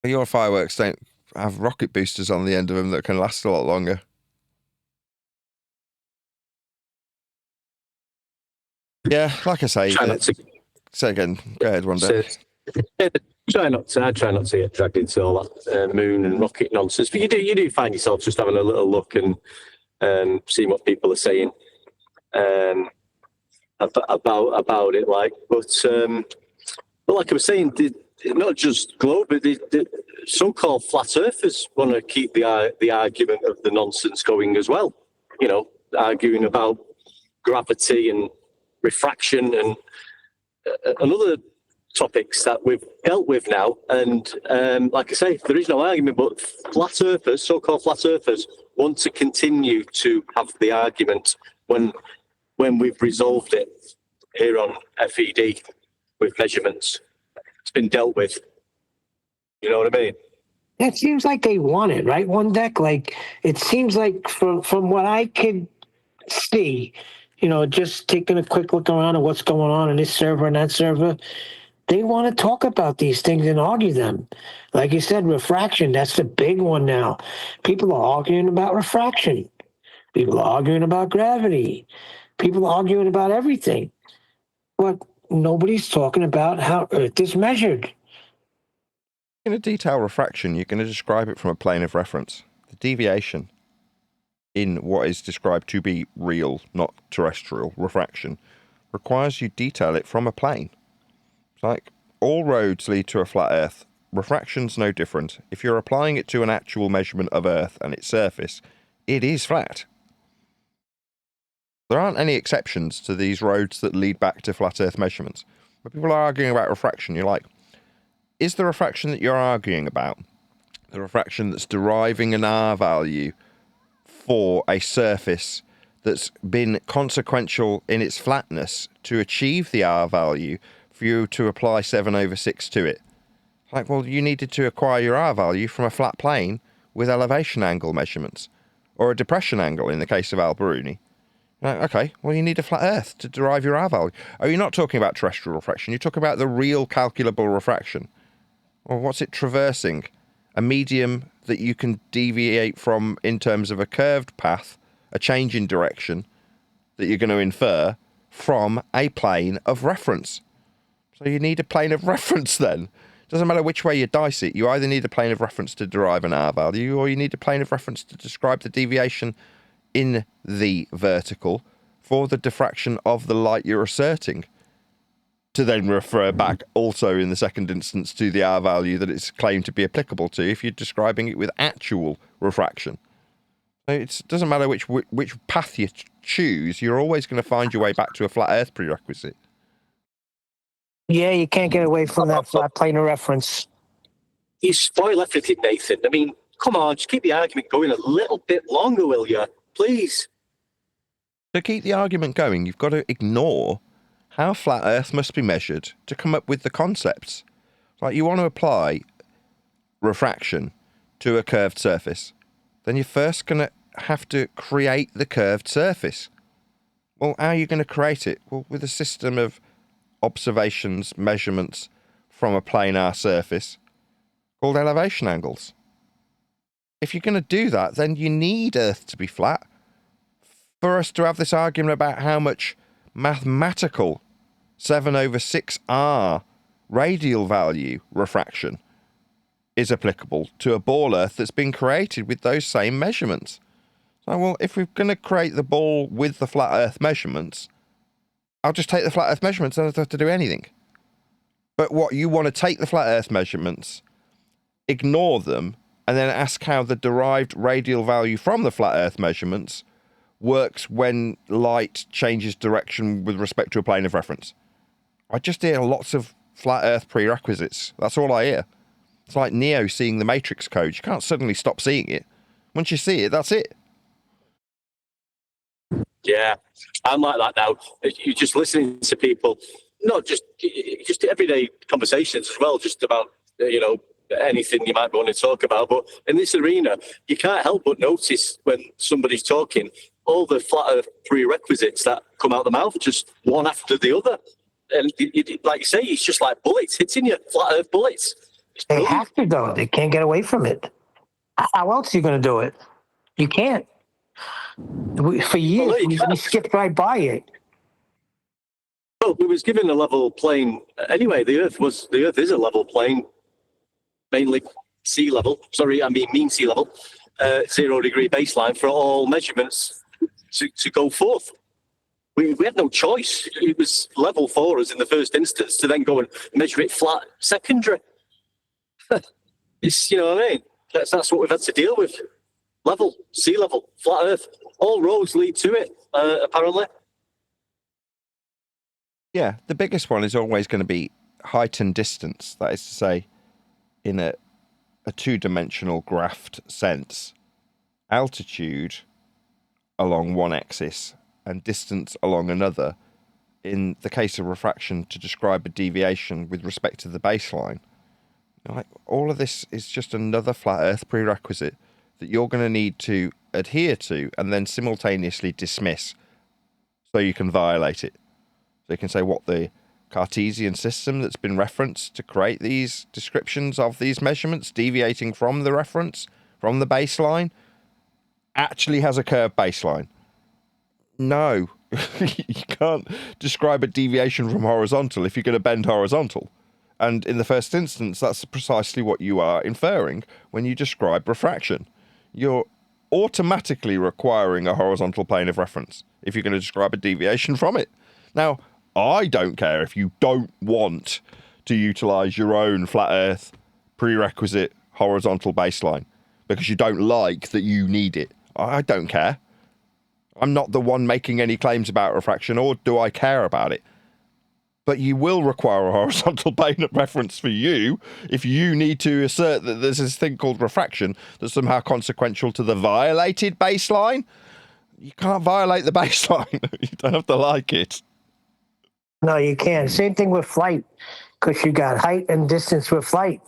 Your fireworks don't have rocket boosters on the end of them that can last a lot longer. Yeah, like I say, say again. Go ahead, one day.
I try not to get dragged into all that moon and rocket nonsense. But you do find yourself just having a little look and seeing what people are saying about it. But like I was saying, not just globe, but the so-called flat earthers want to keep the argument of the nonsense going as well. Arguing about gravity and refraction and other topics that we've dealt with now. And like I say, there is no argument, but flat earthers, so-called flat earthers, want to continue to have the argument when we've resolved it here on FED with measurements. It's been dealt with. You know what I mean?
It seems like they want it, right? One deck, like it seems like from what I could see, just taking a quick look around at what's going on in this server and that server, they want to talk about these things and argue them. Like you said, refraction, that's the big one now. People are arguing about refraction. People are arguing about gravity. People are arguing about everything. But nobody's talking about how Earth is measured.
In a detail refraction, you're going to describe it from a plane of reference. The deviation in what is described to be real, not terrestrial, refraction, requires you detail it from a plane. It's like all roads lead to a flat Earth. Refraction's no different. If you're applying it to an actual measurement of Earth and its surface, it is flat. There aren't any exceptions to these roads that lead back to flat Earth measurements. When people are arguing about refraction, you're like, is the refraction that you're arguing about the refraction that's deriving an R value for a surface that's been consequential in its flatness to achieve the R value for you to apply 7/6 to it? Like, well, you needed to acquire your R value from a flat plane with elevation angle measurements, or a depression angle in the case of Al-Biruni. Like, okay, well, you need a flat Earth to derive your R value. Oh, you're not talking about terrestrial refraction. You're talking about the real calculable refraction. Well, what's it traversing? A medium that you can deviate from in terms of a curved path, a change in direction that you're going to infer from a plane of reference. So you need a plane of reference then. Doesn't matter which way you dice it. You either need a plane of reference to derive an R value, or you need a plane of reference to describe the deviation in the vertical for the diffraction of the light you're asserting, to then refer back also in the second instance to the R value that it's claimed to be applicable to if you're describing it with actual refraction. It doesn't matter which path you choose, you're always going to find your way back to a flat Earth prerequisite.
Yeah, you can't get away from that flat plane of reference.
You spoil everything, Nathan. I mean, come on, just keep the argument going a little bit longer, will you? Please.
To keep the argument going, you've got to ignore how flat Earth must be measured to come up with the concepts. Like, you want to apply refraction to a curved surface, then you're first going to have to create the curved surface. Well, how are you going to create it? Well, with a system of observations, measurements from a planar surface called elevation angles. If you're going to do that, then you need Earth to be flat for us to have this argument about how much mathematical 7/6R radial value refraction is applicable to a ball Earth that's been created with those same measurements. So, well, if we're going to create the ball with the flat Earth measurements, I'll just take the flat Earth measurements and I don't have to do anything. But what you want to take the flat Earth measurements, ignore them, and then ask how the derived radial value from the flat Earth measurements works when light changes direction with respect to a plane of reference. I just hear lots of flat Earth prerequisites. That's all I hear. It's like Neo seeing the Matrix code. You can't suddenly stop seeing it. Once you see it, that's it.
Yeah, I'm like that now. You're just listening to people, not just everyday conversations as well, just about, anything you might want to talk about. But in this arena, you can't help but notice when somebody's talking, all the flat Earth prerequisites that come out the mouth, just one after the other. And like you say, it's just like bullets hitting you, flat Earth bullets.
They have to, though. They can't get away from it. How else are you going to do it? You can't. For years, we skipped right by it.
Well, we was given a level plane anyway. The Earth is a level plane, mainly sea level. Sorry, I mean mean sea level, 0 degree baseline for all measurements to go forth. We had no choice. It was level for us in the first instance to then go and measure it flat secondary. It's, you know what I mean? That's what we've had to deal with. Level, sea level, flat Earth. All roads lead to it, apparently.
Yeah, the biggest one is always going to be height and distance. That is to say, in a two-dimensional graphed sense, altitude along one axis and distance along another, in the case of refraction, to describe a deviation with respect to the baseline. Like, all of this is just another flat Earth prerequisite that you're going to need to adhere to and then simultaneously dismiss so you can violate it. So you can say what the Cartesian system that's been referenced to create these descriptions of these measurements deviating from the reference, from the baseline, actually has a curved baseline. No, you can't describe a deviation from horizontal if you're going to bend horizontal. And in the first instance, that's precisely what you are inferring when you describe refraction. You're automatically requiring a horizontal plane of reference if you're going to describe a deviation from it. Now, I don't care if you don't want to utilize your own flat Earth prerequisite horizontal baseline because you don't like that you need it. I don't care. I'm not the one making any claims about refraction, or do I care about it? But you will require a horizontal plane of reference for you if you need to assert that there's this thing called refraction that's somehow consequential to the violated baseline. You can't violate the baseline. You don't have to like it.
No, you can't. Same thing with flight, because you got height and distance with flight.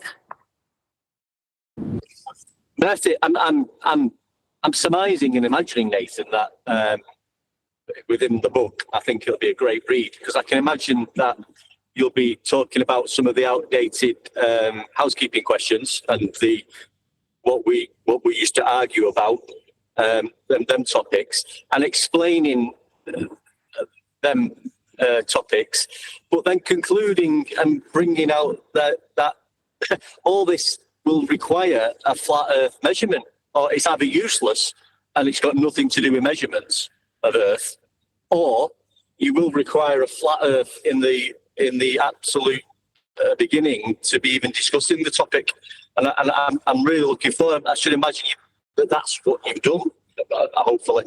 That's it. I'm surmising and imagining, Nathan, that within the book, I think it'll be a great read, because I can imagine that you'll be talking about some of the outdated housekeeping questions and what we used to argue about them topics, and explaining them topics, but then concluding and bringing out that all this will require a flat Earth measurement, or it's either useless and it's got nothing to do with measurements of Earth, or you will require a flat Earth in the absolute beginning to be even discussing the topic. And I'm really looking forward. I should imagine that that's what you've done, hopefully.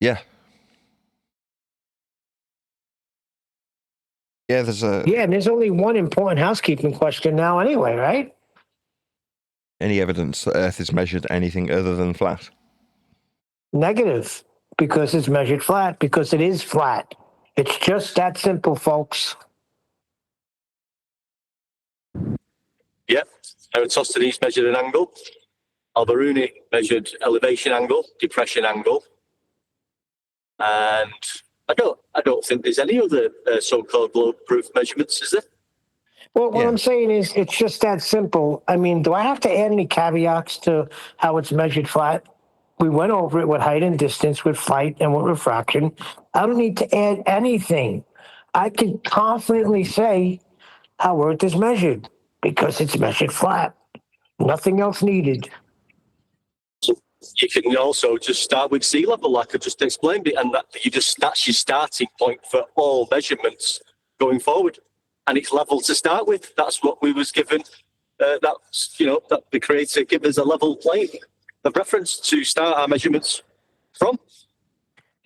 Yeah. Yeah, there's
Yeah, and there's only one important housekeeping question now anyway, right?
any evidence that Earth is measured anything other than flat?
Negative, because it's measured flat, because it is flat. It's just that simple, folks.
Yeah. Eratosthenes measured an angle. Al-Biruni measured elevation angle, depression angle. And I don't think there's any other so-called globe-proof measurements, is there?
Well, what
Yeah.
I'm saying is it's just that simple. I mean, do I have to add any caveats to how it's measured flat? We went over it with height and distance, with flight and with refraction. I don't need to add anything. I can confidently say how Earth is measured because it's measured flat. Nothing else needed.
You can also just start with sea level, like I just explained it, and that's your starting point for all measurements going forward. And it's level to start with. That's what we was given. That the creator gave us a level plane of reference to start our measurements from.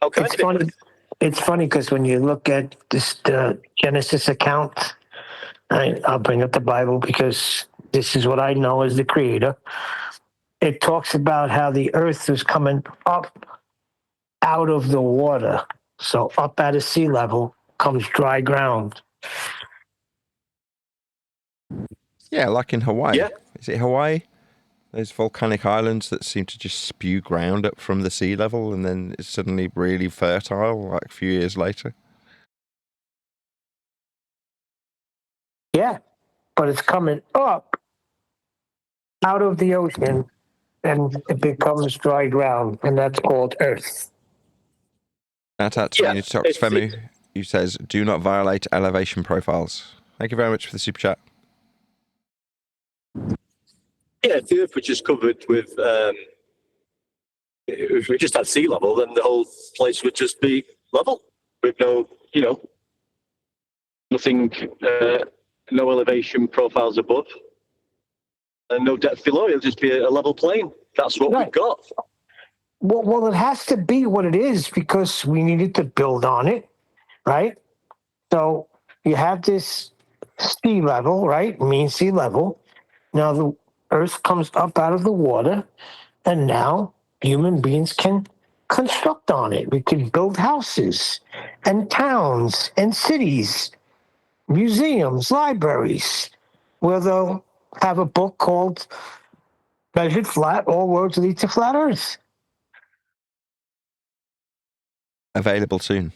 How kind
It's funny. It's funny because when you look at the Genesis account, I'll bring up the Bible because this is what I know as the creator. It talks about how the earth is coming up out of the water. So up at a sea level comes dry ground.
Yeah, like in Hawaii.
Yeah.
Is it Hawaii? Those volcanic islands that seem to just spew ground up from the sea level and then it's suddenly really fertile like a few years later.
Yeah, but it's coming up out of the ocean and it becomes dry ground, and that's called Earth.
Natat
Yeah,
Unitox Femu, who says, do not violate elevation profiles. Thank you very much for the super chat.
Yeah, if the Earth was just covered with, if we just had sea level, then the whole place would just be level with no, nothing, no elevation profiles above, and no depth below. It'll just be a level plane. That's what we've got.
Well, it has to be what it is because we needed to build on it, right? So you have this sea level, right? Mean sea level. Now the Earth comes up out of the water, and now human beings can construct on it. We can build houses and towns and cities, museums, libraries, where they'll have a book called Measured Flat, All Roads Lead to Flat Earth.
Available soon.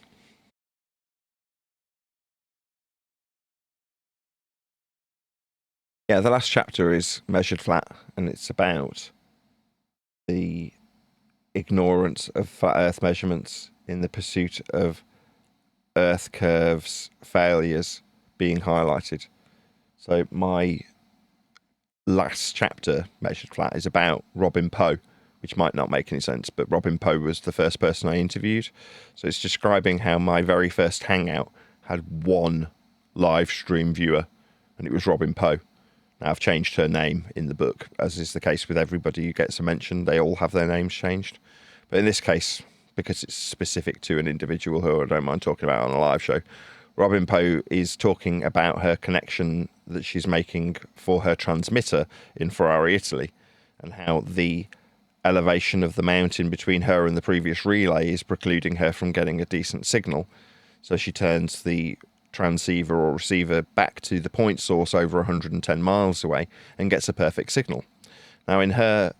Yeah, the last chapter is Measured Flat, and it's about the ignorance of flat Earth measurements in the pursuit of Earth curves failures being highlighted. So my last chapter, Measured Flat, is about Robin Poe, which might not make any sense, but Robin Poe was the first person I interviewed. So it's describing how my very first hangout had one live stream viewer, and it was Robin Poe. Now, I've changed her name in the book, as is the case with everybody who gets a mention. They all have their names changed. But in this case, because it's specific to an individual who I don't mind talking about on a live show, Robin Poe is talking about her connection that she's making for her transmitter in Ferrari, Italy, and how the elevation of the mountain between her and the previous relay is precluding her from getting a decent signal. So she turns the transceiver or receiver back to the point source over 110 miles away and gets a perfect signal. Now, in her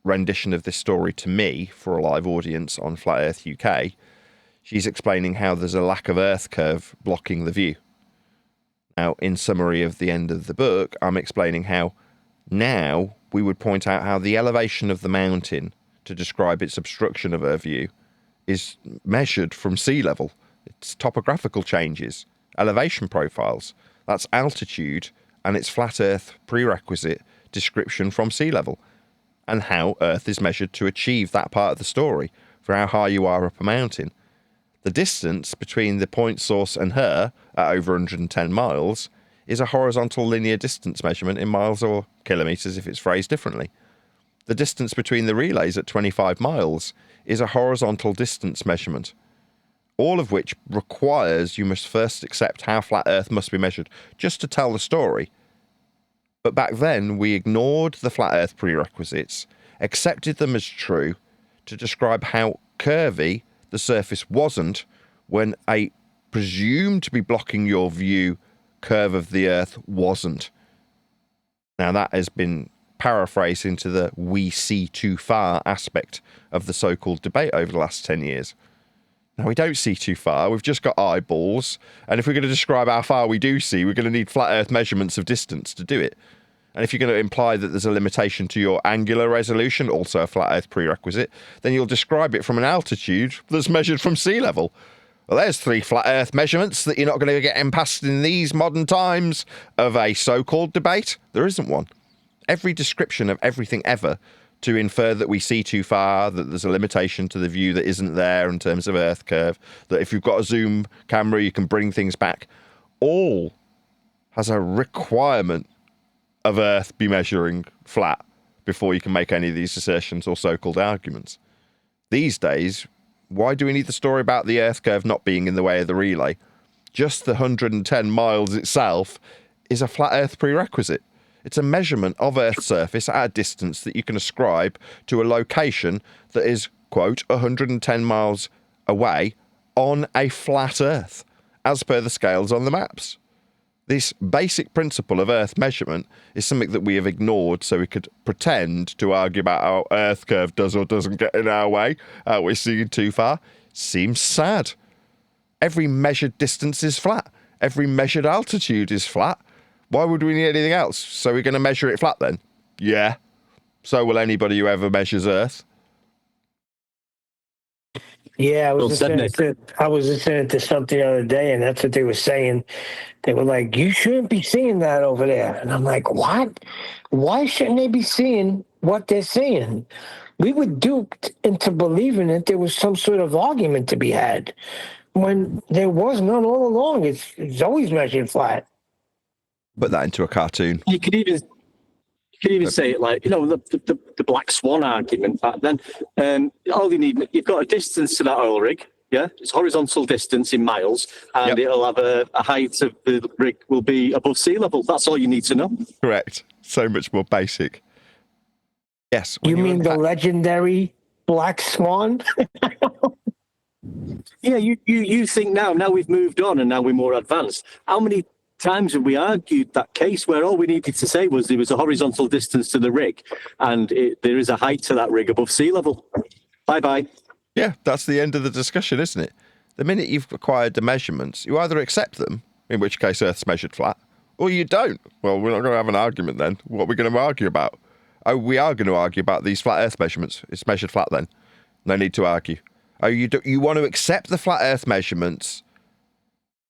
rendition of this story to me for a live audience on Flat Earth UK, she's explaining how there's a lack of Earth curve blocking the view. Now, in summary of the end of the book, I'm explaining how now we would point out how the elevation of the mountain to describe its obstruction of her view is measured from sea level. It's topographical changes, elevation profiles, that's altitude, and it's flat Earth prerequisite description from sea level, and how Earth is measured to achieve that part of the story for how high you are up a mountain. The distance between the point source and her at over 110 miles is a horizontal linear distance measurement in miles or kilometres if it's phrased differently. The distance between the relays at 25 miles is a horizontal distance measurement all of which requires you must first accept how flat Earth must be measured just to tell the story. But back then, we ignored the flat Earth prerequisites, accepted them as true to describe how curvy the surface wasn't when a presumed to be blocking your view curve of the Earth wasn't. Now, that has been paraphrased into the we see too far aspect of the so-called debate over the last 10 years. Now, we don't see too far. We've just got eyeballs. And if we're going to describe how far we do see, we're going to need flat Earth measurements of distance to do it. And if you're going to imply that there's a limitation to your angular resolution, also a flat Earth prerequisite, then you'll describe it from an altitude that's measured from sea level. Well, there's 3 flat Earth measurements that you're not going to get past in these modern times of a so-called debate. There isn't one. Every description of everything ever to infer that we see too far, that there's a limitation to the view that isn't there in terms of Earth curve, that if you've got a zoom camera, you can bring things back, all has a requirement of Earth be measuring flat before you can make any of these assertions or so-called arguments. These days, why do we need the story about the Earth curve not being in the way of the relay? Just the 110 miles itself is a flat Earth prerequisite. It's a measurement of Earth's surface at a distance that you can ascribe to a location that is, quote, 110 miles away on a flat Earth, as per the scales on the maps. This basic principle of Earth measurement is something that we have ignored so we could pretend to argue about how Earth curve does or doesn't get in our way, we're seeing too far. Seems sad. Every measured distance is flat. Every measured altitude is flat. Why would we need anything else? So we're going to measure it flat then? Yeah. So will anybody who ever measures Earth.
Yeah, I was listening to something the other day, and that's what they were saying. They were like, you shouldn't be seeing that over there. And I'm like, what? Why shouldn't they be seeing what they're seeing? We were duped into believing that there was some sort of argument to be had when there was none all along. It's always measured flat.
Put that into a cartoon.
You could even say it like, the black swan argument back then. All you need, you've got a distance to that oil rig. Yeah, it's horizontal distance in miles, and it'll have a height of the rig will be above sea level. That's all you need to know.
Correct. So much more basic. Yes.
You mean the legendary black swan?
Yeah, you think now we've moved on and now we're more advanced. How many times have we argued that case where all we needed to say was there was a horizontal distance to the rig and there is a height to that rig above sea level? Bye-bye.
Yeah, that's the end of the discussion, isn't it? The minute you've acquired the measurements, you either accept them, in which case Earth's measured flat, or you don't. Well, we're not going to have an argument then. What are we going to argue about? Oh, we are going to argue about these flat Earth measurements. It's measured flat then. No need to argue. Oh, you want to accept the flat Earth measurements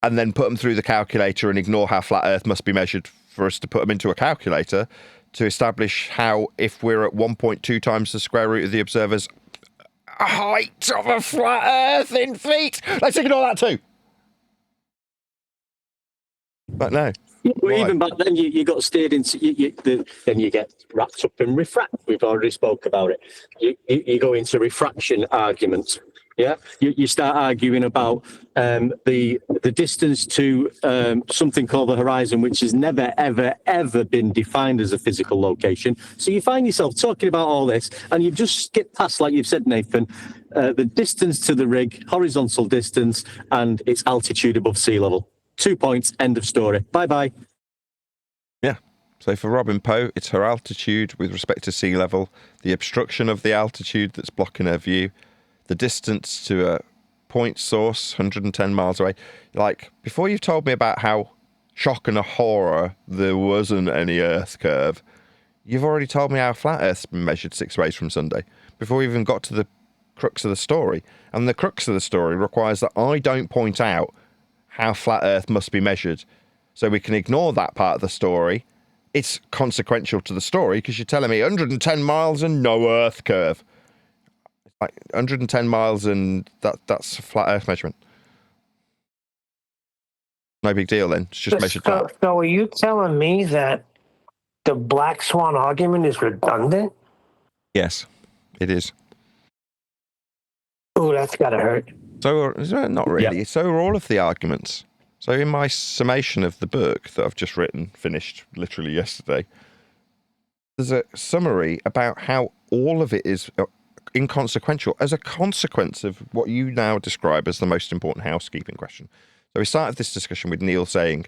and then put them through the calculator and ignore how flat Earth must be measured for us to put them into a calculator to establish how, if we're at 1.2 times the square root of the observer's height of a flat Earth in feet. Let's ignore that too. But no.
Well, even back then, you got steered into, then you get wrapped up in refract. We've already spoke about it. You go into refraction arguments. Yeah, you start arguing about the distance to something called the horizon, which has never, ever, ever been defined as a physical location. So you find yourself talking about all this, and you've just skipped past, like you've said, Nathan, the distance to the rig, horizontal distance, and its altitude above sea level. 2 points, end of story. Bye-bye.
Yeah. So for Robin Poe, it's her altitude with respect to sea level, the obstruction of the altitude that's blocking her view, the distance to a point source, 110 miles away. Like, before you've told me about how shock and a horror there wasn't any Earth curve, you've already told me how flat Earth's been measured 6 ways from Sunday, before we even got to the crux of the story. And the crux of the story requires that I don't point out how flat Earth must be measured. So we can ignore that part of the story. It's consequential to the story because you're telling me 110 miles and no Earth curve. Like 110 miles and that's a flat Earth measurement. No big deal then. It's just measured flat.
So are you telling me that the black swan argument is redundant?
Yes, it is.
Oh, that's gotta hurt.
So, not really.
Yeah.
So are all of the arguments. So in my summation of the book that I've just written, finished literally yesterday, there's a summary about how all of it is inconsequential as a consequence of what you now describe as the most important housekeeping question. So we started this discussion with Neil saying,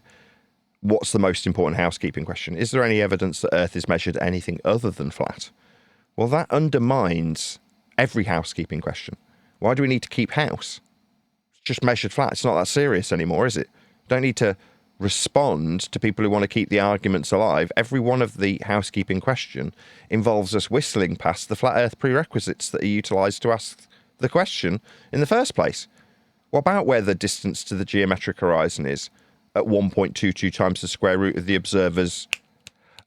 what's the most important housekeeping question? Is there any evidence that Earth is measured anything other than flat? Well, that undermines every housekeeping question. Why do we need to keep house? It's just measured flat. It's not that serious anymore, is it? Don't need to respond to people who want to keep the arguments alive. Every one of the housekeeping question involves us whistling past the flat Earth prerequisites that are utilised to ask the question in the first place. What about where the distance to the geometric horizon is at 1.22 times the square root of the observer's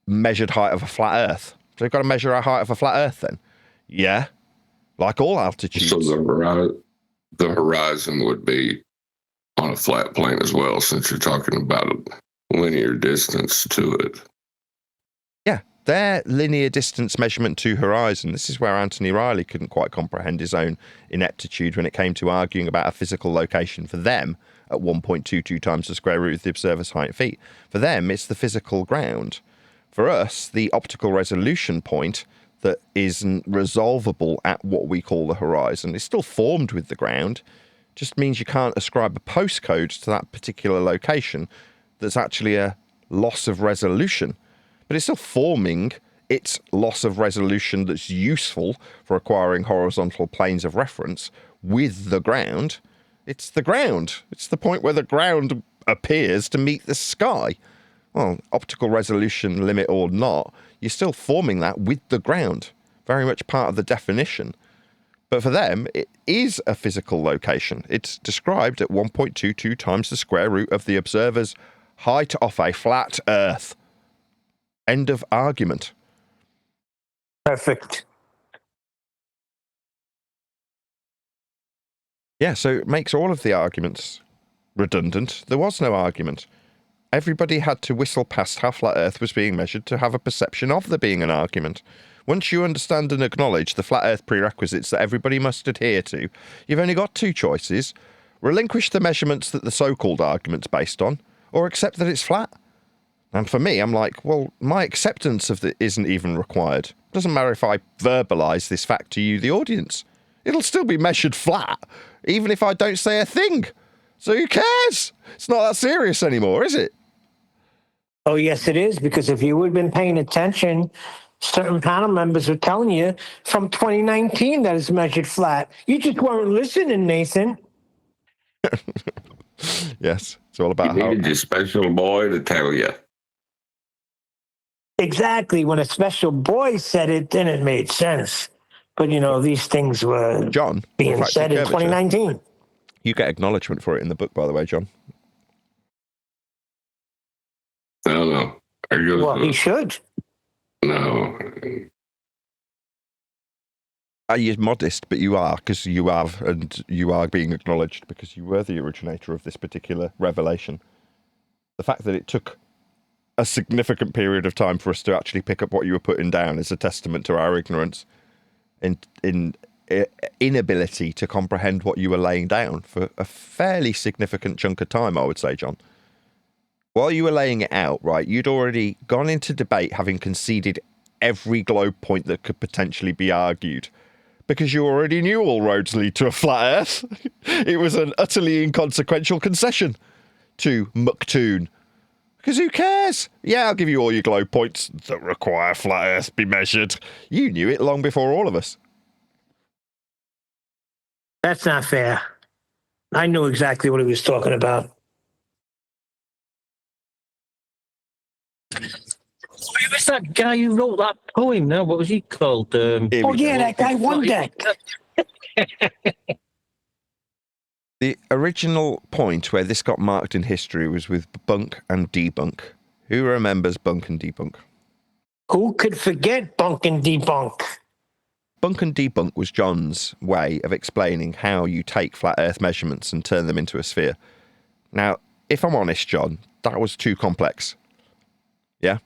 measured height of a flat Earth? So they've got to measure our height of a flat Earth then? Yeah, like all altitudes.
So the horizon would be on a flat plane as well, since you're talking about a linear distance to it.
Yeah, their linear distance measurement to horizon. This is where Anthony Riley couldn't quite comprehend his own ineptitude when it came to arguing about a physical location. For them, at 1.22 times the square root of the observer's height in feet. For them, it's the physical ground. For us, the optical resolution point that isn't resolvable at what we call the horizon is still formed with the ground. Just means you can't ascribe a postcode to that particular location that's actually a loss of resolution. But it's still forming its loss of resolution that's useful for acquiring horizontal planes of reference with the ground. It's the ground. It's the point where the ground appears to meet the sky. Well, optical resolution limit or not, you're still forming that with the ground. Very much part of the definition. But for them, it is a physical location. It's described at 1.22 times the square root of the observer's height off a flat Earth. End of argument.
Perfect.
Yeah, so it makes all of the arguments redundant. There was no argument. Everybody had to whistle past how flat Earth was being measured to have a perception of there being an argument. Once you understand and acknowledge the flat Earth prerequisites that everybody must adhere to, you've only got two choices. Relinquish the measurements that the so-called argument's based on, or accept that it's flat. And for me, I'm like, well, my acceptance of it isn't even required. It doesn't matter if I verbalise this fact to you, the audience. It'll still be measured flat, even if I don't say a thing. So who cares? It's not that serious anymore, is it?
Oh, yes, it is, because if you would have been paying attention, certain panel members were telling you from 2019 that it's measured flat. You just weren't listening, Nathan.
Yes, it's all about
You
how...
needed your special boy to tell you.
Exactly. When a special boy said it, then it made sense. But, you know, these things were
John,
being
refractive
said in
curvature.
2019.
You get acknowledgement for it in the book, by the way, John.
No.
Well, he should.
No.
You're modest, but you are, because you have, and you are being acknowledged because you were the originator of this particular revelation. The fact that it took a significant period of time for us to actually pick up what you were putting down is a testament to our ignorance in inability to comprehend what you were laying down for a fairly significant chunk of time, I would say, John. While you were laying it out, right, you'd already gone into debate having conceded every globe point that could potentially be argued. Because you already knew all roads lead to a flat Earth. It was an utterly inconsequential concession to Mucktoon. Because who cares? Yeah, I'll give you all your globe points that require flat Earth be measured. You knew it long before all of us.
That's not fair. I knew exactly what he was talking about.
Who was that guy who wrote that poem now? What was he called?
Oh, yeah, that guy won that.
The original point where this got marked in history was with Bunk and Debunk. Who remembers Bunk and Debunk?
Who could forget Bunk and Debunk?
Bunk and Debunk was John's way of explaining how you take flat Earth measurements and turn them into a sphere. Now, if I'm honest, John, that was too complex. Yeah?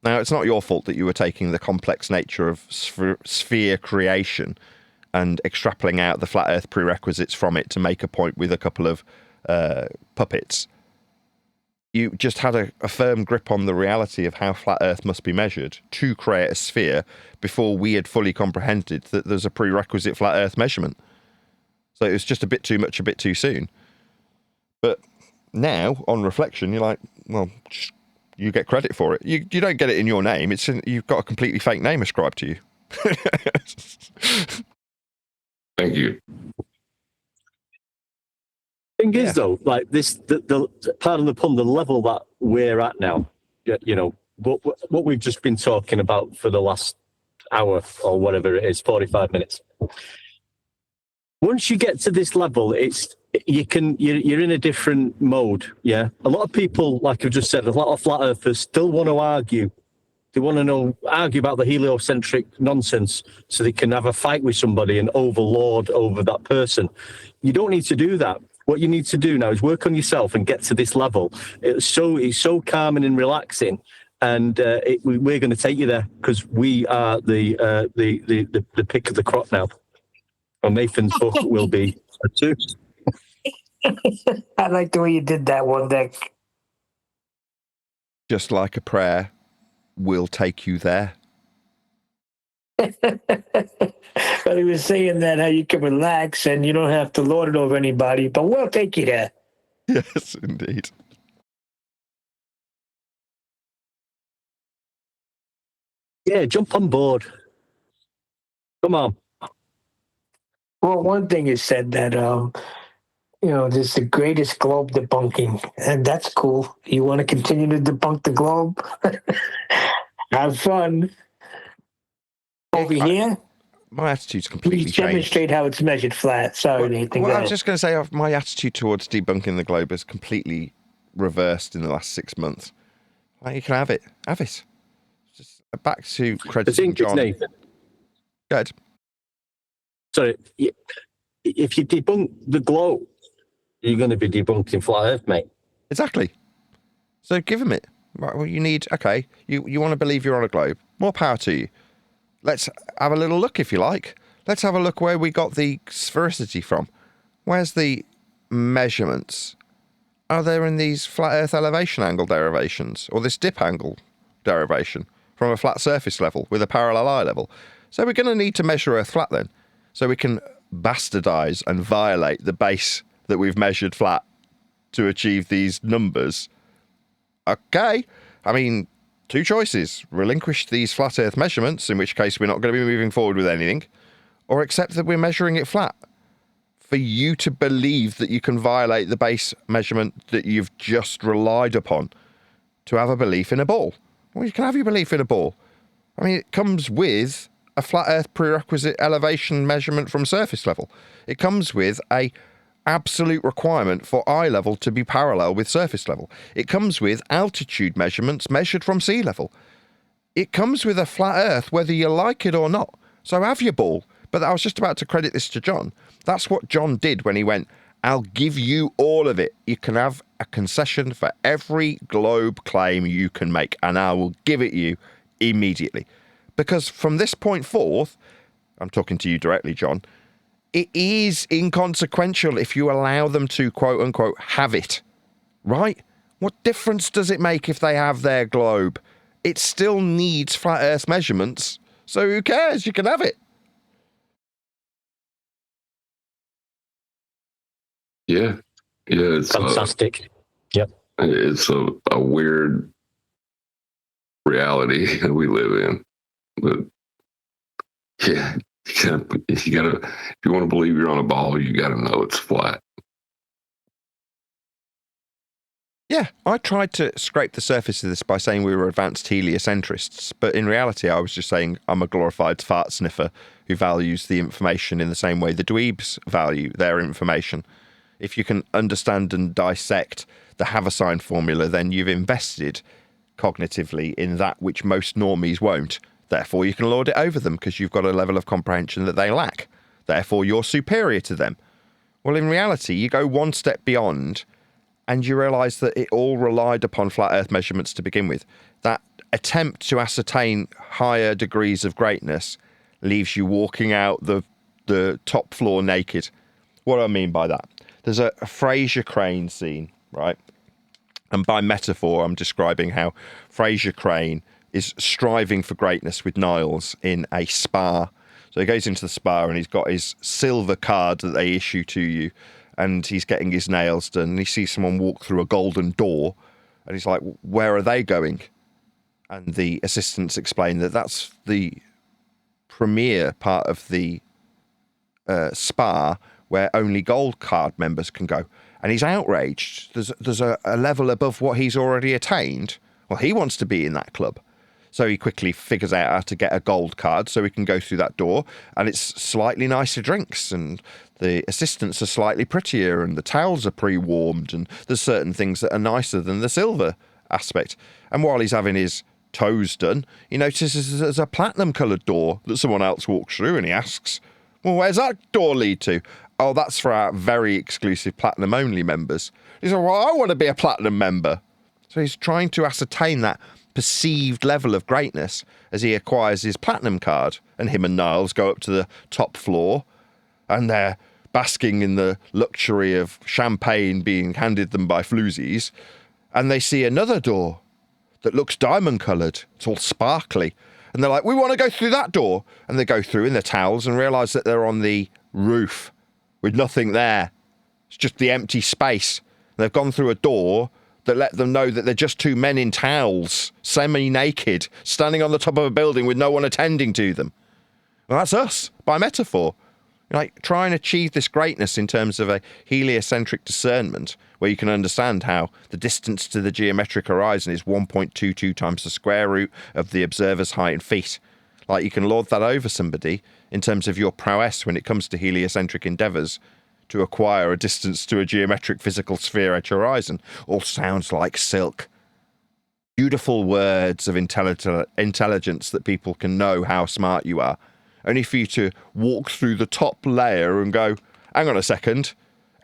Now, it's not your fault that you were taking the complex nature of sphere creation and extrapolating out the flat Earth prerequisites from it to make a point with a couple of puppets. You just had a firm grip on the reality of how flat Earth must be measured to create a sphere before we had fully comprehended that there's a prerequisite flat Earth measurement. So it was just a bit too much, a bit too soon. But now, on reflection, you're like, well, you get credit for it. You don't get it in your name. You've got a completely fake name ascribed to you.
Thank you.
Thing is, though, like this, the pardon the pun, the level that we're at now, you know, what we've just been talking about for the last hour or whatever it is, 45 minutes. Once you get to this level, you're in a different mode. Yeah, a lot of people, like I've just said, a lot of flat earthers still want to argue. They want to argue about the heliocentric nonsense so they can have a fight with somebody and overlord over that person. You don't need to do that. What you need to do now is work on yourself and get to this level. It's so calming and relaxing, and we're going to take you there because we are the pick of the crop now. And Nathan's book will be too.
I like the way you did that one, Dick.
Just like a prayer, we'll take you there.
But he was saying that how you can relax and you don't have to lord it over anybody, but we'll take you there.
Yes, indeed.
Yeah, jump on board. Come on.
Well, one thing is said that, this is the greatest globe debunking, and that's cool. You want to continue to debunk the globe? Have fun. Over here,
My attitude's completely
please
changed.
demonstrate how it's measured flat. Sorry, Nathan.
Well,
go
I was
ahead.
just going to say, my attitude towards debunking the globe has completely reversed in the last 6 months. Like, you can have it. Have it. Just back to
The
crediting
thing is,
John.
Nathan,
Good.
sorry, if you debunk the globe, you're going to be debunking flat Earth, mate.
Exactly. So give him it. Right, well, you need, okay, you want to believe you're on a globe. More power to you. Let's have a little look, if you like. Let's have a look where we got the sphericity from. Where's the measurements? Are there in these flat Earth elevation angle derivations, or this dip angle derivation from a flat surface level with a parallel eye level? So we're going to need to measure Earth flat then, so we can bastardize and violate the base that we've measured flat to achieve these numbers. Okay, I mean, two choices. Relinquish these flat Earth measurements, in which case we're not going to be moving forward with anything, or accept that we're measuring it flat. For you to believe that you can violate the base measurement that you've just relied upon to have a belief in a ball. Well, you can have your belief in a ball. I mean, it comes with a flat Earth prerequisite elevation measurement from surface level. It comes with a absolute requirement for eye level to be parallel with surface level. It comes with altitude measurements measured from sea level. It comes with a flat Earth whether you like it or not. So have your ball. But I was just about to credit this to John. That's what John did when he went, I'll give you all of it. You can have a concession for every globe claim you can make, and I will give it you immediately. Because from this point forth, I'm talking to you directly, John, it is inconsequential if you allow them to, quote unquote, have it. Right? What difference does it make if they have their globe? It still needs flat Earth measurements, so who cares? You can have it.
Yeah. Yeah. It's
Fantastic. Yep.
It's a weird reality that we live in. But yeah, you gotta, if you want to believe you're on a ball, you gotta know it's flat.
Yeah, I tried to scrape the surface of this by saying we were advanced heliocentrists, but in reality I was just saying I'm a glorified fart sniffer who values the information in the same way the dweebs value their information. If you can understand and dissect the Haversine formula, then you've invested cognitively in that which most normies won't. Therefore, you can lord it over them because you've got a level of comprehension that they lack. Therefore, you're superior to them. Well, in reality, you go one step beyond and you realise that it all relied upon flat Earth measurements to begin with. That attempt to ascertain higher degrees of greatness leaves you walking out the the top floor naked. What do I mean by that? There's a Fraser Crane scene, right? And by metaphor, I'm describing how Fraser Crane is striving for greatness with Niles in a spa. So he goes into the spa and he's got his silver card that they issue to you, and he's getting his nails done. And he sees someone walk through a golden door, and he's like, where are they going? And the assistants explain that that's the premier part of the spa where only gold card members can go. And he's outraged. There's a level above what he's already attained. Well, he wants to be in that club. So he quickly figures out how to get a gold card so he can go through that door. And it's slightly nicer drinks, and the assistants are slightly prettier, and the towels are pre-warmed, and there's certain things that are nicer than the silver aspect. And while he's having his toes done, he notices there's a platinum-coloured door that someone else walks through, and he asks, well, where's that door lead to? Oh, that's for our very exclusive platinum-only members. He said, well, I want to be a platinum member. So he's trying to ascertain that perceived level of greatness as he acquires his platinum card, and him and Niles go up to the top floor, and they're basking in the luxury of champagne being handed them by floozies, and they see another door that looks diamond-coloured. It's all sparkly. And they're like, we want to go through that door. And they go through in their towels and realise that they're on the roof with nothing there. It's just the empty space. And they've gone through a door that let them know that they're just two men in towels, semi-naked, standing on the top of a building with no one attending to them. Well, that's us, by metaphor. Like, try and achieve this greatness in terms of a heliocentric discernment, where you can understand how the distance to the geometric horizon is 1.22 times the square root of the observer's height in feet. Like, you can lord that over somebody in terms of your prowess when it comes to heliocentric endeavours to acquire a distance to a geometric physical sphere edge horizon. All sounds like silk. Beautiful words of intelligence that people can know how smart you are. Only for you to walk through the top layer and go, hang on a second,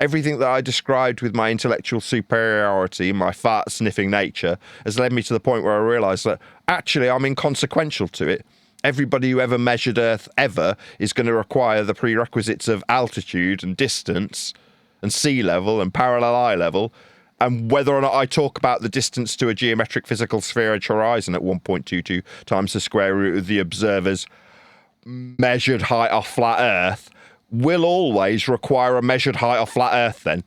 everything that I described with my intellectual superiority, my fart-sniffing nature, has led me to the point where I realise that actually I'm inconsequential to it. Everybody who ever measured Earth ever is going to require the prerequisites of altitude and distance and sea level and parallel eye level, and whether or not I talk about the distance to a geometric physical sphere edge horizon at 1.22 times the square root of the observer's measured height off flat Earth will always require a measured height off flat Earth then,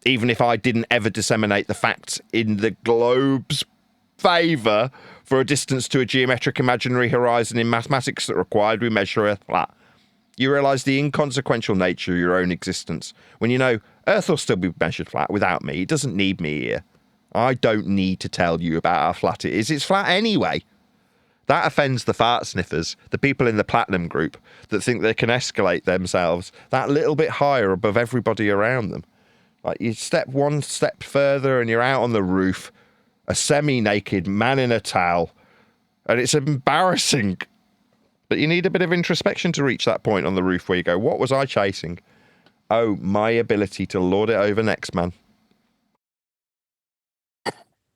even if I didn't ever disseminate the facts in the globe's favour for a distance to a geometric imaginary horizon in mathematics that required we measure Earth flat. You realise the inconsequential nature of your own existence when you know Earth will still be measured flat without me. It doesn't need me here. I don't need to tell you about how flat it is. It's flat anyway. That offends the fart sniffers, the people in the platinum group that think they can escalate themselves that little bit higher above everybody around them. Like, you step one step further and you're out on the roof, a semi-naked man in a towel, and it's embarrassing. But you need a bit of introspection to reach that point on the roof where you go, what was I chasing? Oh, my ability to lord it over next man.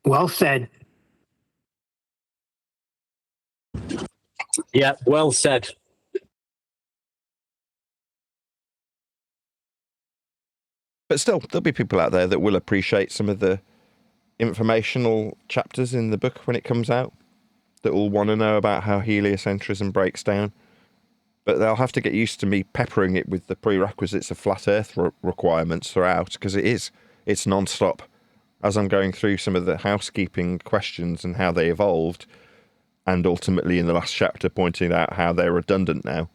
Well said.
Yeah, well said.
But still, there'll be people out there that will appreciate some of the informational chapters in the book when it comes out, that will want to know about how heliocentrism breaks down. But they'll have to get used to me peppering it with the prerequisites of flat Earth requirements throughout, because it's non-stop. As I'm going through some of the housekeeping questions and how they evolved, and ultimately in the last chapter pointing out how they're redundant now,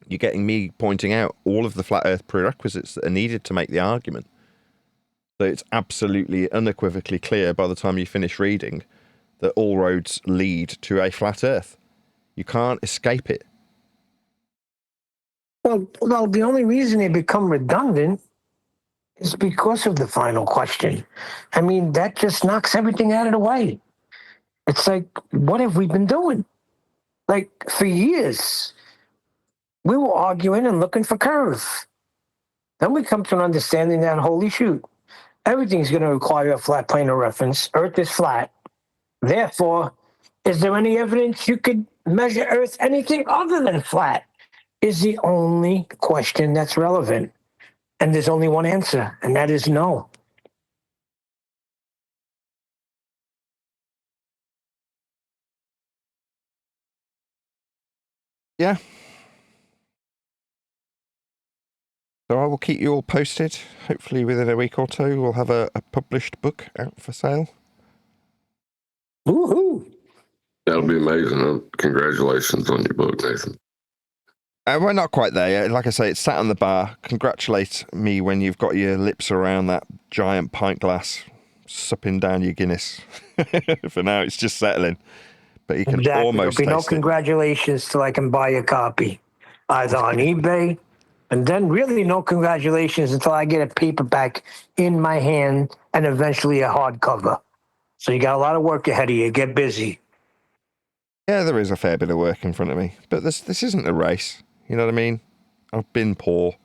you're getting me pointing out all of the flat Earth prerequisites that are needed to make the argument. So it's absolutely unequivocally clear by the time you finish reading that all roads lead to a flat Earth. You can't escape it.
Well, the only reason they become redundant is because of the final question. I mean, that just knocks everything out of the way. It's like, what have we been doing? Like, for years, we were arguing and looking for curves. Then we come to an understanding that, holy shoot, everything's going to require a flat plane of reference. Earth is flat. Therefore, is there any evidence you could measure Earth anything other than flat? is the only question that's relevant. And there's only one answer, and that is no.
Yeah. So I will keep you all posted. Hopefully within a week or two, we'll have a published book out for sale.
Woohoo!
That'll be amazing. Congratulations on your book, Nathan.
We're not quite there yet. Like I say, it's sat on the bar. Congratulate me when you've got your lips around that giant pint glass, supping down your Guinness. For now, it's just settling. But you can almost
There'll be no
taste it.
congratulations till I can buy a copy, either on eBay, and then really no congratulations until I get a paperback in my hand and eventually a hardcover. So you got a lot of work ahead of you. Get busy.
Yeah, there is a fair bit of work in front of me. But this isn't a race. You know what I mean? I've been poor.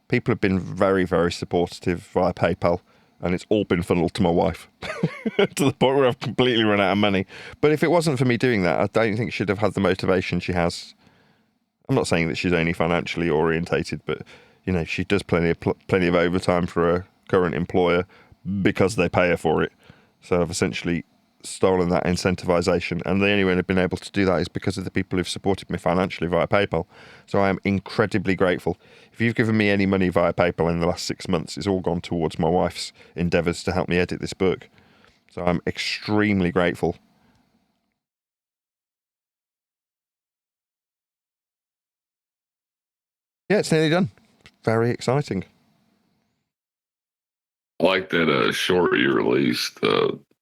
People have been very, very supportive via PayPal. And it's all been funneled to my wife to the point where I've completely run out of money. But if it wasn't for me doing that, I don't think she'd have had the motivation she has. I'm not saying that she's only financially orientated, but you know, she does plenty of overtime for her current employer because they pay her for it. So I've essentially stolen that incentivization, and the only way I've been able to do that is because of the people who've supported me financially via PayPal. So I am incredibly grateful. If you've given me any money via PayPal in the last 6 months, it's all gone towards my wife's endeavours to help me edit this book. So I'm extremely grateful. Yeah, it's nearly done. Very exciting.
I like that short you released.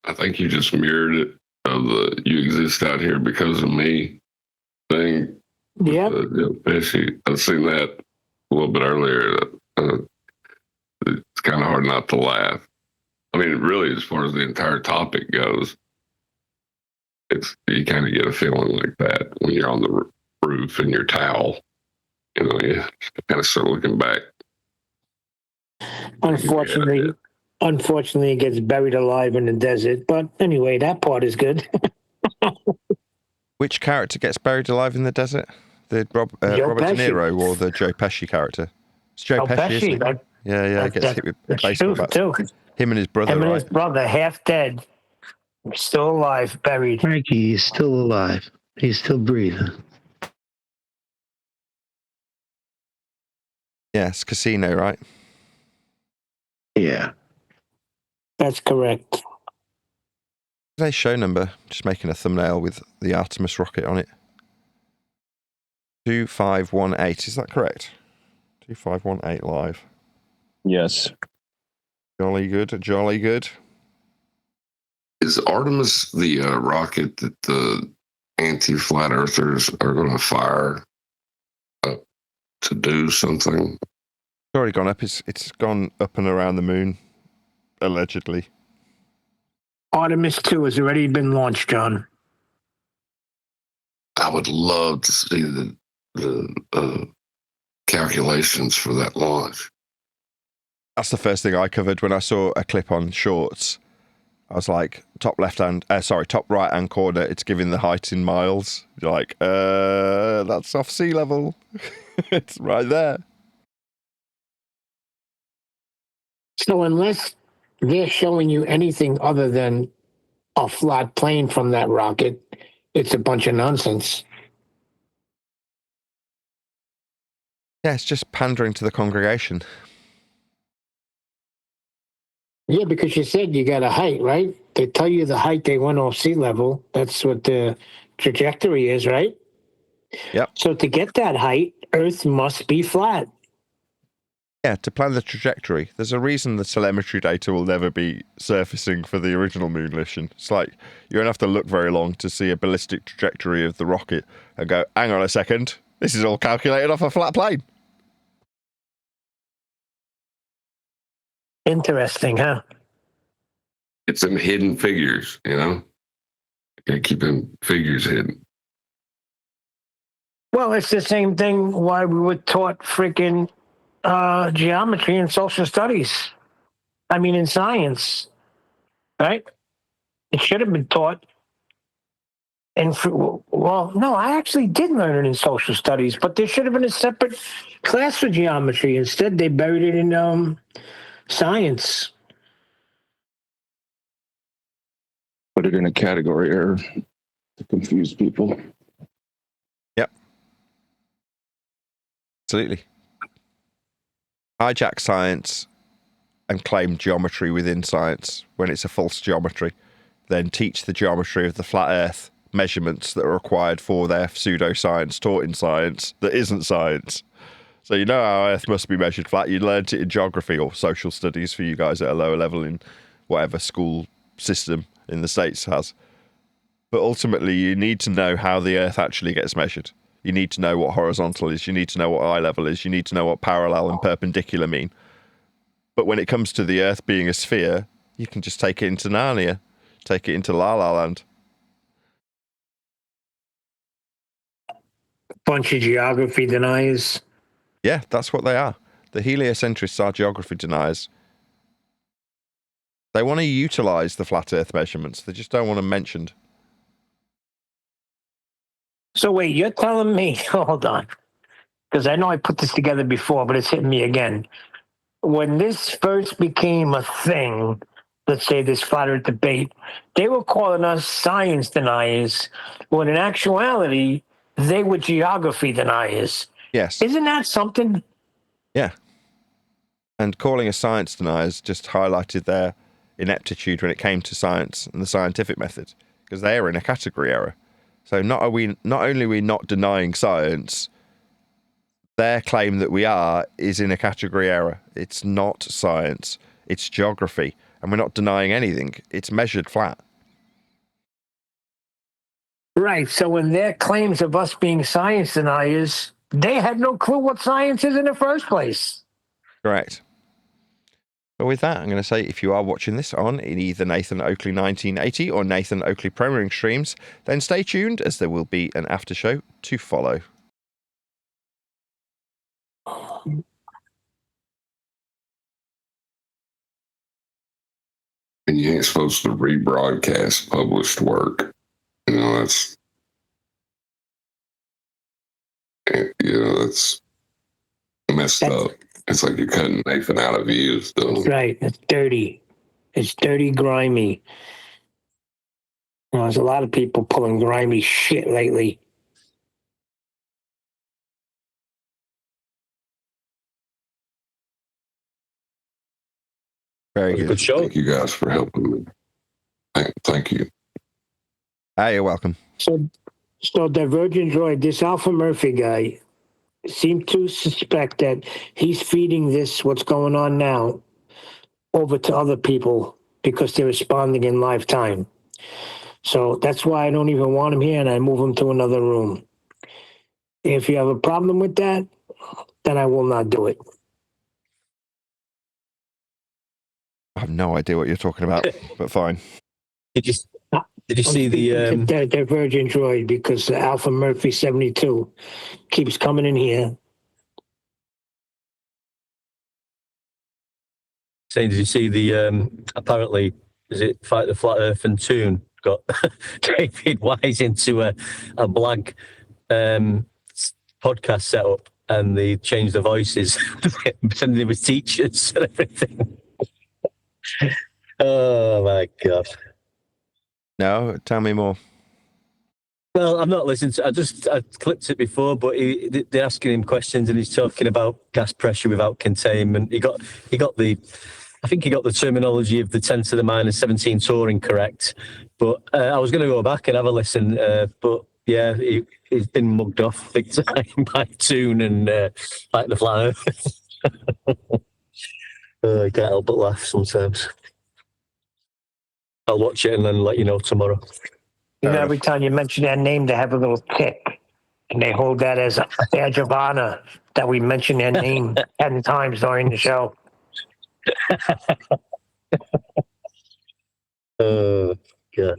I think you just mirrored it of the "you exist out here because of me" thing.
Yeah.
Pesci. I've seen that a little bit earlier. It's kind of hard not to laugh. I mean, really, as far as the entire topic goes, you kind of get a feeling like that when you're on the roof in your towel. You know, you kind of start looking back.
Unfortunately, it gets buried alive in the desert. But anyway, that part is good.
Which character gets buried alive in the desert? The Robert De Niro or the Joe Pesci character? It's Joe Pesci, isn't it? Yeah, gets hit with baseball bats.
Too.
Him and his brother,
his brother, half dead, still alive, buried.
Frankie is still alive. He's still breathing.
Yeah, it's Casino, right?
Yeah.
That's correct.
Today's show number, just making a thumbnail with the Artemis rocket on it. 2518, is that correct? 2518 live.
Yes.
Jolly good, jolly good.
Is Artemis the rocket that the anti-flat earthers are going to fire up to do something?
It's already gone up. It's gone up and around the moon, allegedly.
Artemis 2 has already been launched, John.
I would love to see the calculations for that launch.
That's the first thing I covered when I saw a clip on Shorts. I was like, top right hand corner, it's giving the height in miles. You're like, that's off sea level. It's right there.
So unless they're showing you anything other than a flat plane from that rocket, it's a bunch of nonsense.
Yeah, it's just pandering to the congregation.
Yeah, because you said you got a height, right? They tell you the height they went off sea level. That's what the trajectory is, right?
Yep.
So to get that height, Earth must be flat.
Yeah, to plan the trajectory. There's a reason the telemetry data will never be surfacing for the original moon mission. It's like you don't have to look very long to see a ballistic trajectory of the rocket and go, hang on a second, this is all calculated off a flat plane.
Interesting, huh?
It's in hidden figures, you know? You gotta keep them figures hidden.
Well, it's the same thing why we were taught freaking geometry and social studies. I mean, in science, right? It should have been taught. And Well, no, I actually did learn it in social studies, but there should have been a separate class for geometry. Instead, they buried it in science.
Put it in a category error to confuse people.
Yep. Absolutely. Hijack science and claim geometry within science when it's a false geometry. Then teach the geometry of the flat earth measurements that are required for their pseudoscience taught in science that isn't science. So you know how earth must be measured flat. You learned it in geography or social studies for you guys at a lower level in whatever school system in the States has. But ultimately, you need to know how the earth actually gets measured. You need to know what horizontal is. You need to know what eye level is. You need to know what parallel and perpendicular mean. But when it comes to the earth being a sphere, you can just take it into Narnia. Take it into La La Land.
Bunch of geography deniers.
Yeah, that's what they are. The heliocentrists are geography deniers. They want to utilize the flat earth measurements. They just don't want them mentioned.
So wait, you're telling me, hold on, because I know I put this together before, but it's hitting me again. When this first became a thing, let's say this flat earth debate, they were calling us science deniers, when in actuality, they were geography deniers.
Yes.
Isn't that something?
Yeah. And calling us science deniers just highlighted their ineptitude when it came to science and the scientific method, because they are in a category error. So not only are we not denying science, their claim that we are is in a category error. It's not science. It's geography. And we're not denying anything. It's measured flat.
Right. So in their claims of us being science deniers, they had no clue what science is in the first place.
Correct. But with that, I'm going to say if you are watching this on in either Nathan Oakley 1980 or Nathan Oakley Premiering streams, then stay tuned as there will be an after show to follow.
And you ain't supposed to rebroadcast published work. You know, that's messed up. It's like you're cutting Nathan out of views, though.
That's right. It's dirty. It's dirty, grimy. There's a lot of people pulling grimy shit lately.
Very good.
Good show.
Thank you guys for helping me. Thank you.
You're welcome.
So Divergent Droid, this Alpha Murphy guy, seemed to suspect that he's feeding this, what's going on now, over to other people because they're responding in live time. So that's why I don't even want him here, and I move him to another room. If you have a problem with that, then I will not do it.
I have no idea what you're talking about, but fine.
Did you see the
Divergent Droid, because Alpha Murphy 72 keeps coming in here.
saying? Did you see the apparently is it Fight the Flat Earth and Toon got David Wise into a blank podcast setup, and they changed the voices, pretending they were teachers and everything. Oh my god!
No, tell me more.
Well, I'm not listening to. I clipped it before, but they're asking him questions, and he's talking about gas pressure without containment. He got the, I think he got the terminology of the 10 to the minus 17 touring correct. But I was going to go back and have a listen, but yeah, he's been mugged off big time by Toon and like the Flat Earth. I can't help but laugh sometimes. I'll watch it and then let you know tomorrow.
You know, every time you mention their name, they have a little tick, and they hold that as a badge of honor that we mention their name 10 times during the show.
Oh, God.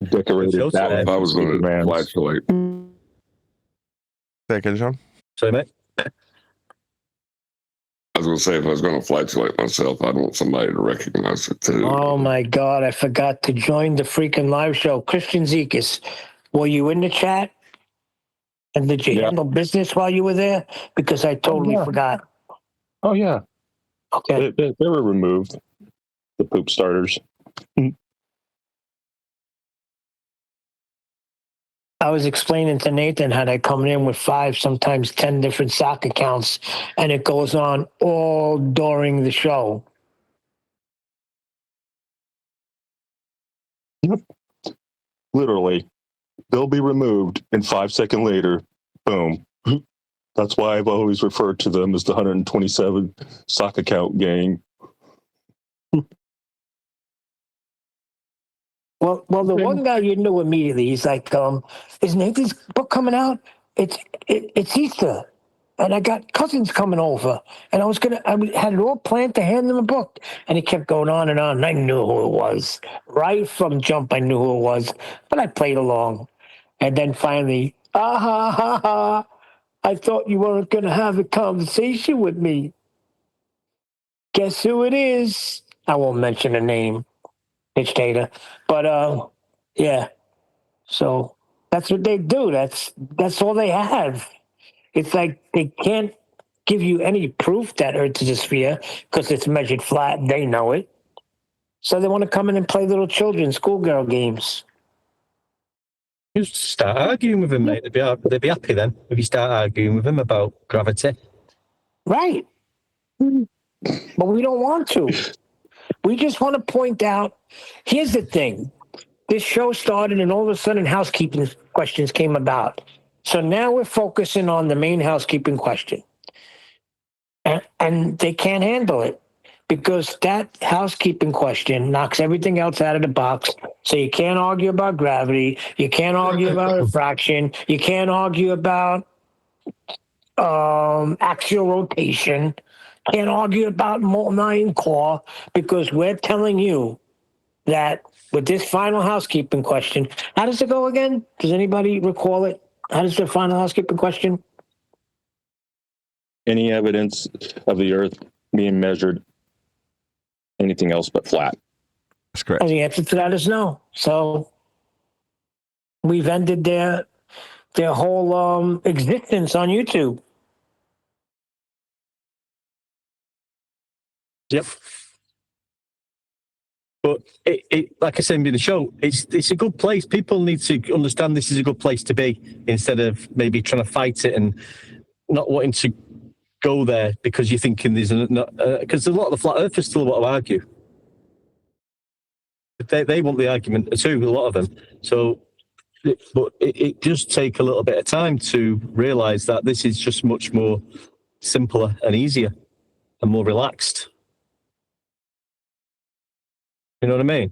Decorated that.
If I was going to flashlight.
Say again, John?
Sorry, mate.
I was going to say, if I was going to flashlight myself, I'd want somebody to recognize it too.
Oh my God, I forgot to join the freaking live show. Christian Zekas, Were you in the chat? And did you handle business while you were there? Because I totally forgot.
Oh yeah.
Okay.
They were removed. The poop starters.
I was explaining to Nathan how they come in with 5, sometimes 10 different sock accounts, and it goes on all during the show.
Yep. Literally, they'll be removed, and 5 seconds later, boom. That's why I've always referred to them as the 127 sock account gang.
Well, the one guy you knew immediately. He's like, "Is Nathan's book coming out? It's Easter, and I got cousins coming over, and I had it all planned to hand them a book." And he kept going on, and I knew who it was right from jump. I knew who it was, but I played along, and then finally, ha! I thought you weren't going to have a conversation with me. Guess who it is? I won't mention a name. Pitch data, but yeah. So that's what they do. That's all they have. It's like they can't give you any proof that Earth is a sphere because it's measured flat. They know it, so they want to come in and play little children schoolgirl games.
You start arguing with him, mate. They'd be happy then if you start arguing with him about gravity.
Right. But we don't want to. We just want to point out, here's the thing. This show started and all of a sudden housekeeping questions came about. So now we're focusing on the main housekeeping question. And they can't handle it because that housekeeping question knocks everything else out of the box. So you can't argue about gravity. You can't argue about refraction. You can't argue about axial rotation. Can't argue about molten iron core because we're telling you that with this final housekeeping question, how does it go again? Does anybody recall it? How does the final housekeeping question?
Any evidence of the Earth being measured, anything else but flat.
That's correct.
And the answer to that is no. So we've ended their whole existence on YouTube.
Yep. But it like I said in the show, it's a good place. People need to understand this is a good place to be instead of maybe trying to fight it and not wanting to go there because you're thinking there's because a lot of the flat earthers still want to argue. They want the argument too, a lot of them. So, but it does take a little bit of time to realise that this is just much more simpler and easier and more relaxed. You know what I mean?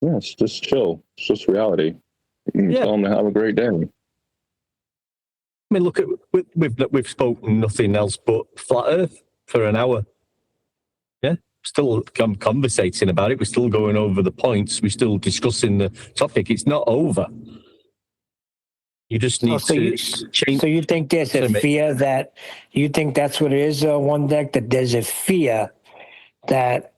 Yeah, it's just chill. It's just reality. You can tell them to have a great day.
I mean, look at we've spoken nothing else but flat Earth for an hour. Yeah, still conversating about it. We're still going over the points. We're still discussing the topic. It's not over. You just need to change.
So you think there's a fear that you think that's what it is? One deck that there's a fear that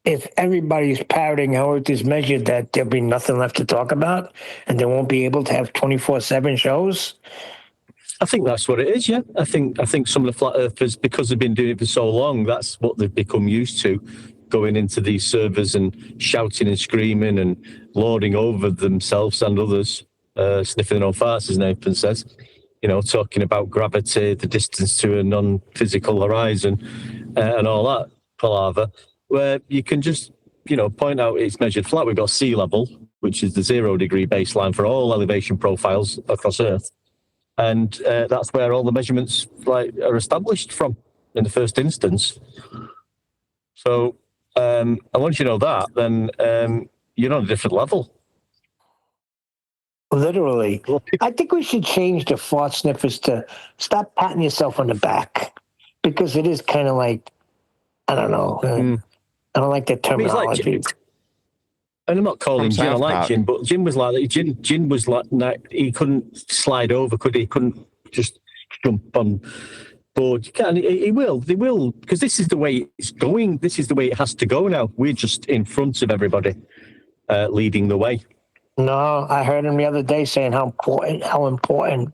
if everybody's parroting how Earth is measured, that there'll be nothing left to talk about, and they won't be able to have 24/7 shows.
I think that's what it is. Yeah, I think some of the flat earthers, because they've been doing it for so long, that's what they've become used to, going into these servers and shouting and screaming and lording over themselves and others. Sniffing their own farts, as Nathan says, talking about gravity, the distance to a non-physical horizon, and all that palaver, where you can just, point out it's measured flat. We've got sea level, which is the 0 degree baseline for all elevation profiles across Earth. And that's where all the measurements are established from in the first instance. So, and once you know that, then you're on a different level.
Literally. I think we should change the fart sniffers to stop patting yourself on the back because it is kind of like, I don't know. I don't like the terminology.
And I'm not calling Jim, I like Jim, but Jim was like that. Jim was like, he couldn't slide over, could he? He couldn't just jump on But you can, he will, they will, because this is the way it's going. This is the way it has to go now. We're just in front of everybody, leading the way.
No, I heard him the other day saying how important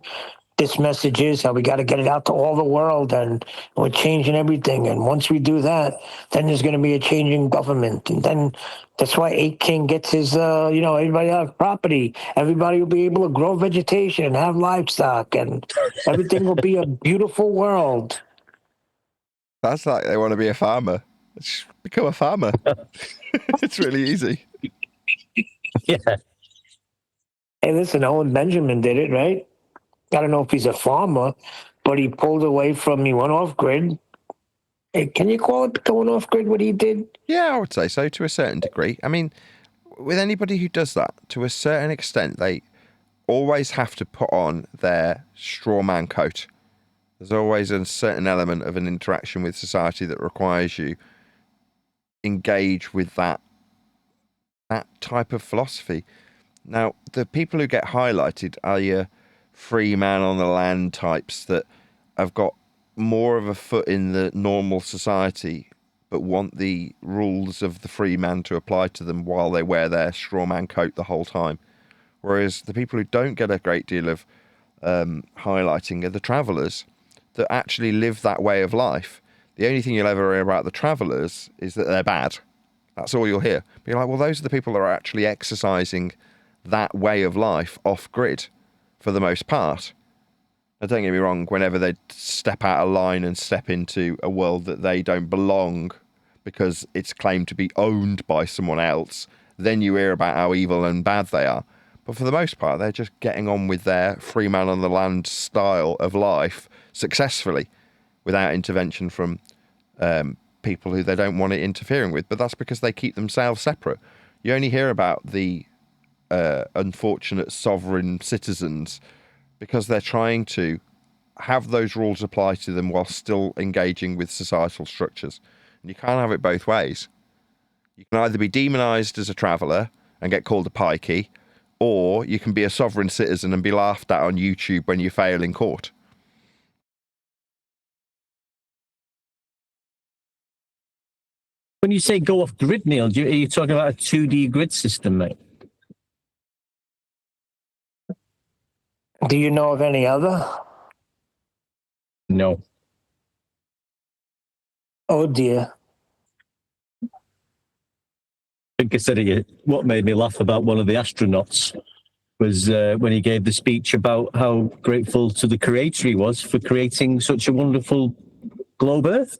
this message is, how we got to get it out to all the world, and we're changing everything. And once we do that, then there's going to be a changing government. And then that's why 8 King gets his, everybody has property. Everybody will be able to grow vegetation, have livestock, and everything will be a beautiful world.
That's like they want to be a farmer. Just become a farmer. It's really easy.
Yeah.
Hey, listen, Owen Benjamin did it, right? I don't know if he's a farmer, but he pulled away from, he went off grid. Hey, can you call it going off grid what he did?
Yeah, I would say so to a certain degree. I mean, with anybody who does that, to a certain extent, they always have to put on their straw man coat. There's always a certain element of an interaction with society that requires you engage with that type of philosophy. Now, the people who get highlighted are your free man on the land types that have got more of a foot in the normal society but want the rules of the free man to apply to them while they wear their straw man coat the whole time. Whereas the people who don't get a great deal of highlighting are the travellers that actually live that way of life. The only thing you'll ever hear about the travellers is that they're bad. That's all you'll hear. But you're like, well, those are the people that are actually exercising that way of life off grid for the most part. Now, don't get me wrong, whenever they step out of line and step into a world that they don't belong because it's claimed to be owned by someone else, then you hear about how evil and bad they are. But for the most part, they're just getting on with their free man on the land style of life successfully without intervention from people who they don't want it interfering with. But that's because they keep themselves separate. You only hear about the unfortunate sovereign citizens because they're trying to have those rules apply to them while still engaging with societal structures. And you can't have it both ways. You can either be demonized as a traveller and get called a pikey, or you can be a sovereign citizen and be laughed at on YouTube when you fail in court.
When you say go off grid, Neil, are you talking about a 2D grid system, mate?
Do you know of any other?
No.
Oh, dear.
I think I said it. What made me laugh about one of the astronauts was when he gave the speech about how grateful to the creator he was for creating such a wonderful globe Earth.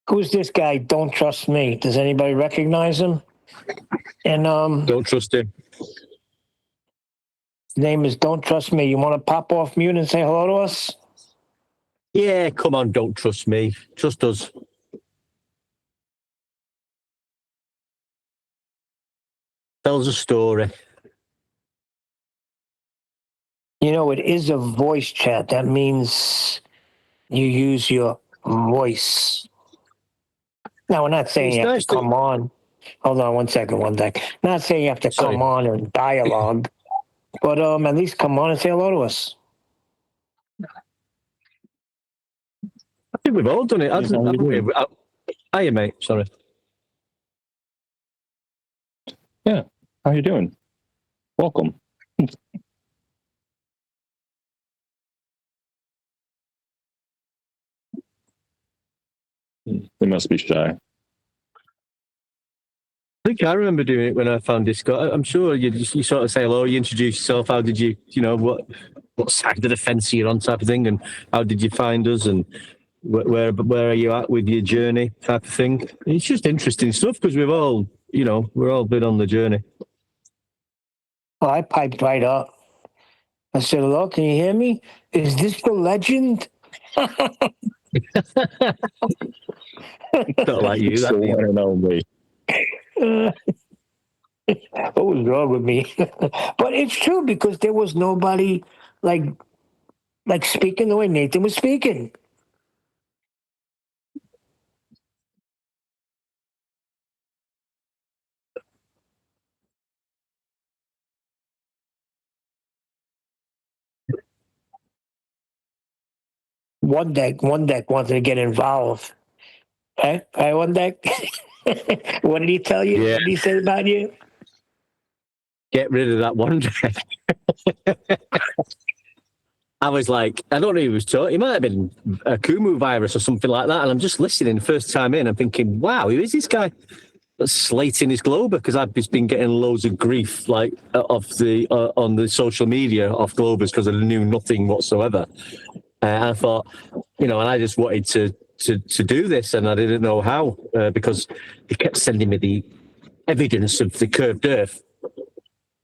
Who's this guy? Don't trust me. Does anybody recognize him? And
Don't trust him.
his name is Don't Trust Me. You want to pop off mute and say hello to us?
Yeah, come on, don't trust me. Trust us. Tell us a story.
You know, it is a voice chat. That means you use your voice. Now, we're not saying
It's
you have
nice
to come on. Hold on one second. Not saying you have to
Sorry.
come on and dialogue, but at least come on and say hello to us.
I think we've all done it, haven't we? Hiya, mate. Sorry.
Yeah. How you doing? Welcome. They must be shy.
I think I remember doing it when I found Discord. I'm sure you sort of say hello, you introduce yourself, how did you what side of the fence are you on type of thing, and how did you find us, and where are you at with your journey type of thing. It's just interesting stuff because we're all been on the journey.
Oh, I piped right up. I said, hello, can you hear me? Is this the legend?
Not like you,
It's the one and only.
What was wrong with me? But it's true because there was nobody like speaking the way Nathan was speaking. One deck wanted to get involved. Hey, one deck. What did he tell you?
Yeah.
What did he say about you?
Get rid of that one day. I was like, I don't know who he was talking. It might have been a Kumu virus or something like that. And I'm just listening first time in. I'm thinking, wow, who is this guy? That's slating his Glober, because I've just been getting loads of grief on the social media off Globers because I knew nothing whatsoever. I thought, and I just wanted to do this, and I didn't know how because he kept sending me the evidence of the curved Earth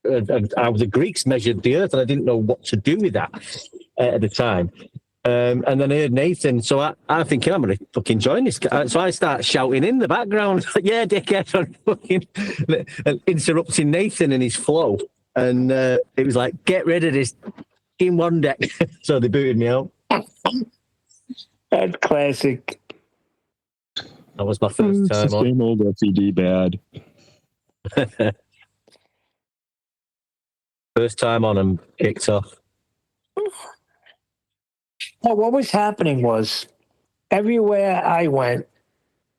and how the Greeks measured the Earth, and I didn't know what to do with that at the time. And then I heard Nathan, so I'm thinking, I'm going to fucking join this guy. So I start shouting in the background, yeah, dickhead, on fucking interrupting Nathan in his flow. And it was like, get rid of this in one deck. So they booted me out.
That's classic.
That was my first time on.
Same old FED bad.
First time on and kicked off.
Well, what was happening was everywhere I went,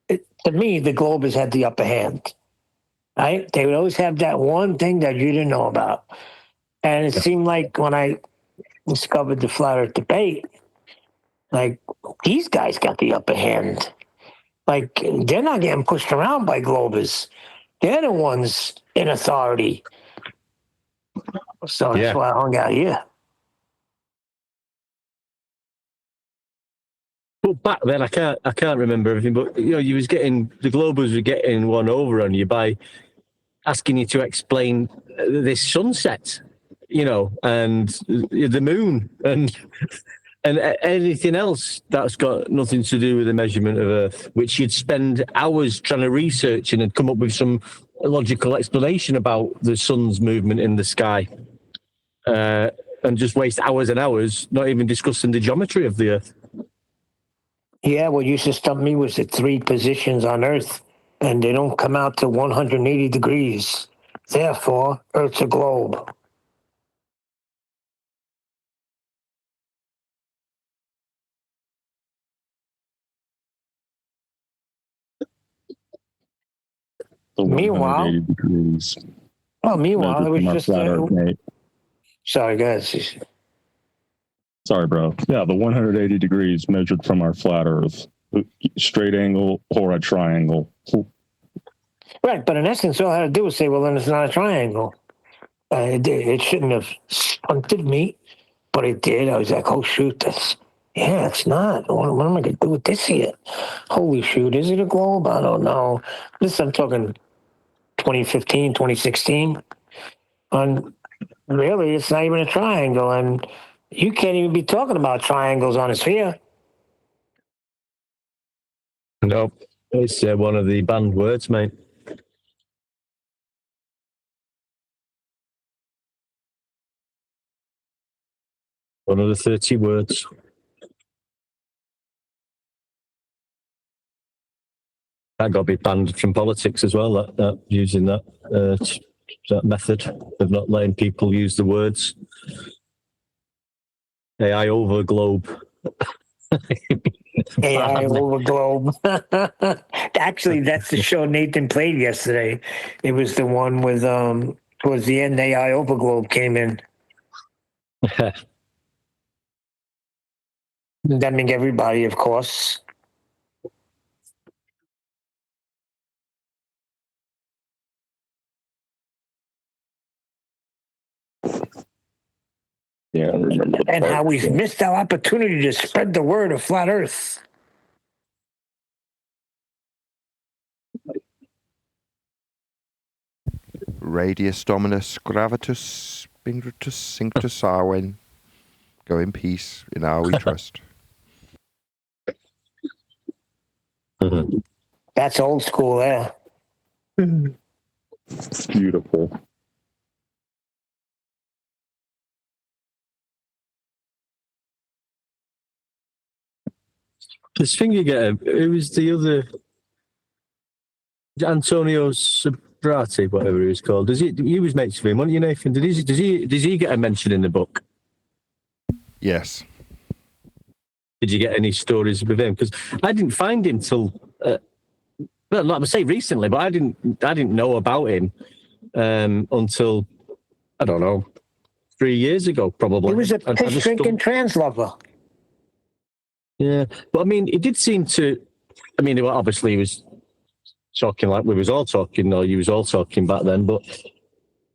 to me, the Globers had the upper hand, right? They would always have that one thing that you didn't know about. And it seemed like when I discovered the flat earth debate, like, these guys got the upper hand. Like, they're not getting pushed around by Globers. They're the ones in authority. So that's why I hung out here.
But back then, I can't remember everything. But you was getting the Globers were getting one over on you by asking you to explain this sunset, and the moon and anything else that's got nothing to do with the measurement of Earth, which you'd spend hours trying to research and come up with some logical explanation about the sun's movement in the sky, and just waste hours and hours not even discussing the geometry of the Earth.
Yeah, what used to stump me was the 3 positions on Earth, and they don't come out to 180 degrees. Therefore, Earth's a globe. Meanwhile,
180 degrees.
Oh, meanwhile, it was just
flat Earth, mate.
Sorry, guys.
Sorry, bro. Yeah, the 180 degrees measured from our flat Earth, straight angle or a triangle.
Right, but in essence, all I had to do was say, well, then it's not a triangle. It shouldn't have stunted me, but it did. I was like, oh, shoot, it's not. What am I going to do with this here? Holy shoot, is it a globe? I don't know. I'm talking 2015, 2016. And really, it's not even a triangle. And you can't even be talking about triangles on a sphere.
Nope. It's one of the banned words, mate. One of the 30 words. That got to be banned from politics as well, that using that method of not letting people use the words. AI over globe.
AI over globe. Actually, that's the show Nathan played yesterday. It was the one with towards the end, AI over globe came in. Condemning everybody, of course.
Yeah, I remember.
And how we've missed our opportunity to spread the word of flat Earth.
Radius Dominus Gravitus Spiritus Sanctus Arwen. Go in peace, in our we trust.
That's old school there.
Beautiful.
This thing you get, who was the other? Antonio Sabrati, whatever he was called. He was mates with him, wasn't you, Nathan? Does he get a mention in the book?
Yes.
Did you get any stories with him? Because I didn't find him till, well, not to say recently, but I didn't know about him until, I don't know, 3 years ago, probably.
He was a piss drinking trans lover.
Yeah, but I mean, he did seem to. I mean, obviously, he was talking like we was all talking, or you was all talking back then. But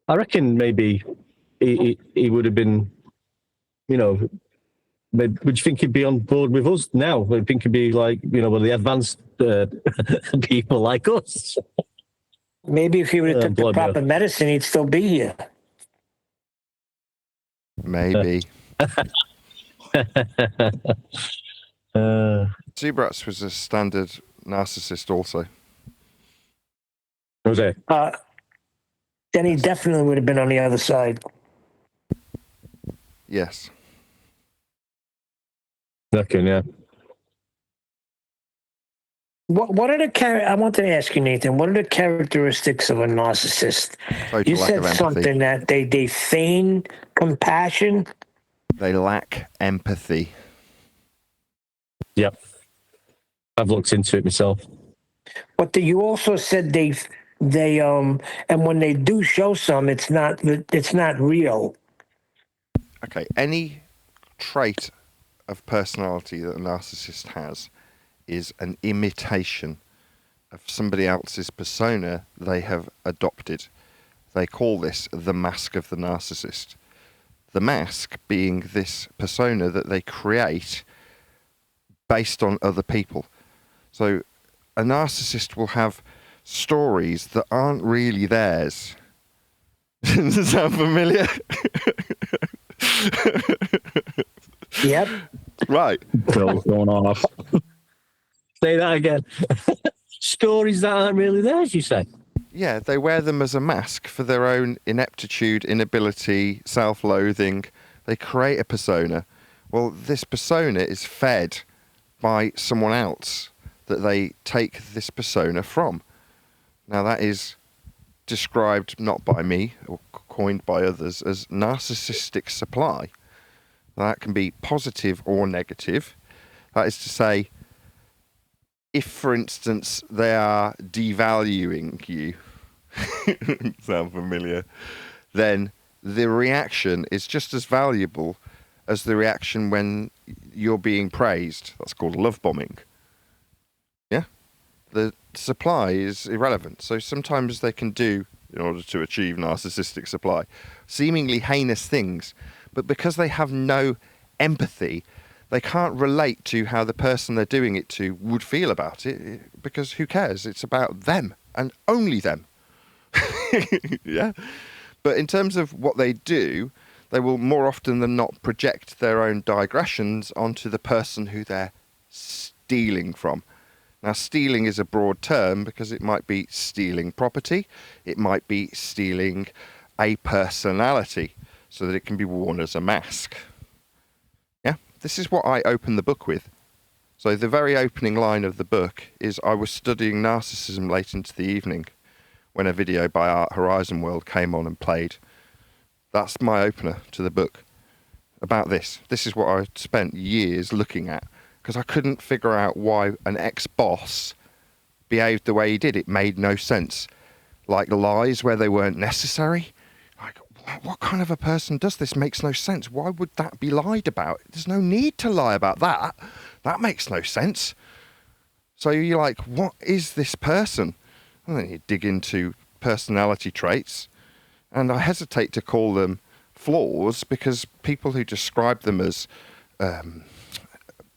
I reckon maybe he would have been, you know. Would you think he'd be on board with us now? Would you think he'd be like, you know, well, the advanced people like us?
Maybe if he would have took the proper medicine, he'd still be here.
Maybe. Zubrats was a standard narcissist also.
Was he?
Then he definitely would have been on the other side.
Yes.
Reckon, yeah.
What are the I want to ask you, Nathan, what are the characteristics of a narcissist?
Total
You
lack
said
of empathy.
something that they feign compassion.
They lack empathy.
Yep. I've looked into it myself.
But you also said they and when they do show some, it's not real.
Okay, any trait of personality that a narcissist has is an imitation of somebody else's persona they have adopted. They call this the mask of the narcissist. The mask being this persona that they create based on other people. So a narcissist will have stories that aren't really theirs. Does that sound familiar?
Yep.
Right.
Bell's going off.
Say that again. Stories that aren't really theirs, you say?
Yeah, they wear them as a mask for their own ineptitude, inability, self-loathing. They create a persona. Well, this persona is fed by someone else that they take this persona from. Now, that is described not by me or coined by others as narcissistic supply. That can be positive or negative. That is to say, if, for instance, they are devaluing you, sound familiar, then the reaction is just as valuable as the reaction when you're being praised. That's called love bombing. Yeah? The supply is irrelevant. So sometimes they can do, in order to achieve narcissistic supply, seemingly heinous things, but because they have no empathy, they can't relate to how the person they're doing it to would feel about it, because who cares? It's about them and only them. Yeah. But in terms of what they do, they will more often than not project their own digressions onto the person who they're stealing from. Now, stealing is a broad term because it might be stealing property, it might be stealing a personality so that it can be worn as a mask. Yeah, this is what I open the book with. So the very opening line of the book is, I was studying narcissism late into the evening when a video by Art Horizon World came on and played. That's my opener to the book about this. This is what I spent years looking at because I couldn't figure out why an ex-boss behaved the way he did. It made no sense. Like lies where they weren't necessary. Like, what kind of a person does this? Makes no sense. Why would that be lied about? There's no need to lie about that. That makes no sense. So you're like, what is this person? And then you dig into personality traits, and I hesitate to call them flaws because people who describe them as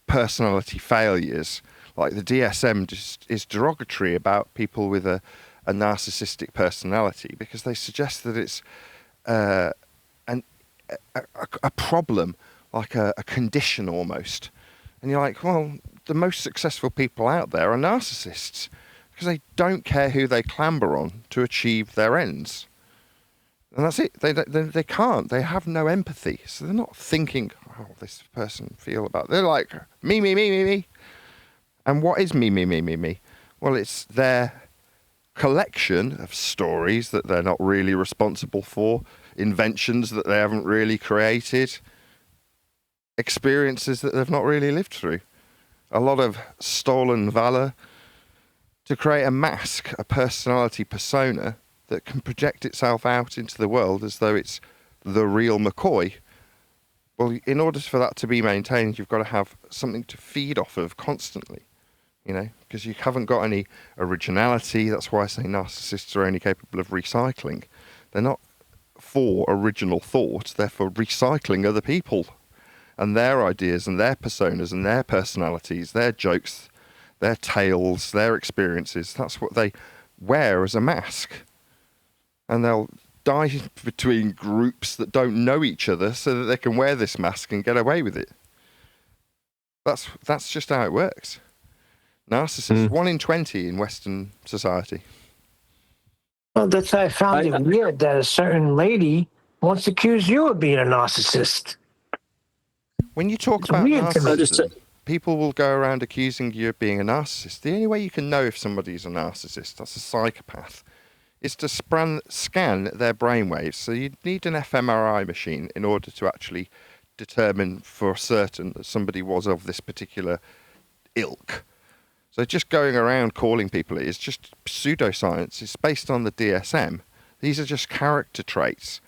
personality failures, like the DSM, just is derogatory about people with a narcissistic personality because they suggest that it's a problem, like a condition almost. And you're like, well, the most successful people out there are narcissists. because they don't care who they clamber on to achieve their ends. And that's it. They can't. They have no empathy. So they're not thinking, oh, this person feel about... They're like, me. And what is me? Well, it's their collection of stories that they're not really responsible for, inventions that they haven't really created, experiences that they've not really lived through. A lot of stolen valor to create a mask, a personality persona that can project itself out into the world as though it's the real McCoy. Well, in order for that to be maintained, you've got to have something to feed off of constantly, you know, because you haven't got any originality. That's why I say narcissists are only capable of recycling. They're not for original thought, they're for recycling other people and their ideas and their personas and their personalities, their jokes, their tales, their experiences. That's what they wear as a mask. And they'll die between groups that don't know each other so that they can wear this mask and get away with it. That's just how it works. Narcissists, 1 in 20 in Western society.
Well, that's why I found it weird that a certain lady once accused you of being a narcissist.
When you talk about narcissism, people will go around accusing you of being a narcissist. The only way you can know if somebody's a narcissist, that's a psychopath, is to scan their brainwaves. So you need an fMRI machine in order to actually determine for certain that somebody was of this particular ilk. So just going around calling people it is just pseudoscience. It's based on the DSM. These are just character traits.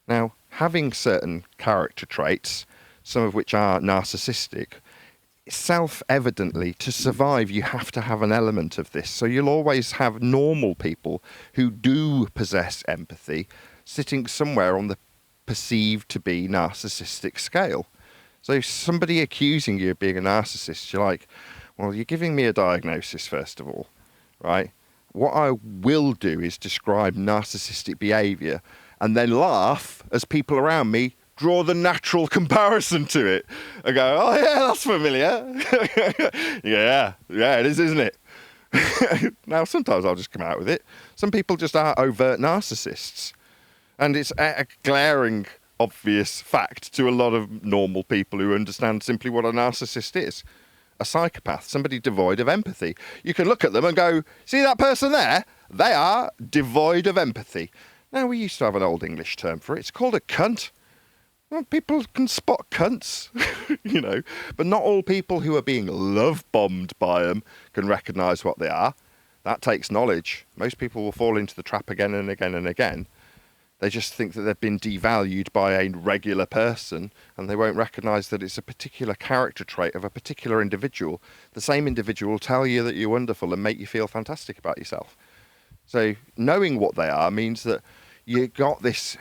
Now, having certain character traits, some of which are narcissistic, self-evidently, to survive, you have to have an element of this. So you'll always have normal people who do possess empathy sitting somewhere on the perceived to be narcissistic scale. So somebody accusing you of being a narcissist, you're like, well, you're giving me a diagnosis, first of all, right? What I will do is describe narcissistic behavior and then laugh as people around me draw the natural comparison to it and go, oh yeah, that's familiar. yeah, it is, isn't it? Now, sometimes I'll just come out with it. Some people just are overt narcissists. And it's a glaring, obvious fact to a lot of normal people who understand simply what a narcissist is. A psychopath, somebody devoid of empathy. You can look at them and go, see that person there? They are devoid of empathy. Now, we used to have an old English term for it. It's called a cunt. Well, people can spot cunts, you know, but not all people who are being love-bombed by them can recognise what they are. That takes knowledge. Most people will fall into the trap again and again and again. They just think that they've been devalued by a regular person and they won't recognise that it's a particular character trait of a particular individual. The same individual will tell you that you're wonderful and make you feel fantastic about yourself. So knowing what they are means that you got this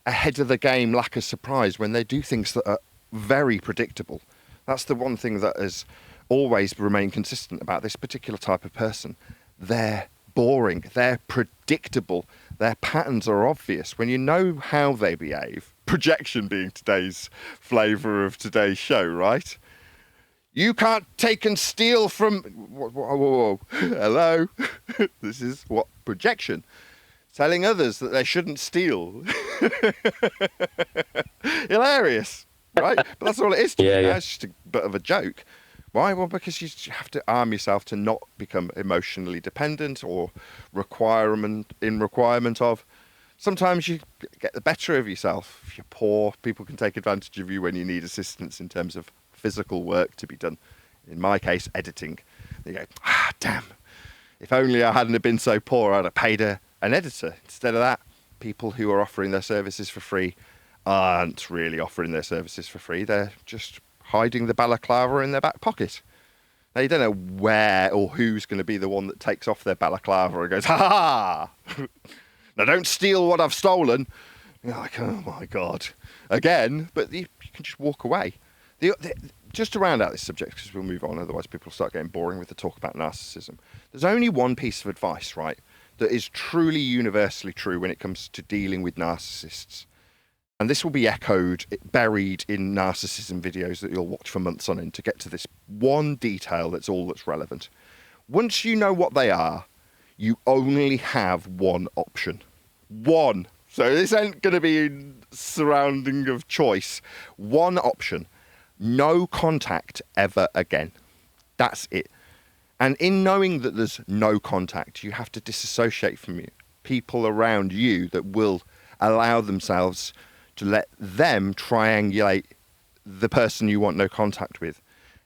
ahead of the game lack of surprise when they do things that are very predictable. That's the one thing that has always remained consistent about this particular type of person. They're boring, they're predictable, their patterns are obvious. When you know how they behave, projection being today's flavour of today's show, right? You can't take and steal from... Whoa. Hello? This is what projection. Telling others that they shouldn't steal. Hilarious, right? But that's all it is to me. It's just a bit of a joke. Why? Well, because you have to arm yourself to not become emotionally dependent or requirement of. Sometimes you get the better of yourself. If you're poor, people can take advantage of you when you need assistance in terms of physical work to be done. In my case, editing. You go, damn. If only I hadn't been so poor, I'd have paid an editor. Instead of that, people who are offering their services for free aren't really offering their services for free. They're just hiding the balaclava in their back pocket. Now, you don't know where or who's going to be the one that takes off their balaclava and goes, ha ha! Now, don't steal what I've stolen. You're like, oh my God. Again, but you can just walk away. Just to round out this subject, because we'll move on, otherwise people start getting boring with the talk about narcissism. There's only one piece of advice, right, that is truly universally true when it comes to dealing with narcissists. And this will be buried in narcissism videos that you'll watch for months on end to get to this one detail that's all that's relevant. Once you know what they are, you only have one option. One. So this ain't going to be surrounding of choice. One option. No contact ever again. That's it. And in knowing that there's no contact, you have to disassociate from people around you that will allow themselves to let them triangulate the person you want no contact with.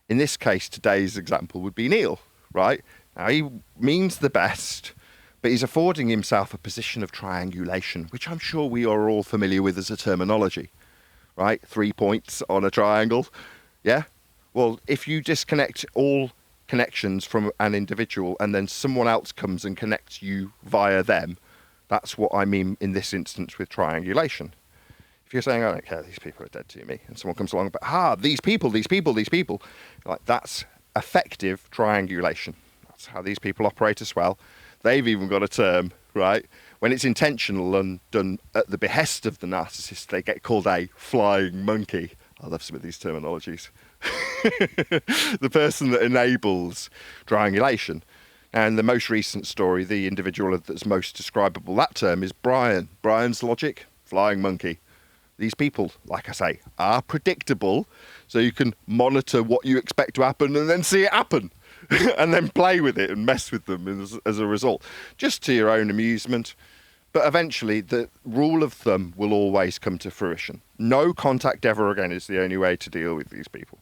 In this case, today's example would be Neil, right? Now, he means the best, but he's affording himself a position of triangulation, which I'm sure we are all familiar with as a terminology, right? 3 points on a triangle, yeah? Well, if you disconnect all connections from an individual and then someone else comes and connects you via them, that's what I mean in this instance with triangulation. If you're saying, I don't care, these people are dead to me, and someone comes along, but these people, like, that's effective triangulation. That's how these people operate as well. They've even got a term, right? When it's intentional and done at the behest of the narcissist, they get called a flying monkey. I love some of these terminologies. The person that enables triangulation. And the most recent story, the individual that's most describable, that term is Brian. Brian's logic, flying monkey. These people, like I say, are predictable, so you can monitor what you expect to happen and then see it happen. And then play with it and mess with them as a result, just to your own amusement. But eventually, the rule of thumb will always come to fruition. No contact ever again is the only way to deal with these people.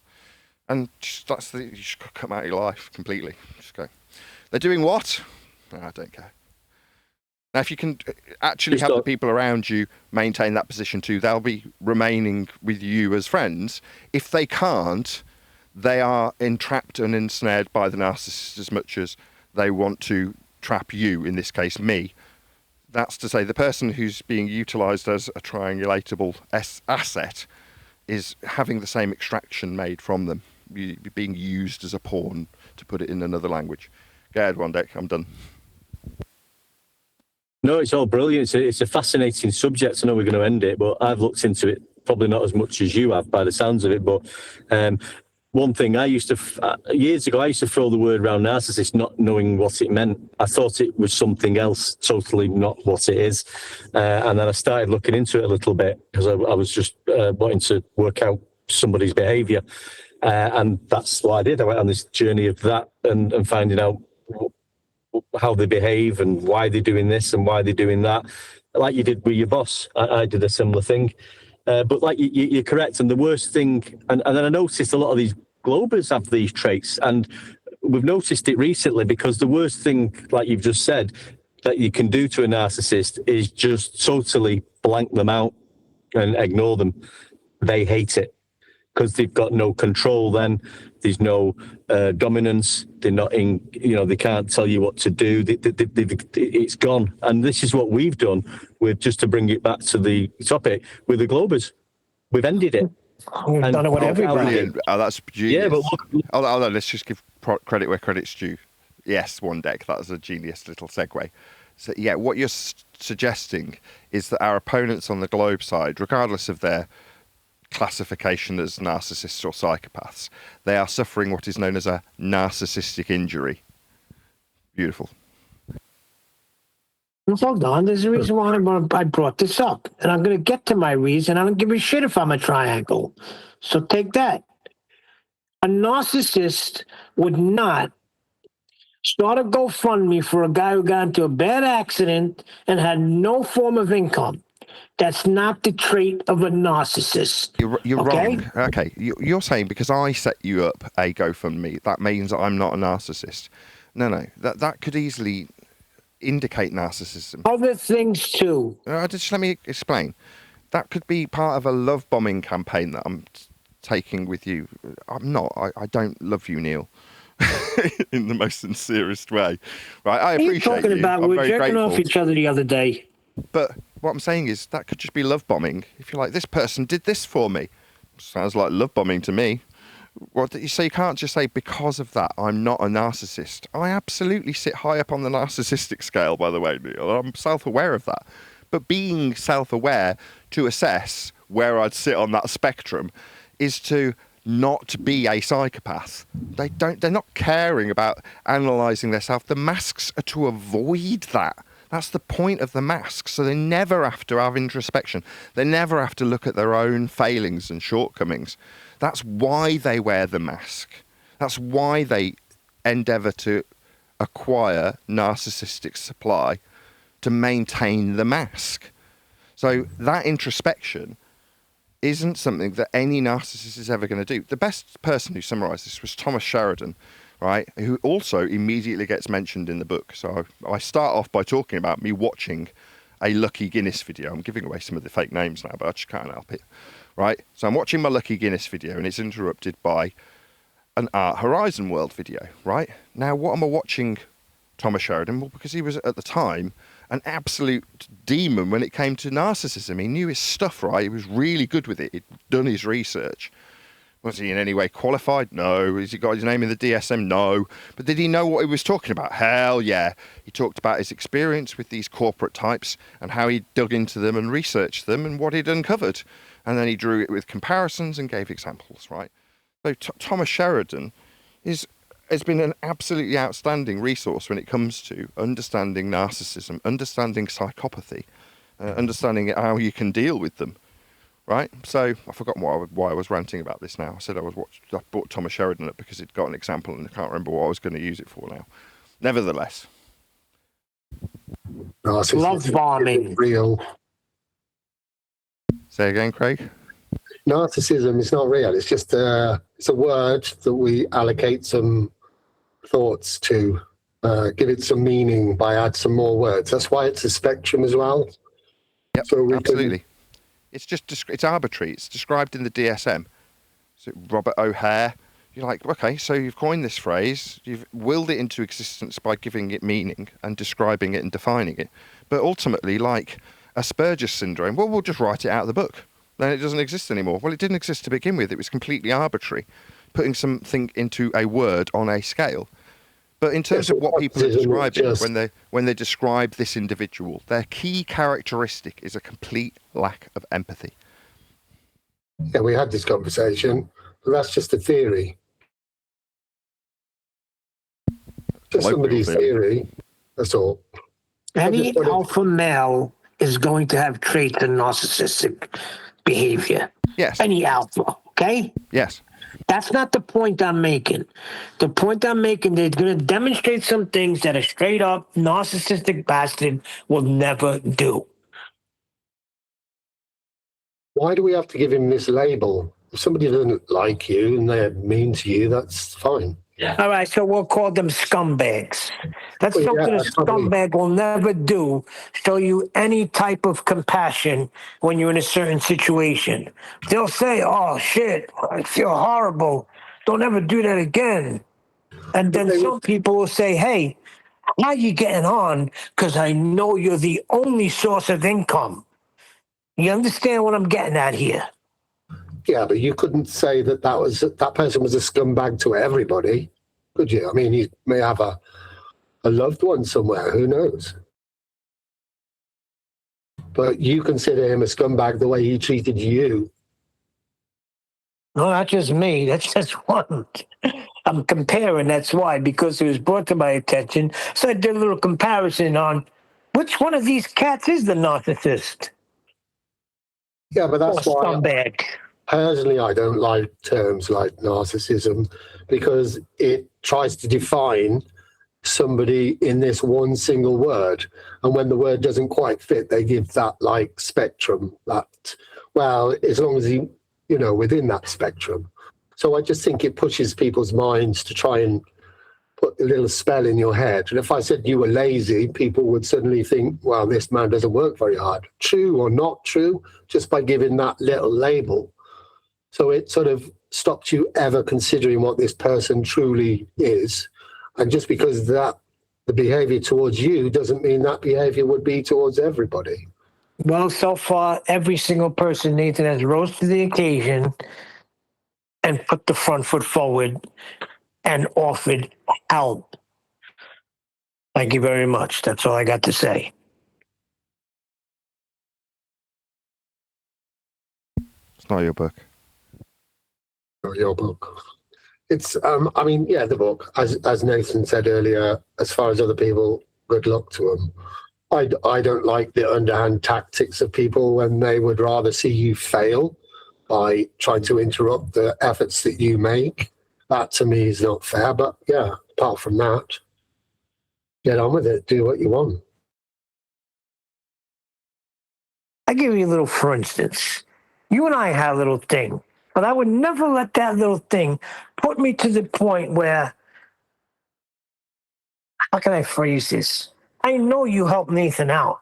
And you just come out of your life completely. Just go. They're doing what? I don't care. Now, if you can actually have the people around you maintain that position too, they'll be remaining with you as friends. If they can't, they are entrapped and ensnared by the narcissist as much as they want to trap you, in this case, me. That's to say, the person who's being utilised as a triangulatable asset is having the same extraction made from them, being used as a pawn, to put it in another language. Go ahead, Wandek, I'm done.
No, it's all brilliant. It's a fascinating subject. I know we're going to end it, but I've looked into it probably not as much as you have by the sounds of it. But one thing I used to, years ago, I used to throw the word around narcissist not knowing what it meant. I thought it was something else, totally not what it is. And then I started looking into it a little bit because I was just wanting to work out somebody's behaviour. And that's what I did. I went on this journey of that and finding out how they behave and why they're doing this and why they're doing that, like you did with your boss. I did a similar thing. But like you're correct. And the worst thing, and then I noticed a lot of these Globers have these traits, and we've noticed it recently because the worst thing, like you've just said, that you can do to a narcissist is just totally blank them out and ignore them. They hate it because they've got no control then. There's no dominance. They're not in, they can't tell you what to do. It's gone. And this is what we've done with, just to bring it back to the topic, with the Globers. We've ended it.
We've done it with everybody.
Oh, that's genius.
Yeah, but look.
Oh, let's just give credit where credit's due. Yes, Wandek, that was a genius little segue. So, yeah, what you're suggesting is that our opponents on the Globe side, regardless of their classification as narcissists or psychopaths, they are suffering what is known as a narcissistic injury. Beautiful.
Hold on, there's a reason why I brought this up, and I'm going to get to my reason. I don't give a shit if I'm a triangle. So take that. A narcissist would not start a GoFundMe for a guy who got into a bad accident and had no form of income. That's not the trait of a narcissist.
You're
okay?
wrong. Okay, you're saying because I set you up a GoFundMe, that means that I'm not a narcissist. No, that could easily indicate narcissism.
Other things too.
Just let me explain. That could be part of a love bombing campaign that I'm taking with you. I'm not. I don't love you, Neil, in the most sincerest way. Right? I appreciate you.
What are you talking about? We were jerking off each other the other day.
But what I'm saying is that could just be love bombing. If you're like, this person did this for me. Sounds like love bombing to me. So you can't just say, because of that, I'm not a narcissist. I absolutely sit high up on the narcissistic scale, by the way, Neil. I'm self-aware of that. But being self-aware to assess where I'd sit on that spectrum is to not to be a psychopath. They're not caring about analysing themselves. The masks are to avoid that. That's the point of the masks. So they never have to have introspection. They never have to look at their own failings and shortcomings. That's why they wear the mask. That's why they endeavour to acquire narcissistic supply to maintain the mask. So that introspection isn't something that any narcissist is ever going to do. The best person who summarised this was Thomas Sheridan, right, who also immediately gets mentioned in the book. So I start off by talking about me watching a Lucky Guinness video. I'm giving away some of the fake names now, but I just can't help it, right? So I'm watching my Lucky Guinness video, and it's interrupted by an Art Horizon World video, right? Now, what am I watching Thomas Sheridan? Well, because he was, at the time, an absolute demon when it came to narcissism. He knew his stuff, right? He was really good with it. He'd done his research. Was he in any way qualified? No. Has he got his name in the DSM? No. But did he know what he was talking about? Hell yeah. He talked about his experience with these corporate types and how he dug into them and researched them and what he'd uncovered. And then he drew it with comparisons and gave examples, right? So Thomas Sheridan has been an absolutely outstanding resource when it comes to understanding narcissism, understanding psychopathy, understanding how you can deal with them, right? So I forgot why I was ranting about this now. I said I brought Thomas Sheridan up because he'd got an example and I can't remember what I was going to use it for now. Nevertheless.
Love bombing.
Real.
Say again, Craig?
Narcissism is not real. It's just it's a word that we allocate some thoughts to, give it some meaning by add some more words. That's why it's a spectrum as well.
Yep, so absolutely. It's it's arbitrary. It's described in the DSM. So Robert O'Hare, you're like, okay, so you've coined this phrase, you've willed it into existence by giving it meaning and describing it and defining it. But ultimately, like Asperger's syndrome, well, we'll just write it out of the book. Then it doesn't exist anymore. Well, it didn't exist to begin with. It was completely arbitrary, putting something into a word on a scale. But in terms of what people are describing when they describe this individual, their key characteristic is a complete lack of empathy.
Yeah, we had this conversation, but that's just a theory. Just somebody's theory. That's all.
Any alpha male is going to have traits of narcissistic behavior.
Yes.
Any alpha, okay?
Yes.
That's not the point I'm making. The point I'm making, they're going to demonstrate some things that a straight up narcissistic bastard will never do.
Why do we have to give him this label? If somebody doesn't like you and they're mean to you, that's fine.
Yeah. All right, so we'll call them scumbags. That's something a scumbag will never do, show you any type of compassion when you're in a certain situation. They'll say, oh, shit, I feel horrible. Don't ever do that again. And then some people will say, hey, how are you getting on? Because I know you're the only source of income. You understand what I'm getting at here?
Yeah, but you couldn't say that that person was a scumbag to everybody, could you? I mean, you may have a loved one somewhere, who knows? But you consider him a scumbag the way he treated you.
No, not just me. That's just one. I'm comparing, that's why, because it was brought to my attention. So I did a little comparison on which one of these cats is the narcissist.
Yeah, but that's why...
Scumbag.
Personally, I don't like terms like narcissism because it tries to define somebody in this one single word. And when the word doesn't quite fit, they give that like spectrum that, well, as long as he, within that spectrum. So I just think it pushes people's minds to try and put a little spell in your head. And if I said you were lazy, people would suddenly think, well, this man doesn't work very hard. True or not true, just by giving that little label. So it sort of stops you ever considering what this person truly is. And just because the behavior towards you doesn't mean that behavior would be towards everybody.
Well, so far, every single person, Nathan, has rose to the occasion and put the front foot forward and offered help. Thank you very much. That's all I got to say.
It's not your book.
Your book. It's, I mean, yeah, the book, as Nathan said earlier, as far as other people, good luck to them. I don't like the underhand tactics of people when they would rather see you fail by trying to interrupt the efforts that you make. That to me is not fair. But yeah, apart from that, get on with it. Do what you want.
I give you a little, for instance. You and I had a little thing, but I would never let that little thing put me to the point where, how can I phrase this? I know you helped Nathan out.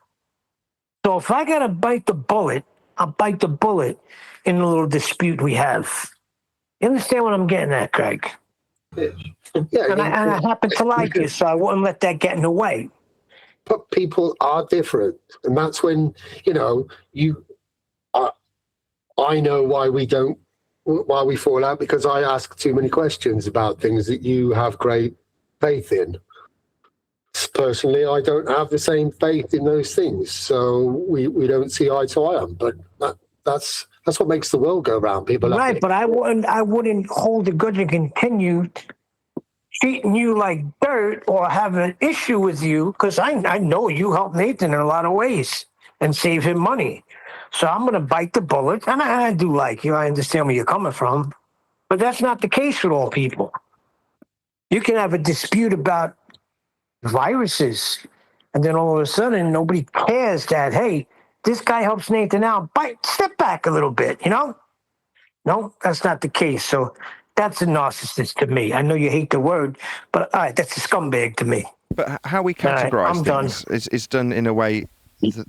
So if I got to bite the bullet, I'll bite the bullet in the little dispute we have. You understand what I'm getting at, Craig?
Yeah,
And I happen to like you, so I wouldn't let that get in the way.
But people are different. And that's when, I know why we fall out, because I ask too many questions about things that you have great faith in. Personally, I don't have the same faith in those things, so we don't see eye to eye on. But that's what makes the world go round. People,
right? But I wouldn't hold a grudge and continue treating you like dirt or have an issue with you, because I know you helped Nathan in a lot of ways and save him money. So I'm going to bite the bullet, and I do like you. I understand where you're coming from, but that's not the case with all people. You can have a dispute about viruses, and then all of a sudden nobody cares that, hey, this guy helps Nathan out. Step back a little bit, No, that's not the case. So that's a narcissist to me. I know you hate the word, but all right, that's a scumbag to me.
But how we categorize things is done in a way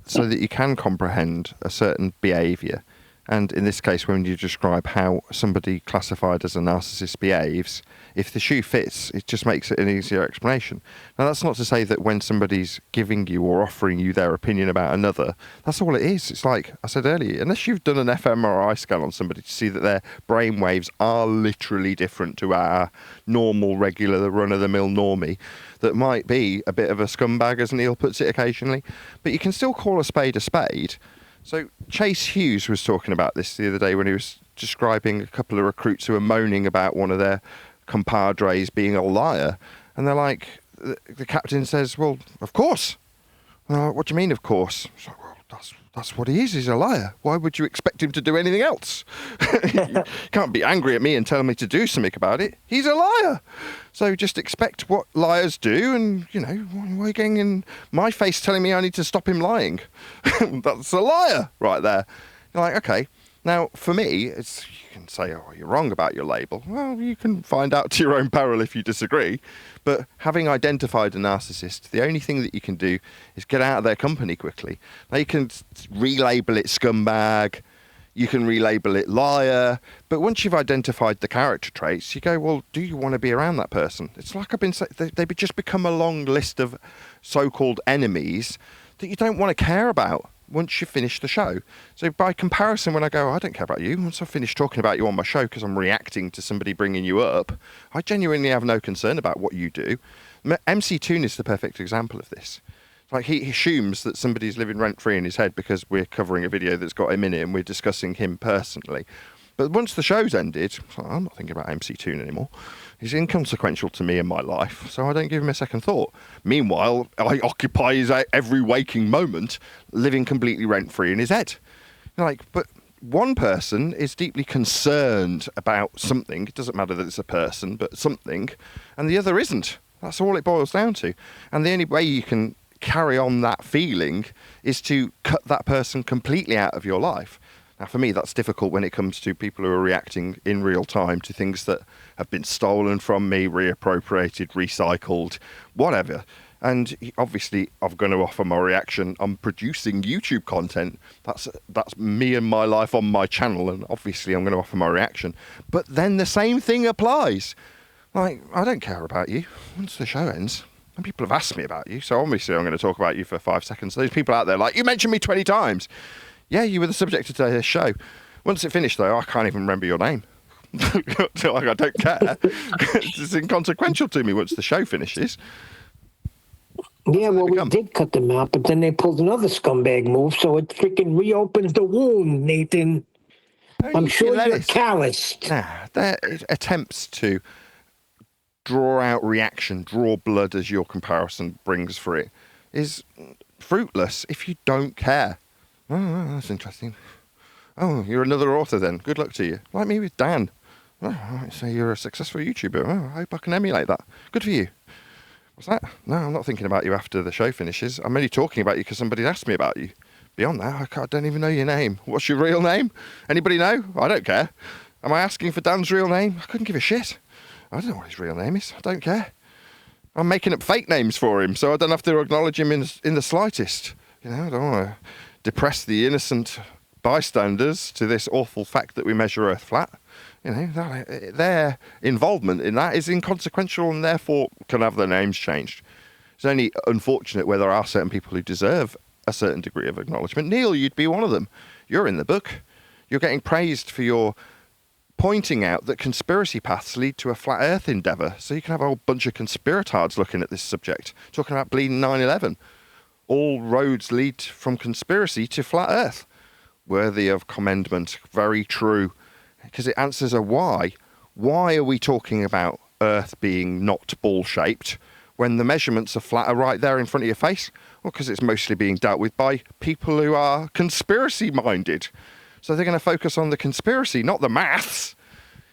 so that you can comprehend a certain behaviour. And in this case, when you describe how somebody classified as a narcissist behaves, if the shoe fits, it just makes it an easier explanation. Now, that's not to say that when somebody's giving you or offering you their opinion about another, that's all it is. It's like I said earlier, unless you've done an fMRI scan on somebody to see that their brain waves are literally different to our normal, regular, run-of-the-mill normie, that might be a bit of a scumbag, as Neil puts it occasionally. But you can still call a spade a spade. So Chase Hughes was talking about this the other day when he was describing a couple of recruits who were moaning about one of their compadres being a liar. And they're like, the captain says, well, of course. What do you mean, of course? So, well, that's what he is. He's a liar. Why would you expect him to do anything else? You can't be angry at me and tell me to do something about it. He's a liar. So just expect what liars do, and, why are you getting in my face telling me I need to stop him lying? That's a liar right there. You're like, okay. Now, for me, you can say, oh, you're wrong about your label. Well, you can find out to your own peril if you disagree. But having identified a narcissist, the only thing that you can do is get out of their company quickly. Now, you can relabel it scumbag, you can relabel it liar, but once you've identified the character traits, you go, well, do you want to be around that person? It's like I've been saying, they just become a long list of so-called enemies that you don't want to care about once you finish the show. So by comparison, when I go, I don't care about you, once I've finished talking about you on my show because I'm reacting to somebody bringing you up, I genuinely have no concern about what you do. MC Toon is the perfect example of this. Like, he assumes that somebody's living rent-free in his head because we're covering a video that's got him in it and we're discussing him personally. But once the show's ended, I'm not thinking about MC Toon anymore. He's inconsequential to me in my life, so I don't give him a second thought. Meanwhile, I occupy his every waking moment, living completely rent-free in his head. But one person is deeply concerned about something. It doesn't matter that it's a person, but something, and the other isn't. That's all it boils down to. And the only way you can carry on that feeling is to cut that person completely out of your life. Now, for me, that's difficult when it comes to people who are reacting in real time to things that have been stolen from me, reappropriated, recycled, whatever. And obviously, I'm going to offer my reaction. I'm producing YouTube content. That's me and my life on my channel, and obviously I'm going to offer my reaction. But then the same thing applies. Like, I don't care about you once the show ends. And people have asked me about you, so obviously I'm going to talk about you for 5 seconds. Those people out there like, you mentioned me 20 times. Yeah, you were the subject of today's show. Once it finished, though, I can't even remember your name. Like, I don't care. It's inconsequential to me once the show finishes.
Yeah, well, we did cut them out, but then they pulled another scumbag move, so it freaking reopens the wound, Nathan. I'm sure you're
Hilarious.
calloused.
Nah, their attempts to draw out reaction, draw blood as your comparison brings for it, is fruitless if you don't care. Oh, that's interesting. Oh, you're another author then. Good luck to you. Like me with Dan. Oh, I might say you're a successful YouTuber. Oh, I hope I can emulate that. Good for you. What's that? No, I'm not thinking about you after the show finishes. I'm only talking about you because somebody asked me about you. Beyond that, I don't even know your name. What's your real name? Anybody know? I don't care. Am I asking for Dan's real name? I couldn't give a shit. I don't know what his real name is. I don't care. I'm making up fake names for him, so I don't have to acknowledge him in the slightest. You know, I don't want to depress the innocent bystanders to this awful fact that we measure Earth flat. You know, their involvement in that is inconsequential and therefore can have their names changed. It's only unfortunate where there are certain people who deserve a certain degree of acknowledgement. Neil, you'd be one of them. You're in the book. You're getting praised for your pointing out that conspiracy paths lead to a flat Earth endeavour. So you can have a whole bunch of conspiratards looking at this subject, talking about bleeding 9/11. All roads lead from conspiracy to flat Earth. Worthy of commendment. Very true. Because it answers a why. Why are we talking about Earth being not ball-shaped when the measurements are flat are right there in front of your face? Well, because it's mostly being dealt with by people who are conspiracy-minded. So they're going to focus on the conspiracy, not the maths.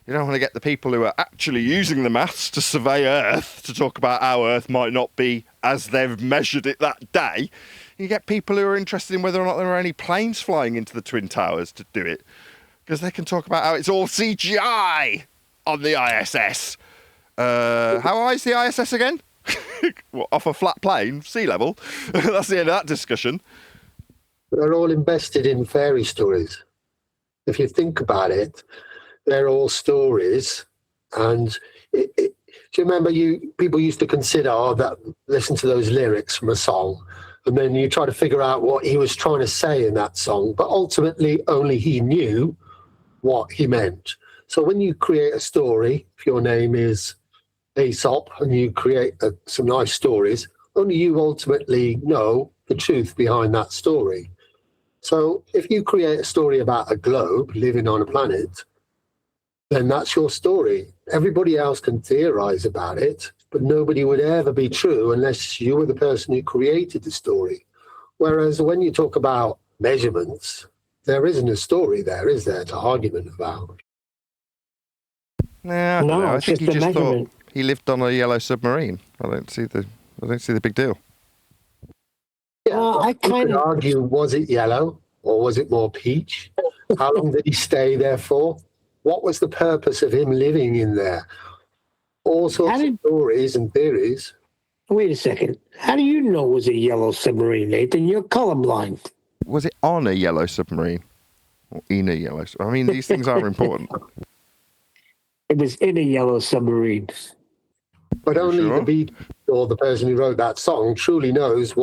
You don't want to get the people who are actually using the maths to survey Earth to talk about how Earth might not be as they've measured it that day. You get people who are interested in whether or not there are any planes flying into the Twin Towers to do it. Because they can talk about how it's all CGI on the ISS. How high is the ISS again? What, off a flat plane, sea level? That's the end of that discussion.
They're all invested in fairy stories. If you think about it, they're all stories. And do you remember people used to consider, listen to those lyrics from a song, and then you try to figure out what he was trying to say in that song. But ultimately, only he knew what he meant. So when you create a story, if your name is Aesop and you create some nice stories, only you ultimately know the truth behind that story. So if you create a story about a globe living on a planet, then that's your story. Everybody else can theorize about it, but nobody would ever be true unless you were the person who created the story. Whereas when you talk about measurements, there isn't a story there, is there, to argument about?
Nah, I don't
No,
know. I
it's
think
just
he
a
just thought
measurement.
he lived on a yellow submarine. I don't see the big deal.
Yeah,
I
you could
kind of
argue, was it yellow or was it more peach? How long did he stay there for? What was the purpose of him living in there? All sorts of stories and theories.
wait a second. How do you know it was a yellow submarine, Nathan? You're colorblind.
Was it on a yellow submarine? Or in a yellow submarine? I mean, these things are important.
It was in a yellow submarine.
But only
Sure.
the beat or the person who wrote that song truly knows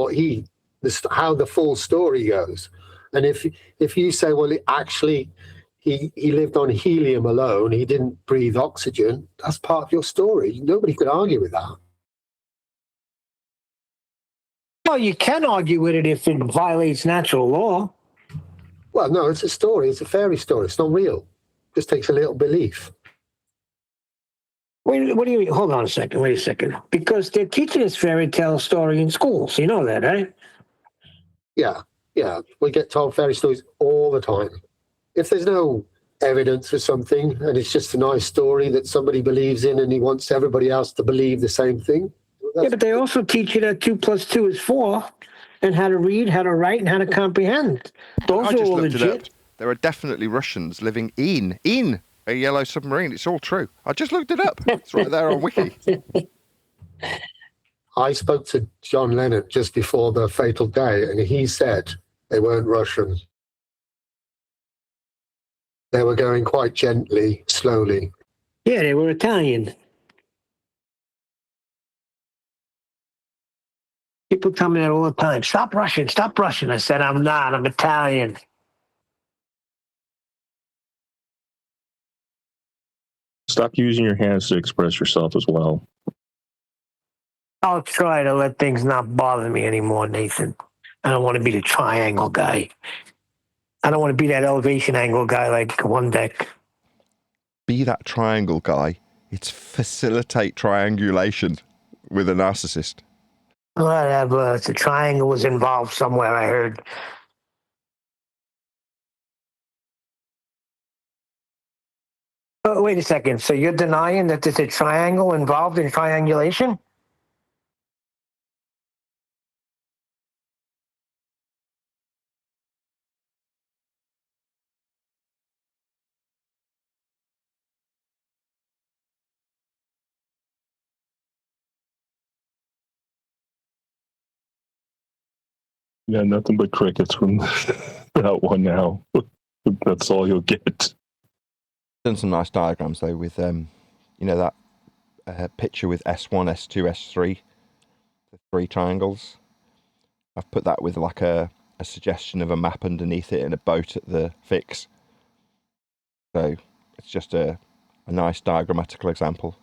how the full story goes. And if you say, well, he lived on helium alone, he didn't breathe oxygen, that's part of your story. Nobody could argue with that.
Well, you can argue with it if it violates natural law.
Well, no, it's a story. It's a fairy story. It's not real. It just takes a little belief.
Wait, what do you mean? Hold on a second. Wait a second. Because they're teaching this fairy tale story in schools. You know that, right?
Yeah. We get told fairy stories all the time. If there's no evidence for something and it's just a nice story that somebody believes in and he wants everybody else to believe the same thing.
Yeah, but they also teach you that 2 + 2 is 4 and how to read, how to write, and how to comprehend. Those
I
are
just
all
looked it up.
legit.
There are definitely Russians living in a yellow submarine. It's all true. I just looked it up. It's right there on Wiki.
I spoke to John Lennon just before the fatal day, and he said they weren't Russian. They were going quite gently, slowly.
Yeah, they were Italian. People tell me that all the time. Stop rushing, stop rushing. I said, I'm not. I'm Italian.
Stop using your hands to express yourself as well.
I'll try to let things not bother me anymore, Nathan. I don't want to be the triangle guy. I don't want to be that elevation angle guy like one deck.
Be that triangle guy. It's facilitate triangulation with a narcissist.
Whatever. The triangle was involved somewhere, I heard. Oh, wait a second. So you're denying that there's a triangle involved in triangulation?
Yeah, nothing but crickets from that one now. That's all you'll get.
Done some nice diagrams though with that picture with S1, S2, S3, the 3 triangles. I've put that with like a suggestion of a map underneath it and a boat at the fix. So it's just a nice diagrammatical example,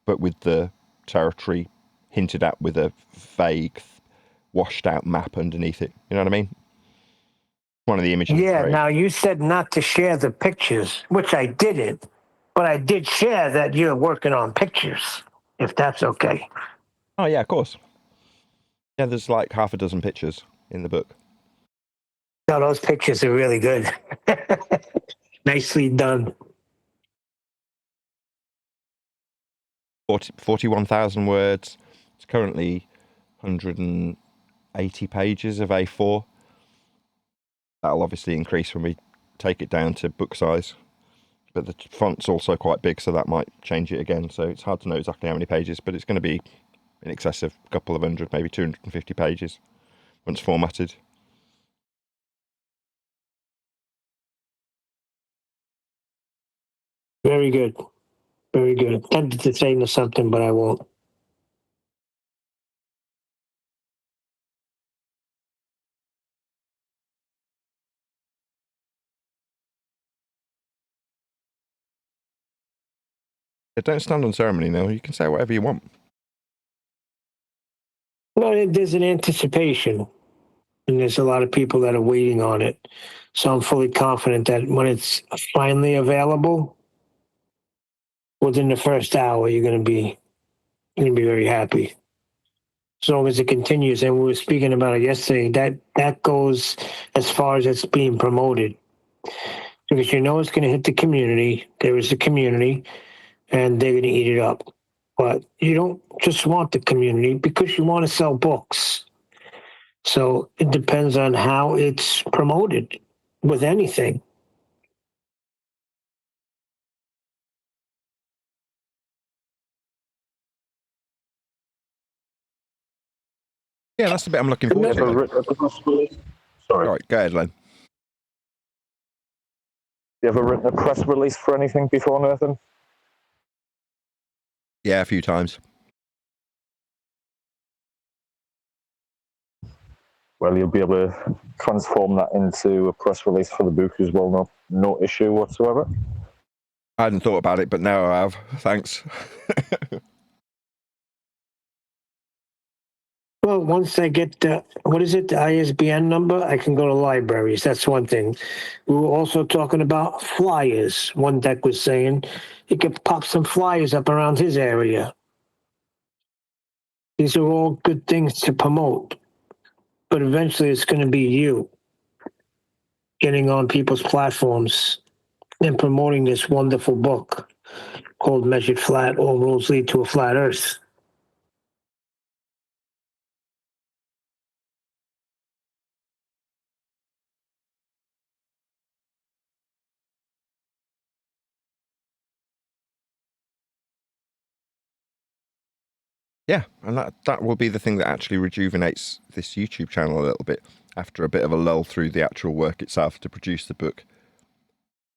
but with the territory hinted at with a vague, washed out map underneath it. You know what I mean? One of the images.
Yeah, now you said not to share the pictures, which I didn't, but I did share that you're working on pictures, if that's okay.
Oh, yeah, of course. Yeah, there's like half a dozen pictures in the book.
No, those pictures are really good. Nicely done.
41,000 words. It's currently 180 pages of A4. That'll obviously increase when we take it down to book size. But the font's also quite big, so that might change it again. So it's hard to know exactly how many pages, but it's going to be in excess of a couple of hundred, maybe 250 pages once formatted.
Very good. Very good. I'm tempted to say something, but I won't.
Don't stand on ceremony now. You can say whatever you want.
Well, there's an anticipation, and there's a lot of people that are waiting on it. So I'm fully confident that when it's finally available, within the first hour, you're going to be very happy. As long as it continues, and we were speaking about it yesterday, that goes as far as it's being promoted. Because you know it's going to hit the community. There is a community, and they're going to eat it up. But you don't just want the community because you want to sell books. So it depends on how it's promoted with anything.
Yeah, that's the bit I'm looking forward to.
Sorry.
All right, go ahead, Len.
You ever written a press release for anything before, Nathan?
Yeah, a few times.
Well, you'll be able to transform that into a press release for the book as well. No issue whatsoever.
I hadn't thought about it, but now I have. Thanks.
Well, once I get the ISBN number, I can go to libraries. That's one thing. We were also talking about flyers. One deck was saying he could pop some flyers up around his area. These are all good things to promote. But eventually it's going to be you getting on people's platforms and promoting this wonderful book called Measured Flat, All Roads Lead to a Flat Earth.
Yeah, and that will be the thing that actually rejuvenates this YouTube channel a little bit after a bit of a lull through the actual work itself to produce the book,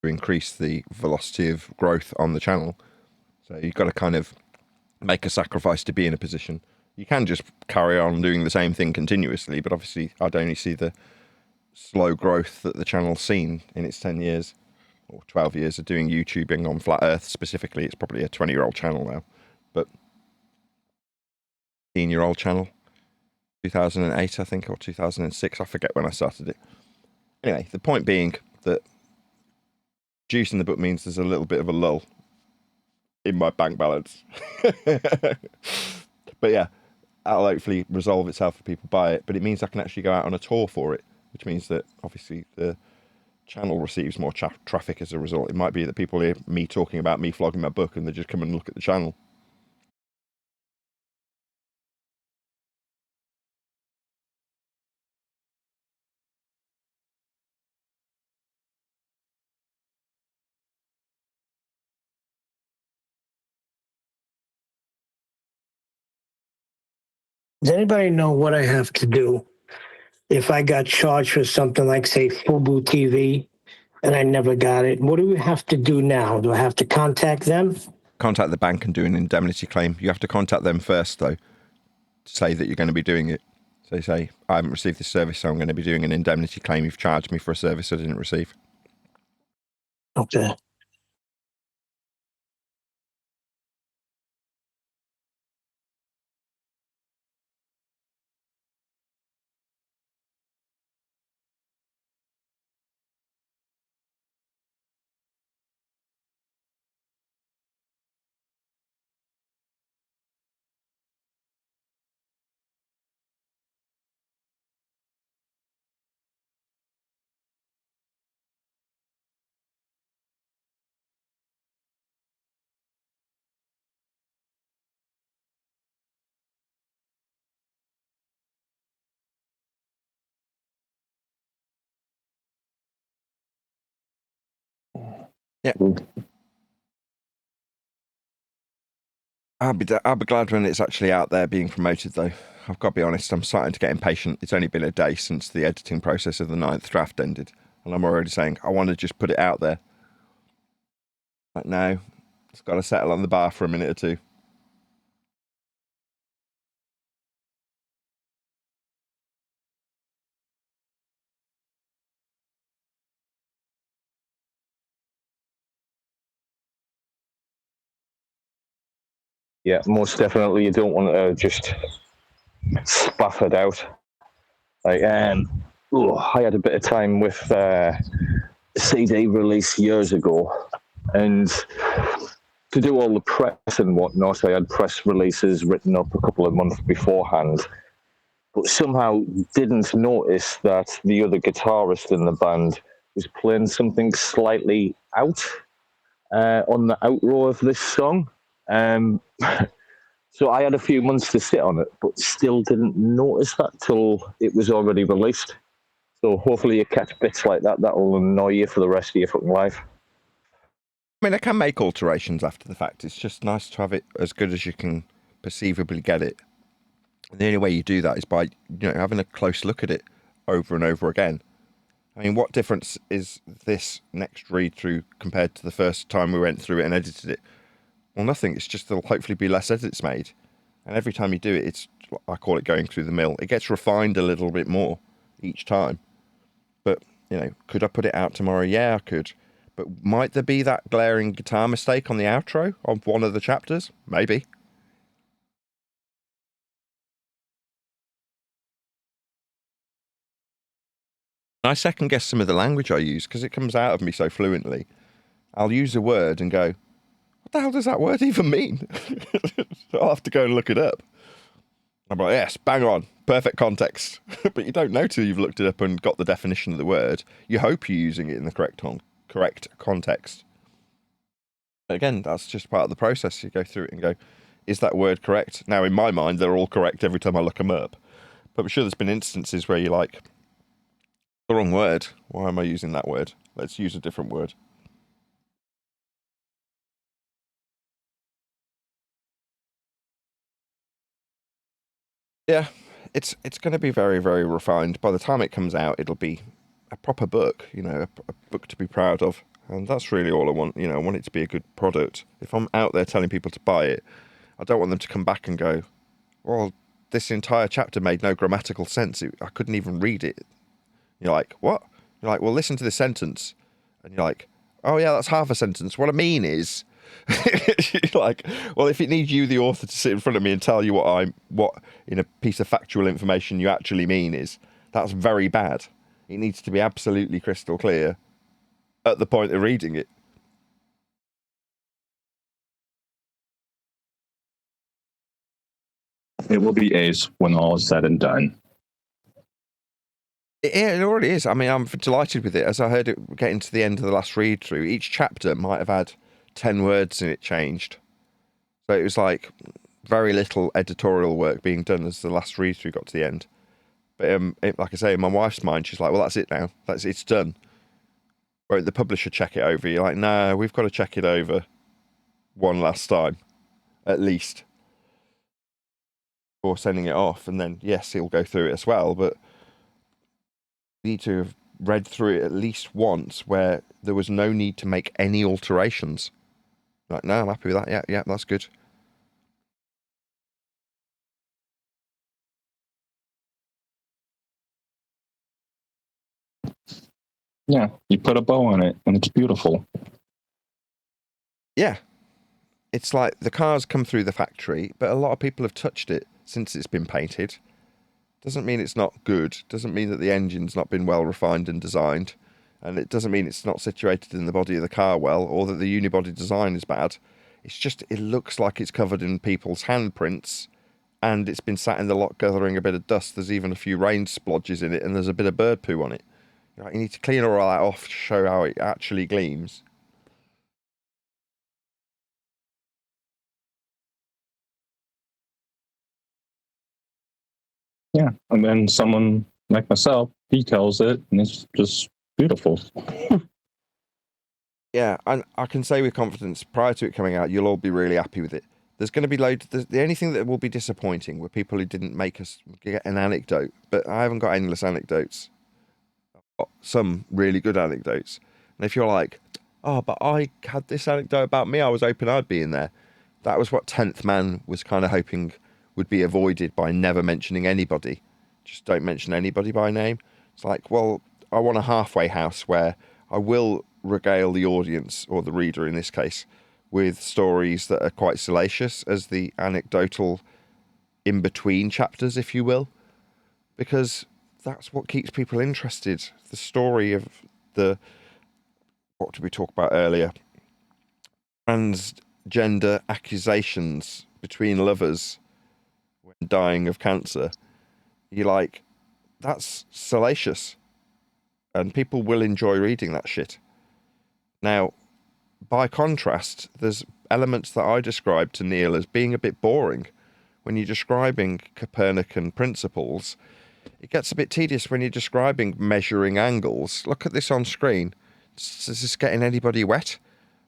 to increase the velocity of growth on the channel. So you've got to kind of make a sacrifice to be in a position. You can just carry on doing the same thing continuously, but obviously I'd only see the slow growth that the channel's seen in its 10 years or 12 years of doing YouTubing on Flat Earth specifically. It's probably a 20-year-old channel now, but 15-year-old channel, 2008 I think, or 2006, I forget when I started it. Anyway, the point being that juicing the book means there's a little bit of a lull in my bank balance. But yeah, that'll hopefully resolve itself if people buy it. But it means I can actually go out on a tour for it, which means that obviously the channel receives more traffic as a result. It might be that people hear me talking about me flogging my book and they just come and look at the channel.
Does anybody know what I have to do if I got charged for something like, say, Fubu TV, and I never got it? What do we have to do now? Do I have to contact them?
Contact the bank and do an indemnity claim. You have to contact them first, though, to say that you're going to be doing it. So you say, I haven't received this service, so I'm going to be doing an indemnity claim. You've charged me for a service I didn't receive.
Okay.
Yeah. I'll be glad when it's actually out there being promoted, though. I've got to be honest, I'm starting to get impatient. It's only been a day since the editing process of the 9th draft ended, and I'm already saying, I want to just put it out there. Like, no, it's got to settle on the bar for a minute or two.
Yeah, most definitely. You don't want to just spaff it out. Like, I had a bit of time with CD release years ago, and to do all the press and whatnot, I had press releases written up a couple of months beforehand, but somehow didn't notice that the other guitarist in the band was playing something slightly out on the outro of this song. So I had a few months to sit on it, but still didn't notice that till it was already released. So hopefully you catch bits like that that will annoy you for the rest of your fucking life.
I mean, I can make alterations after the fact. It's just nice to have it as good as you can perceivably get it. And the only way you do that is by, having a close look at it over and over again. I mean, what difference is this next read through compared to the first time we went through it and edited it? Well, nothing. It's just there'll hopefully be less edits made. And every time you do it, I call it going through the mill. It gets refined a little bit more each time. But, could I put it out tomorrow? Yeah, I could. But might there be that glaring guitar mistake on the outro of one of the chapters? Maybe. I second guess some of the language I use because it comes out of me so fluently. I'll use a word and go, what the hell does that word even mean? So I'll have to go and look it up. I'm like, yes, bang on, perfect context. But you don't know till you've looked it up and got the definition of the word. You hope you're using it in the correct context. But again, that's just part of the process. You go through it and go, is that word correct? Now, in my mind, they're all correct every time I look them up. But I'm sure there's been instances where you're like, the wrong word. Why am I using that word? Let's use a different word. Yeah, it's going to be very, very refined. By the time it comes out, it'll be a proper book, a book to be proud of. And that's really all I want. I want it to be a good product. If I'm out there telling people to buy it, I don't want them to come back and go, well, this entire chapter made no grammatical sense. I couldn't even read it. You're like, what? You're like, well, listen to this sentence. And you're like, oh, yeah, that's half a sentence. What I mean is, you're like, well, if it needs you, the author, to sit in front of me and tell you what in a piece of factual information you actually mean is, that's very bad. It needs to be absolutely crystal clear at the point of reading it.
It will be ace when all is said and done.
It already is. I mean, I'm delighted with it. As I heard it getting to the end of the last read through, each chapter might have had 10 words in it changed. So it was like very little editorial work being done as the last read through got to the end. But like I say, in my wife's mind, she's like, well, that's it now. It's done. Won't the publisher check it over? You're like, no, we've got to check it over one last time, at least, before sending it off. And then, yes, he'll go through it as well, but you need to have read through it at least once where there was no need to make any alterations. Like, no, I'm happy with that. Yeah, that's good.
Yeah, you put a bow on it, and it's beautiful.
Yeah. It's like the car's come through the factory, but a lot of people have touched it since it's been painted. Doesn't mean it's not good. Doesn't mean that the engine's not been well refined and designed. And it doesn't mean it's not situated in the body of the car well, or that the unibody design is bad. It's just, it looks like it's covered in people's handprints, and it's been sat in the lot gathering a bit of dust. There's even a few rain splodges in it, and there's a bit of bird poo on it. You need to clean all that off to show how it actually gleams.
Yeah, and then someone like myself details it, and it's just beautiful.
Yeah, and I can say with confidence, prior to it coming out, you'll all be really happy with it. There's going to be loads. The only thing that will be disappointing were people who didn't make us get an anecdote, but I haven't got endless anecdotes. I've got some really good anecdotes. And if you're like, oh, but I had this anecdote about me, I was hoping I'd be in there. That was what 10th Man was kind of hoping would be avoided by never mentioning anybody. Just don't mention anybody by name. It's like, well, I want a halfway house where I will regale the audience, or the reader in this case, with stories that are quite salacious as the anecdotal in-between chapters, if you will, because that's what keeps people interested. The story of what did we talk about earlier? Transgender accusations between lovers when dying of cancer. You're like, that's salacious, and people will enjoy reading that shit. Now, by contrast, there's elements that I described to Neil as being a bit boring. When you're describing Copernican principles, it gets a bit tedious when you're describing measuring angles. Look at this on screen. Is this getting anybody wet?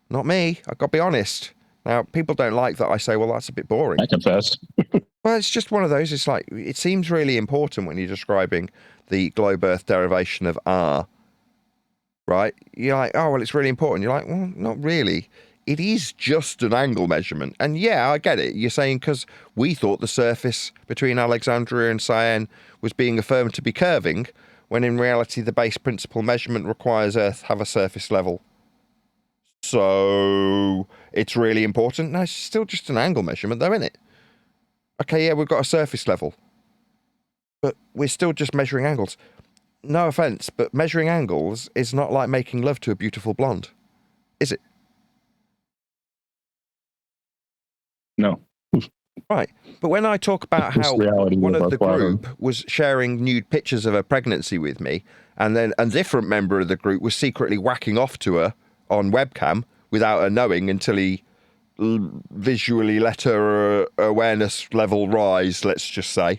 Not me. I've got to be honest. Now, people don't like that I say, well, that's a bit boring.
I confess.
Well, it's just one of those. It's like, it seems really important when you're describing the globe earth derivation of R. Right? You're like, oh, well, it's really important. You're like, well, not really. It is just an angle measurement. And yeah, I get it. You're saying because we thought the surface between Alexandria and Cyan was being affirmed to be curving, when in reality the base principle measurement requires Earth have a surface level. So it's really important. No, it's still just an angle measurement though, isn't it? Okay, yeah, we've got a surface level, but we're still just measuring angles. No offence, but measuring angles is not like making love to a beautiful blonde, is it?
No.
Right. But when I talk about how one of the group was sharing nude pictures of her pregnancy with me, and then a different member of the group was secretly whacking off to her on webcam without her knowing until he visually let her awareness level rise, let's just say.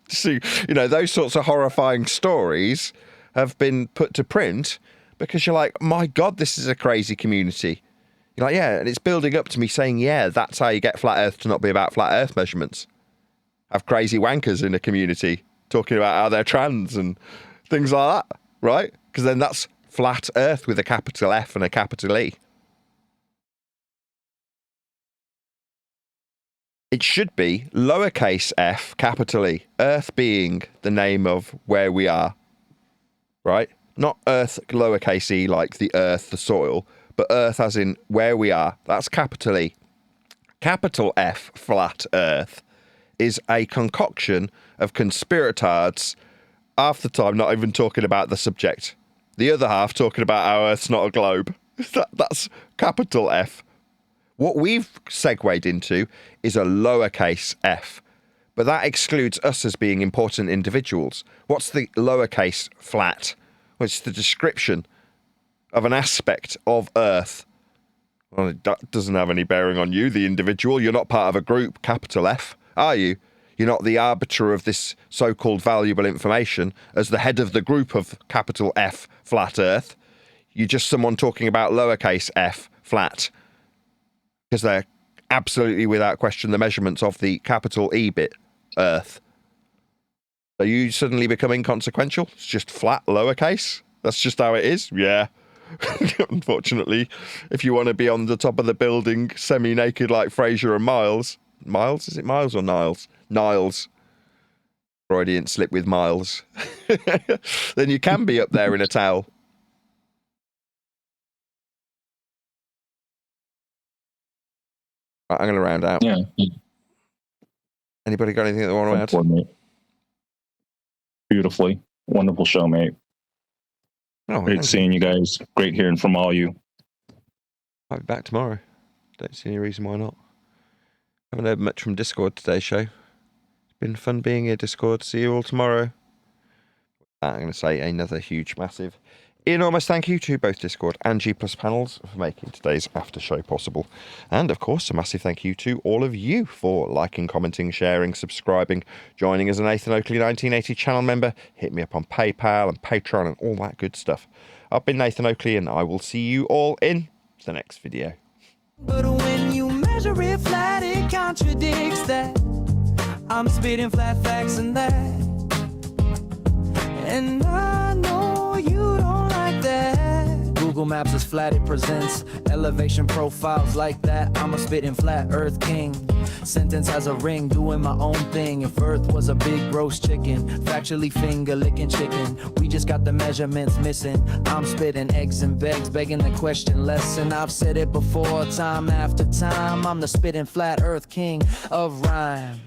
So, you know, those sorts of horrifying stories have been put to print because you're like, my God, this is a crazy community. You're like, yeah, and it's building up to me saying, yeah, that's how you get flat Earth to not be about flat Earth measurements. Have crazy wankers in a community talking about how they're trans and things like that, right? Because then that's flat Earth with a capital F and a capital E. It should be lowercase f, capital E. Earth being the name of where we are, right? Not Earth, lowercase e, like the earth, the soil, but Earth as in where we are. That's capital E. Capital F, flat Earth, is a concoction of conspiratards half the time not even talking about the subject. The other half talking about how Earth's not a globe. That's capital F. What we've segued into is a lowercase f, but that excludes us as being important individuals. What's the lowercase flat? Well, it's the description of an aspect of Earth. Well, that doesn't have any bearing on you, the individual. You're not part of a group, capital F, are you? You're not the arbiter of this so-called valuable information as the head of the group of capital F, flat Earth. You're just someone talking about lowercase f, flat. Because they're absolutely, without question, the measurements of the capital E bit, Earth. So you suddenly become inconsequential? It's just flat, lowercase? That's just how it is? Yeah. Unfortunately, if you want to be on the top of the building, semi-naked like Fraser and Miles... Miles? Is it Miles or Niles? Niles. Freudian slip with Miles. Then you can be up there in a towel. Right, I'm going to round out.
Yeah.
Anybody got anything they want to add?
Beautifully. Wonderful show, mate.
Oh,
Great seeing you guys. Great hearing from all you.
I'll be back tomorrow. Don't see any reason why not. Haven't heard much from Discord today's show. It's been fun being here, Discord. See you all tomorrow. I'm going to say another huge, massive, enormous thank you to both Discord and G Plus panels for making today's after show possible. And of course, a massive thank you to all of you for liking, commenting, sharing, subscribing, joining as a Nathan Oakley 1980 channel member. Hit me up on PayPal and Patreon and all that good stuff. I've been Nathan Oakley and I will see you all in the next video.
But when you measure it flat, it contradicts that. I'm spitting flat facts and that. And I know you don't like that. Google Maps is flat, it presents elevation profiles like that. I'm a spitting flat earth king. Sentence has a ring, doing my own thing. If Earth was a big roast chicken, factually finger licking chicken. We just got the measurements missing. I'm spitting eggs and begs, begging the question lesson. I've said it before, time after time. I'm the spitting flat earth king of rhyme.